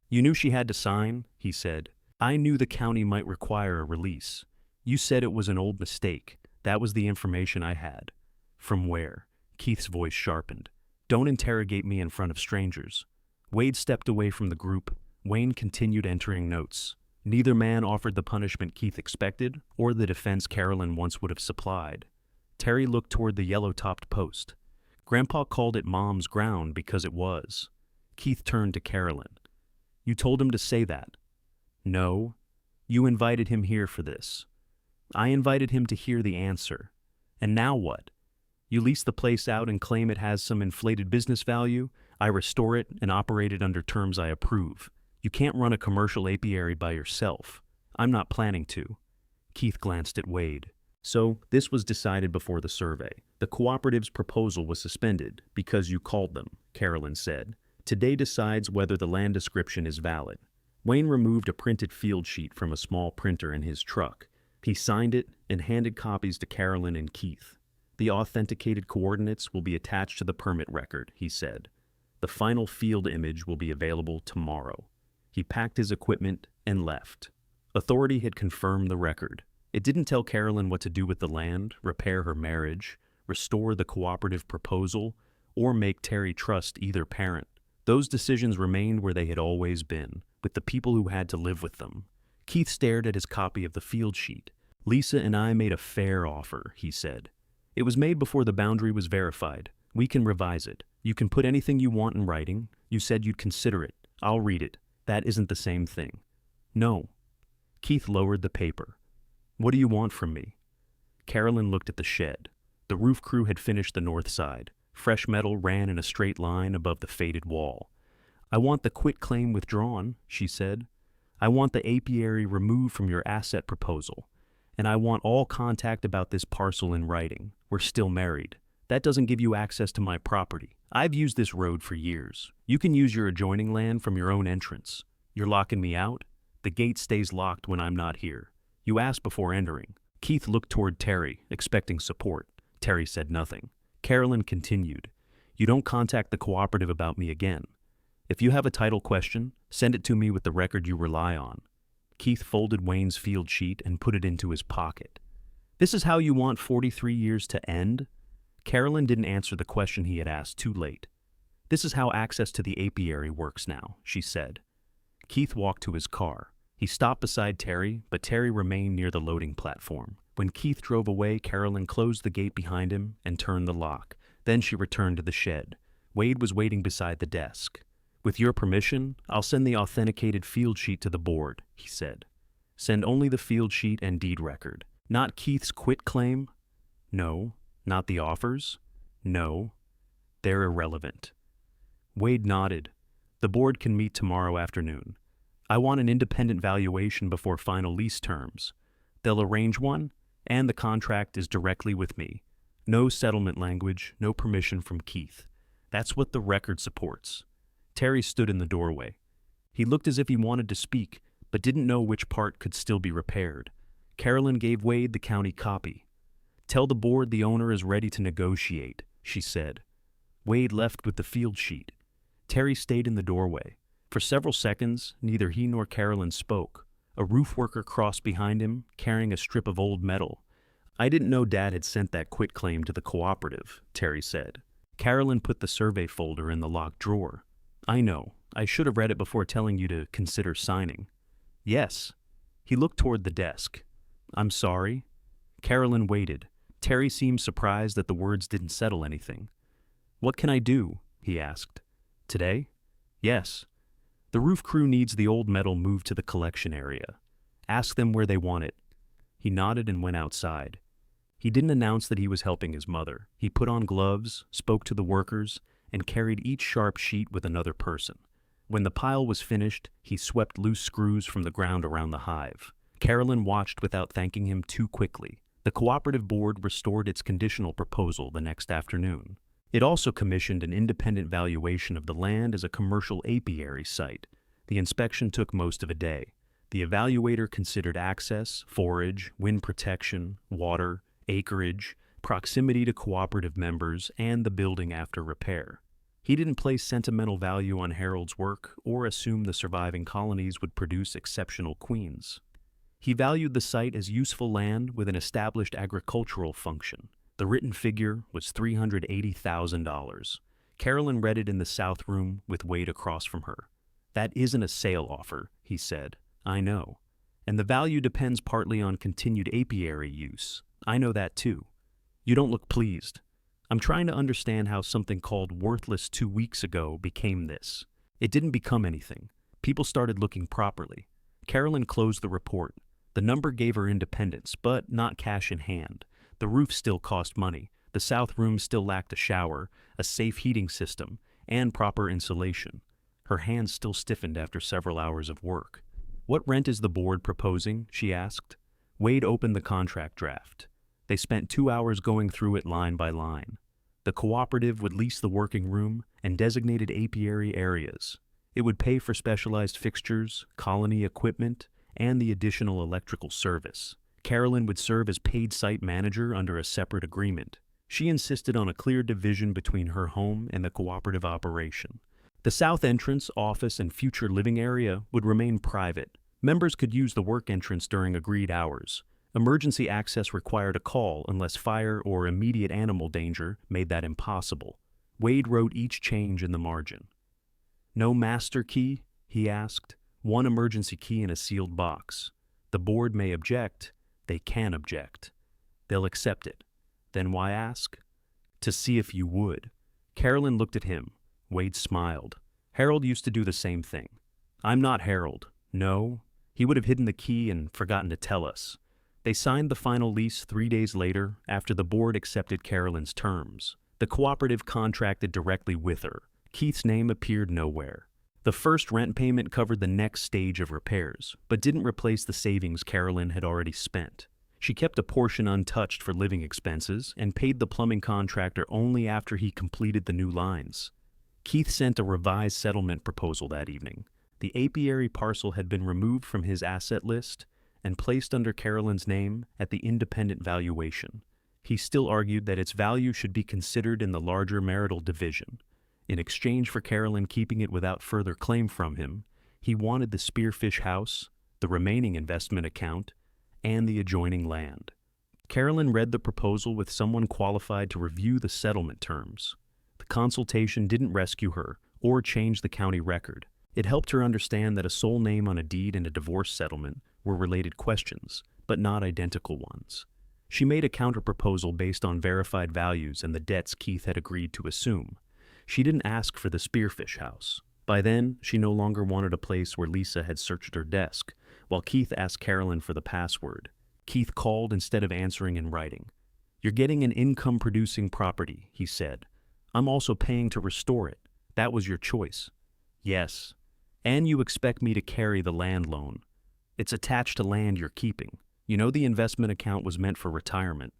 You knew she had to sign, he said. I knew the county might require a release. You said it was an old mistake. That was the information I had. From where? Keith's voice sharpened. Don't interrogate me in front of strangers. Wade stepped away from the group. Wayne continued entering notes. Neither man offered the punishment Keith expected or the defense Carolyn once would have supplied. Terry looked toward the yellow-topped post. Grandpa called it Mom's ground because it was. Keith turned to Carolyn. You told him to say that. No. You invited him here for this. I invited him to hear the answer. And now what? You lease the place out and claim it has some inflated business value. I restore it and operate it under terms I approve. You can't run a commercial apiary by yourself. I'm not planning to. Keith glanced at Wade. So, this was decided before the survey. The cooperative's proposal was suspended because you called them, Carolyn said. Today decides whether the land description is valid. Wayne removed a printed field sheet from a small printer in his truck. He signed it and handed copies to Carolyn and Keith. The authenticated coordinates will be attached to the permit record, he said. The final field image will be available tomorrow. He packed his equipment and left. Authority had confirmed the record. It didn't tell Carolyn what to do with the land, repair her marriage, restore the cooperative proposal, or make Terry trust either parent. Those decisions remained where they had always been, with the people who had to live with them. Keith stared at his copy of the field sheet. Lisa and I made a fair offer, he said. It was made before the boundary was verified. We can revise it. You can put anything you want in writing. You said you'd consider it. I'll read it. That isn't the same thing. No. Keith lowered the paper. What do you want from me? Carolyn looked at the shed. The roof crew had finished the north side. Fresh metal ran in a straight line above the faded wall. I want the quitclaim withdrawn, she said. I want the apiary removed from your asset proposal. And I want all contact about this parcel in writing. We're still married. That doesn't give you access to my property. I've used this road for years. You can use your adjoining land from your own entrance. You're locking me out? The gate stays locked when I'm not here. You asked before entering. Keith looked toward Terry, expecting support. Terry said nothing. Carolyn continued. You don't contact the cooperative about me again. If you have a title question, send it to me with the record you rely on. Keith folded Wayne's field sheet and put it into his pocket. This is how you want 43 years to end? Carolyn didn't answer the question he had asked too late. This is how access to the apiary works now, she said. Keith walked to his car. He stopped beside Terry, but Terry remained near the loading platform. When Keith drove away, Carolyn closed the gate behind him and turned the lock. Then she returned to the shed. Wade was waiting beside the desk. With your permission, I'll send the authenticated field sheet to the board, he said. Send only the field sheet and deed record. Not Keith's quitclaim? No. Not the offers? No. They're irrelevant. Wade nodded. The board can meet tomorrow afternoon. I want an independent valuation before final lease terms. They'll arrange one, and the contract is directly with me. No settlement language, no permission from Keith. That's what the record supports. Terry stood in the doorway. He looked as if he wanted to speak, but didn't know which part could still be repaired. Carolyn gave Wade the county copy. Tell the board the owner is ready to negotiate, she said. Wade left with the field sheet. Terry stayed in the doorway. For several seconds, neither he nor Carolyn spoke. A roof worker crossed behind him, carrying a strip of old metal. I didn't know Dad had sent that quitclaim to the cooperative, Terry said. Carolyn put the survey folder in the locked drawer. I know. I should have read it before telling you to consider signing. Yes. He looked toward the desk. I'm sorry. Carolyn waited. Terry seemed surprised that the words didn't settle anything. What can I do? He asked. Today? Yes. The roof crew needs the old metal moved to the collection area. Ask them where they want it. He nodded and went outside. He didn't announce that he was helping his mother. He put on gloves, spoke to the workers, and carried each sharp sheet with another person. When the pile was finished, he swept loose screws from the ground around the hive. Carolyn watched without thanking him too quickly. The cooperative board restored its conditional proposal the next afternoon. It also commissioned an independent valuation of the land as a commercial apiary site. The inspection took most of a day. The evaluator considered access, forage, wind protection, water, acreage, proximity to cooperative members, and the building after repair. He didn't place sentimental value on Harold's work or assume the surviving colonies would produce exceptional queens. He valued the site as useful land with an established agricultural function. The written figure was $380,000. Carolyn read it in the south room with Wade across from her. That isn't a sale offer, he said. I know. And the value depends partly on continued apiary use. I know that too. You don't look pleased. I'm trying to understand how something called worthless 2 weeks ago became this. It didn't become anything. People started looking properly. Carolyn closed the report. The number gave her independence, but not cash in hand. The roof still cost money. The south room still lacked a shower, a safe heating system, and proper insulation. Her hands still stiffened after several hours of work. What rent is the board proposing? She asked. Wade opened the contract draft. They spent 2 hours going through it line by line. The cooperative would lease the working room and designated apiary areas. It would pay for specialized fixtures, colony equipment, and the additional electrical service. Carolyn would serve as paid site manager under a separate agreement. She insisted on a clear division between her home and the cooperative operation. The south entrance, office, and future living area would remain private. Members could use the work entrance during agreed hours. Emergency access required a call unless fire or immediate animal danger made that impossible. Wade wrote each change in the margin. No master key? He asked. One emergency key in a sealed box. The board may object, they can object. They'll accept it. Then why ask? To see if you would. Carolyn looked at him. Wade smiled. Harold used to do the same thing. I'm not Harold. No. He would have hidden the key and forgotten to tell us. They signed the final lease 3 days later after the board accepted Carolyn's terms. The cooperative contracted directly with her. Keith's name appeared nowhere. The first rent payment covered the next stage of repairs, but didn't replace the savings Carolyn had already spent. She kept a portion untouched for living expenses and paid the plumbing contractor only after he completed the new lines. Keith sent a revised settlement proposal that evening. The apiary parcel had been removed from his asset list and placed under Carolyn's name at the independent valuation. He still argued that its value should be considered in the larger marital division. In exchange for Carolyn keeping it without further claim from him, he wanted the Spearfish house, the remaining investment account, and the adjoining land. Carolyn read the proposal with someone qualified to review the settlement terms. The consultation didn't rescue her or change the county record. It helped her understand that a sole name on a deed and a divorce settlement were related questions, but not identical ones. She made a counterproposal based on verified values and the debts Keith had agreed to assume. She didn't ask for the Spearfish house. By then, she no longer wanted a place where Lisa had searched her desk, while Keith asked Carolyn for the password. Keith called instead of answering in writing. You're getting an income-producing property, he said. I'm also paying to restore it. That was your choice. Yes. And you expect me to carry the land loan. It's attached to land you're keeping. You know the investment account was meant for retirement.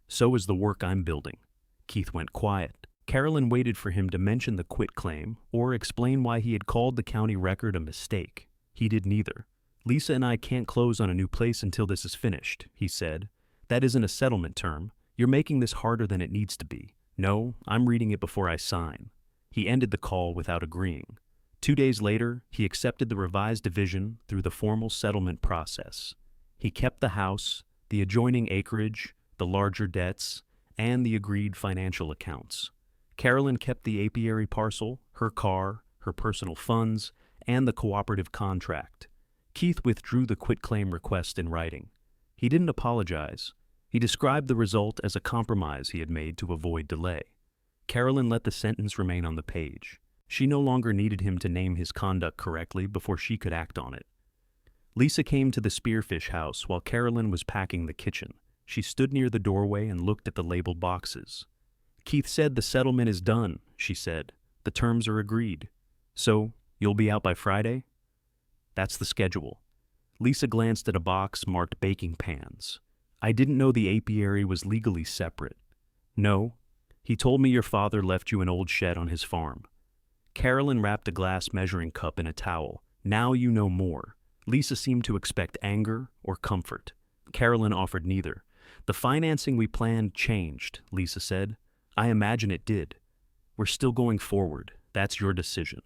So is the work I'm building. Keith went quiet. Carolyn waited for him to mention the quitclaim or explain why he had called the county record a mistake. He did neither. Lisa and I can't close on a new place until this is finished, he said. That isn't a settlement term. You're making this harder than it needs to be. No, I'm reading it before I sign. He ended the call without agreeing. 2 days later, he accepted the revised division through the formal settlement process. He kept the house, the adjoining acreage, the larger debts, and the agreed financial accounts. Carolyn kept the apiary parcel, her car, her personal funds, and the cooperative contract. Keith withdrew the quitclaim request in writing. He didn't apologize. He described the result as a compromise he had made to avoid delay. Carolyn let the sentence remain on the page. She no longer needed him to name his conduct correctly before she could act on it. Lisa came to the Spearfish house while Carolyn was packing the kitchen. She stood near the doorway and looked at the labeled boxes. Keith said the settlement is done, she said. The terms are agreed. So, you'll be out by Friday? That's the schedule. Lisa glanced at a box marked baking pans. I didn't know the apiary was legally separate. No. He told me your father left you an old shed on his farm. Carolyn wrapped a glass measuring cup in a towel. Now you know more. Lisa seemed to expect anger or comfort. Carolyn offered neither. The financing we planned changed, Lisa said. I imagine it did. We're still going forward. That's your decision.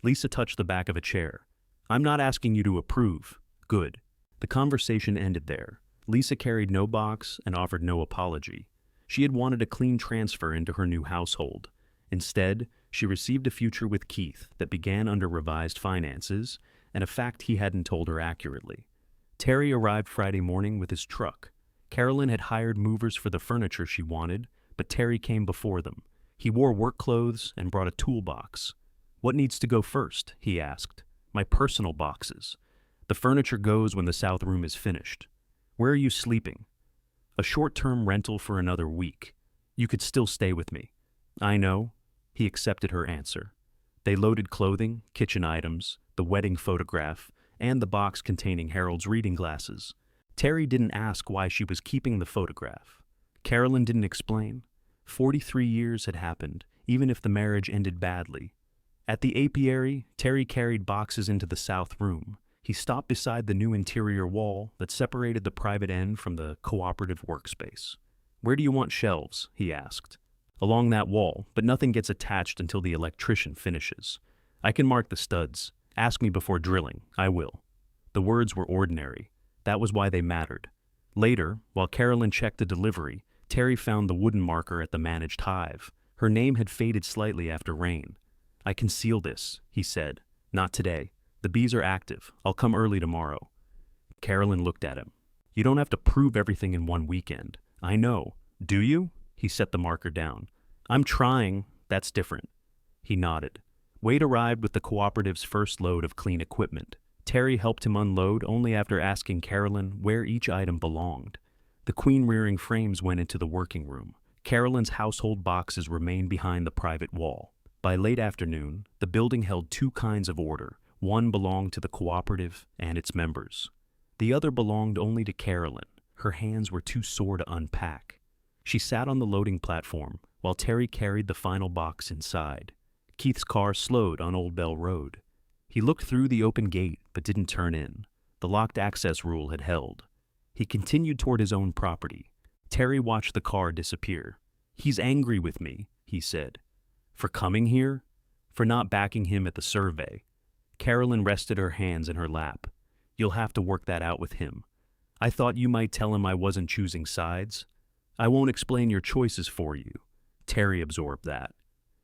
Lisa touched the back of a chair. I'm not asking you to approve. Good. The conversation ended there. Lisa carried no box and offered no apology. She had wanted a clean transfer into her new household. Instead, she received a future with Keith that began under revised finances, and a fact he hadn't told her accurately. Terry arrived Friday morning with his truck. Carolyn had hired movers for the furniture she wanted, but Terry came before them. He wore work clothes and brought a toolbox. What needs to go first? He asked. My personal boxes. The furniture goes when the south room is finished. Where are you sleeping? A short-term rental for another week. You could still stay with me. I know. He accepted her answer. They loaded clothing, kitchen items, the wedding photograph, and the box containing Harold's reading glasses. Terry didn't ask why she was keeping the photograph. Carolyn didn't explain. 43 years had happened, even if the marriage ended badly. At the apiary, Terry carried boxes into the south room. He stopped beside the new interior wall that separated the private end from the cooperative workspace. Where do you want shelves? He asked. Along that wall, but nothing gets attached until the electrician finishes. I can mark the studs. Ask me before drilling. I will. The words were ordinary. That was why they mattered. Later, while Carolyn checked the delivery, Terry found the wooden marker at the managed hive. Her name had faded slightly after rain. I can seal this, he said. Not today. The bees are active. I'll come early tomorrow. Carolyn looked at him. You don't have to prove everything in one weekend. I know. Do you? He set the marker down. I'm trying. That's different. He nodded. Wade arrived with the cooperative's first load of clean equipment. Terry helped him unload only after asking Carolyn where each item belonged. The queen-rearing frames went into the working room. Carolyn's household boxes remained behind the private wall. By late afternoon, the building held two kinds of order. One belonged to the cooperative and its members. The other belonged only to Carolyn. Her hands were too sore to unpack. She sat on the loading platform while Terry carried the final box inside. Keith's car slowed on Old Bell Road. He looked through the open gate but didn't turn in. The locked access rule had held. He continued toward his own property. Terry watched the car disappear. He's angry with me, he said. For coming here? For not backing him at the survey. Carolyn rested her hands in her lap. You'll have to work that out with him. I thought you might tell him I wasn't choosing sides. I won't explain your choices for you. Terry absorbed that.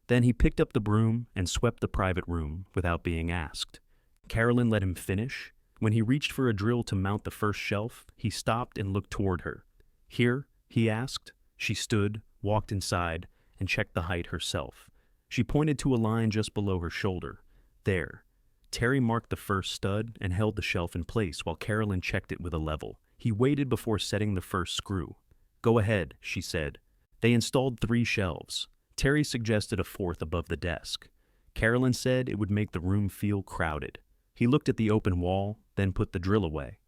Then he picked up the broom and swept the private room without being asked. Carolyn let him finish. When he reached for a drill to mount the first shelf, he stopped and looked toward her. Here? He asked. She stood, walked inside, and checked the height herself. She pointed to a line just below her shoulder. There. Terry marked the first stud and held the shelf in place while Carolyn checked it with a level. He waited before setting the first screw. Go ahead, she said. They installed 3 shelves. Terry suggested a 4th above the desk. Carolyn said it would make the room feel crowded. He looked at the open wall, then put the drill away.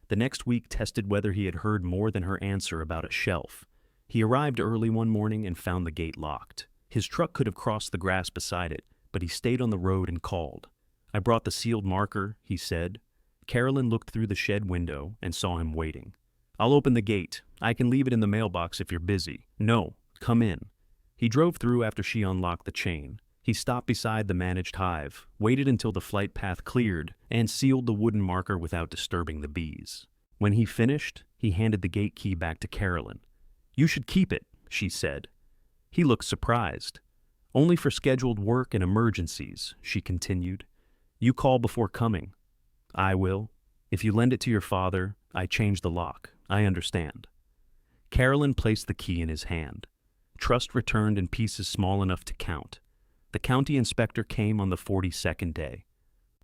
The next week tested whether he had heard more than her answer about a shelf. He arrived early one morning and found the gate locked. His truck could have crossed the grass beside it, but he stayed on the road and called. I brought the sealed marker, he said. Carolyn looked through the shed window and saw him waiting. I'll open the gate. I can leave it in the mailbox if you're busy. No, come in. He drove through after she unlocked the chain. He stopped beside the managed hive, waited until the flight path cleared, and sealed the wooden marker without disturbing the bees. When he finished, he handed the gate key back to Carolyn. You should keep it, she said. He looked surprised. Only for scheduled work and emergencies, she continued. You call before coming. I will. If you lend it to your father, I change the lock. I understand. Carolyn placed the key in his hand. Trust returned in pieces small enough to count. The county inspector came on the 42nd day.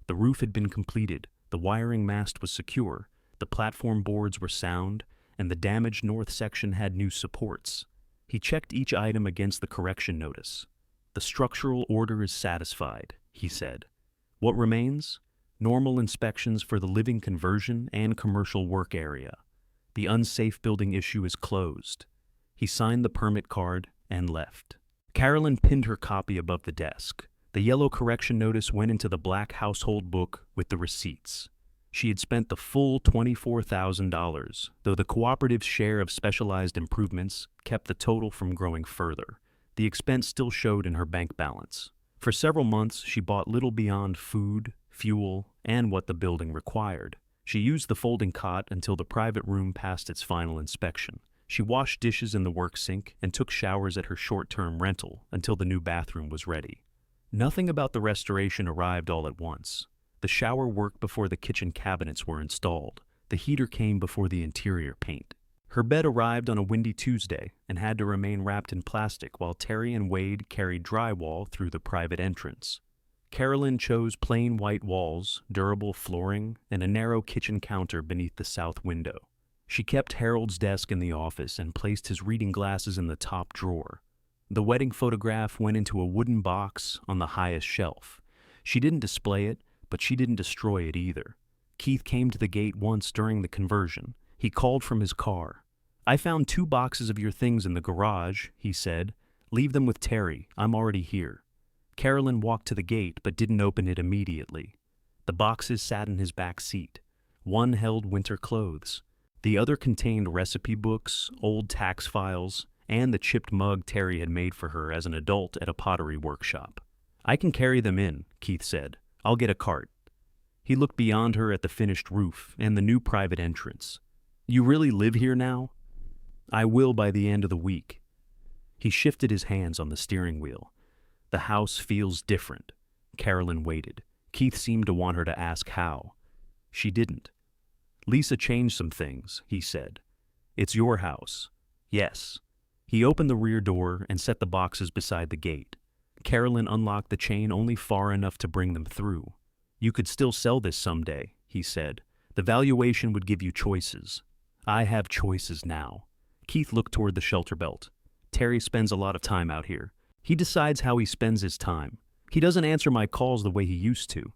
The roof had been completed, the wiring mast was secure, the platform boards were sound, and the damaged north section had new supports. He checked each item against the correction notice. The structural order is satisfied, he said. What remains? Normal inspections for the living conversion and commercial work area. The unsafe building issue is closed. He signed the permit card and left. Carolyn pinned her copy above the desk. The yellow correction notice went into the black household book with the receipts. She had spent the full $24,000, though the cooperative's share of specialized improvements kept the total from growing further. The expense still showed in her bank balance. For several months, she bought little beyond food, fuel, and what the building required. She used the folding cot until the private room passed its final inspection. She washed dishes in the work sink and took showers at her short-term rental until the new bathroom was ready. Nothing about the restoration arrived all at once. The shower worked before the kitchen cabinets were installed. The heater came before the interior paint. Her bed arrived on a windy Tuesday and had to remain wrapped in plastic while Terry and Wade carried drywall through the private entrance. Carolyn chose plain white walls, durable flooring, and a narrow kitchen counter beneath the south window. She kept Harold's desk in the office and placed his reading glasses in the top drawer. The wedding photograph went into a wooden box on the highest shelf. She didn't display it, but she didn't destroy it either. Keith came to the gate once during the conversion. He called from his car. I found 2 boxes of your things in the garage, he said. Leave them with Terry. I'm already here. Carolyn walked to the gate but didn't open it immediately. The boxes sat in his back seat. One held winter clothes. The other contained recipe books, old tax files, and the chipped mug Terry had made for her as an adult at a pottery workshop. I can carry them in, Keith said. I'll get a cart. He looked beyond her at the finished roof and the new private entrance. You really live here now? I will by the end of the week. He shifted his hands on the steering wheel. The house feels different. Carolyn waited. Keith seemed to want her to ask how. She didn't. Lisa changed some things, he said. It's your house. Yes. He opened the rear door and set the boxes beside the gate. Carolyn unlocked the chain only far enough to bring them through. You could still sell this someday, he said. The valuation would give you choices. I have choices now. Keith looked toward the shelter belt. Terry spends a lot of time out here. He decides how he spends his time. He doesn't answer my calls the way he used to.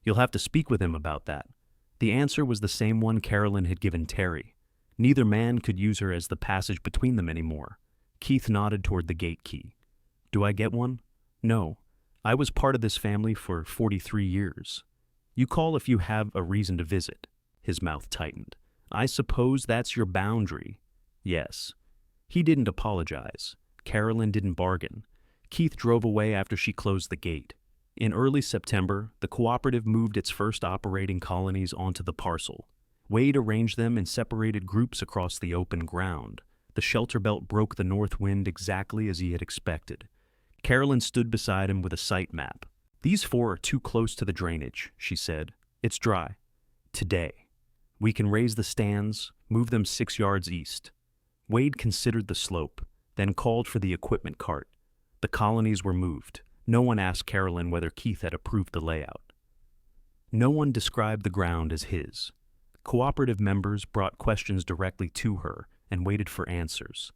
You'll have to speak with him about that. The answer was the same one Carolyn had given Terry. Neither man could use her as the passage between them anymore. Keith nodded toward the gate key. Do I get one? No. I was part of this family for 43 years. You call if you have a reason to visit. His mouth tightened. I suppose that's your boundary. Yes. He didn't apologize. Carolyn didn't bargain. Keith drove away after she closed the gate. In early September, the cooperative moved its first operating colonies onto the parcel. Wade arranged them in separated groups across the open ground. The shelter belt broke the north wind exactly as he had expected. Carolyn stood beside him with a site map. These 4 are too close to the drainage, she said. It's dry. Today. We can raise the stands, move them 6 yards east. Wade considered the slope, then called for the equipment cart. The colonies were moved. No one asked Carolyn whether Keith had approved the layout. No one described the ground as his. Cooperative members brought questions directly to her and waited for answers.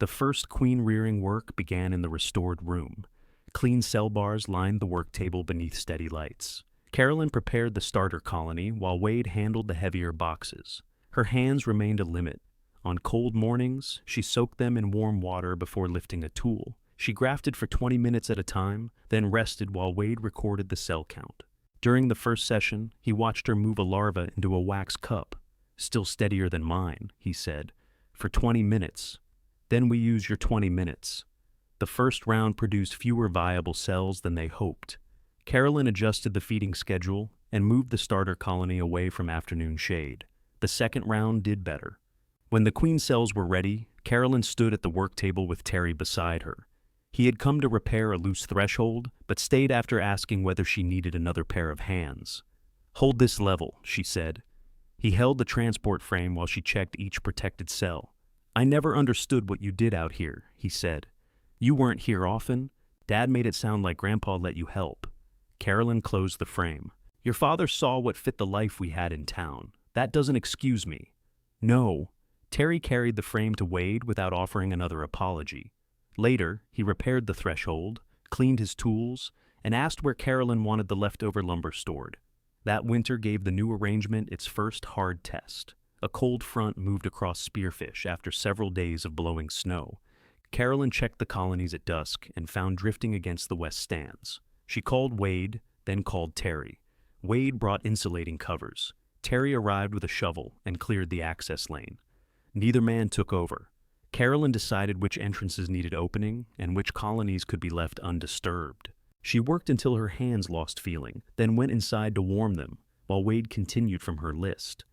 The first queen-rearing work began in the restored room. Clean cell bars lined the work table beneath steady lights. Carolyn prepared the starter colony while Wade handled the heavier boxes. Her hands remained a limit. On cold mornings, she soaked them in warm water before lifting a tool. She grafted for 20 minutes at a time, then rested while Wade recorded the cell count. During the first session, he watched her move a larva into a wax cup. Still steadier than mine, he said. For 20 minutes. Then we use your 20 minutes. The first round produced fewer viable cells than they hoped. Carolyn adjusted the feeding schedule and moved the starter colony away from afternoon shade. The second round did better. When the queen cells were ready, Carolyn stood at the work table with Terry beside her. He had come to repair a loose threshold, but stayed after asking whether she needed another pair of hands. Hold this level, she said. He held the transport frame while she checked each protected cell. I never understood what you did out here, he said. You weren't here often. Dad made it sound like Grandpa let you help. Carolyn closed the frame. Your father saw what fit the life we had in town. That doesn't excuse me. No. Terry carried the frame to Wade without offering another apology. Later, he repaired the threshold, cleaned his tools, and asked where Carolyn wanted the leftover lumber stored. That winter gave the new arrangement its first hard test. A cold front moved across Spearfish after several days of blowing snow. Carolyn checked the colonies at dusk and found drifting against the west stands. She called Wade, then called Terry. Wade brought insulating covers. Terry arrived with a shovel and cleared the access lane. Neither man took over. Carolyn decided which entrances needed opening and which colonies could be left undisturbed. She worked until her hands lost feeling, then went inside to warm them, while Wade continued from her list.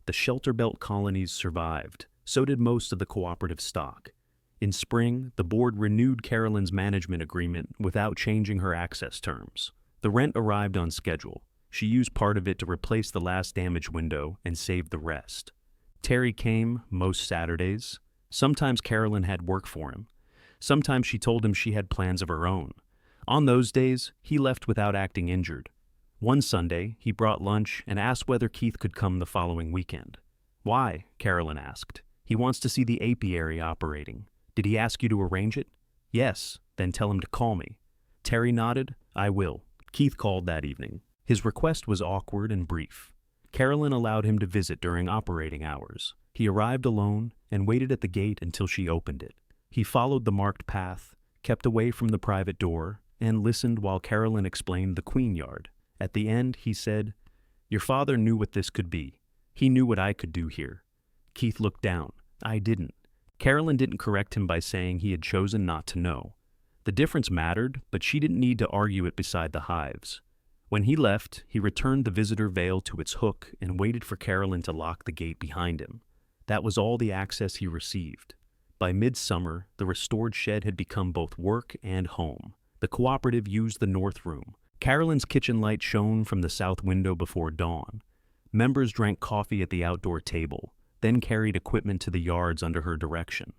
The shelter belt colonies survived. So did most of the cooperative stock. In spring, the board renewed Carolyn's management agreement without changing her access terms. The rent arrived on schedule. She used part of it to replace the last damaged window and saved the rest. Terry came most Saturdays. Sometimes Carolyn had work for him. Sometimes she told him she had plans of her own. On those days, he left without acting injured. One Sunday, he brought lunch and asked whether Keith could come the following weekend. Why? Carolyn asked. He wants to see the apiary operating. Did he ask you to arrange it? Yes. Then tell him to call me. Terry nodded. I will. Keith called that evening. His request was awkward and brief. Carolyn allowed him to visit during operating hours. He arrived alone and waited at the gate until she opened it. He followed the marked path, kept away from the private door, and listened while Carolyn explained the queen yard. At the end, he said, Your father knew what this could be. He knew what I could do here. Keith looked down. I didn't. Carolyn didn't correct him by saying he had chosen not to know. The difference mattered, but she didn't need to argue it beside the hives. When he left, he returned the visitor veil to its hook and waited for Carolyn to lock the gate behind him. That was all the access he received. By midsummer, the restored shed had become both work and home. The cooperative used the north room. Carolyn's kitchen light shone from the south window before dawn. Members drank coffee at the outdoor table, then carried equipment to the yards under her direction.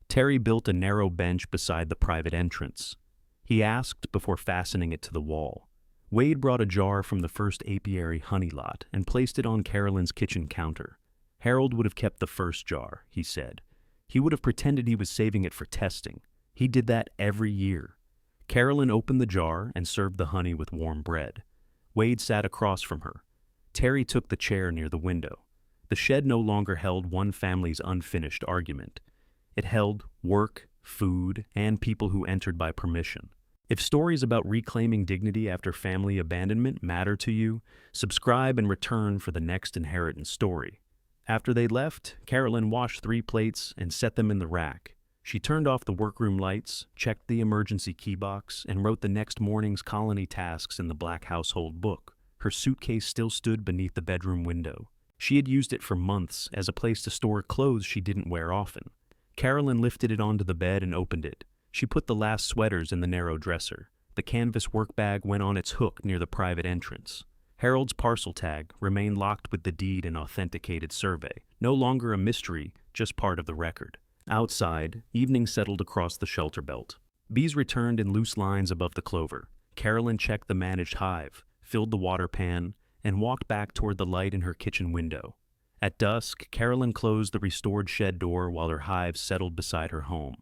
Terry built a narrow bench beside the private entrance. He asked before fastening it to the wall. Wade brought a jar from the first apiary honey lot and placed it on Carolyn's kitchen counter. Harold would have kept the first jar, he said. He would have pretended he was saving it for testing. He did that every year. Carolyn opened the jar and served the honey with warm bread. Wade sat across from her. Terry took the chair near the window. The shed no longer held one family's unfinished argument. It held work, food, and people who entered by permission. If stories about reclaiming dignity after family abandonment matter to you, subscribe and return for the next inheritance story. After they left, Carolyn washed 3 plates and set them in the rack. She turned off the workroom lights, checked the emergency key box, and wrote the next morning's colony tasks in the black household book. Her suitcase still stood beneath the bedroom window. She had used it for months as a place to store clothes she didn't wear often. Carolyn lifted it onto the bed and opened it. She put the last sweaters in the narrow dresser. The canvas work bag went on its hook near the private entrance. Harold's parcel tag remained locked with the deed and authenticated survey. No longer a mystery, just part of the record. Outside, evening settled across the shelter belt. Bees returned in loose lines above the clover. Carolyn checked the managed hive, filled the water pan, and walked back toward the light in her kitchen window. At dusk, Carolyn closed the restored shed door while her hives settled beside her home.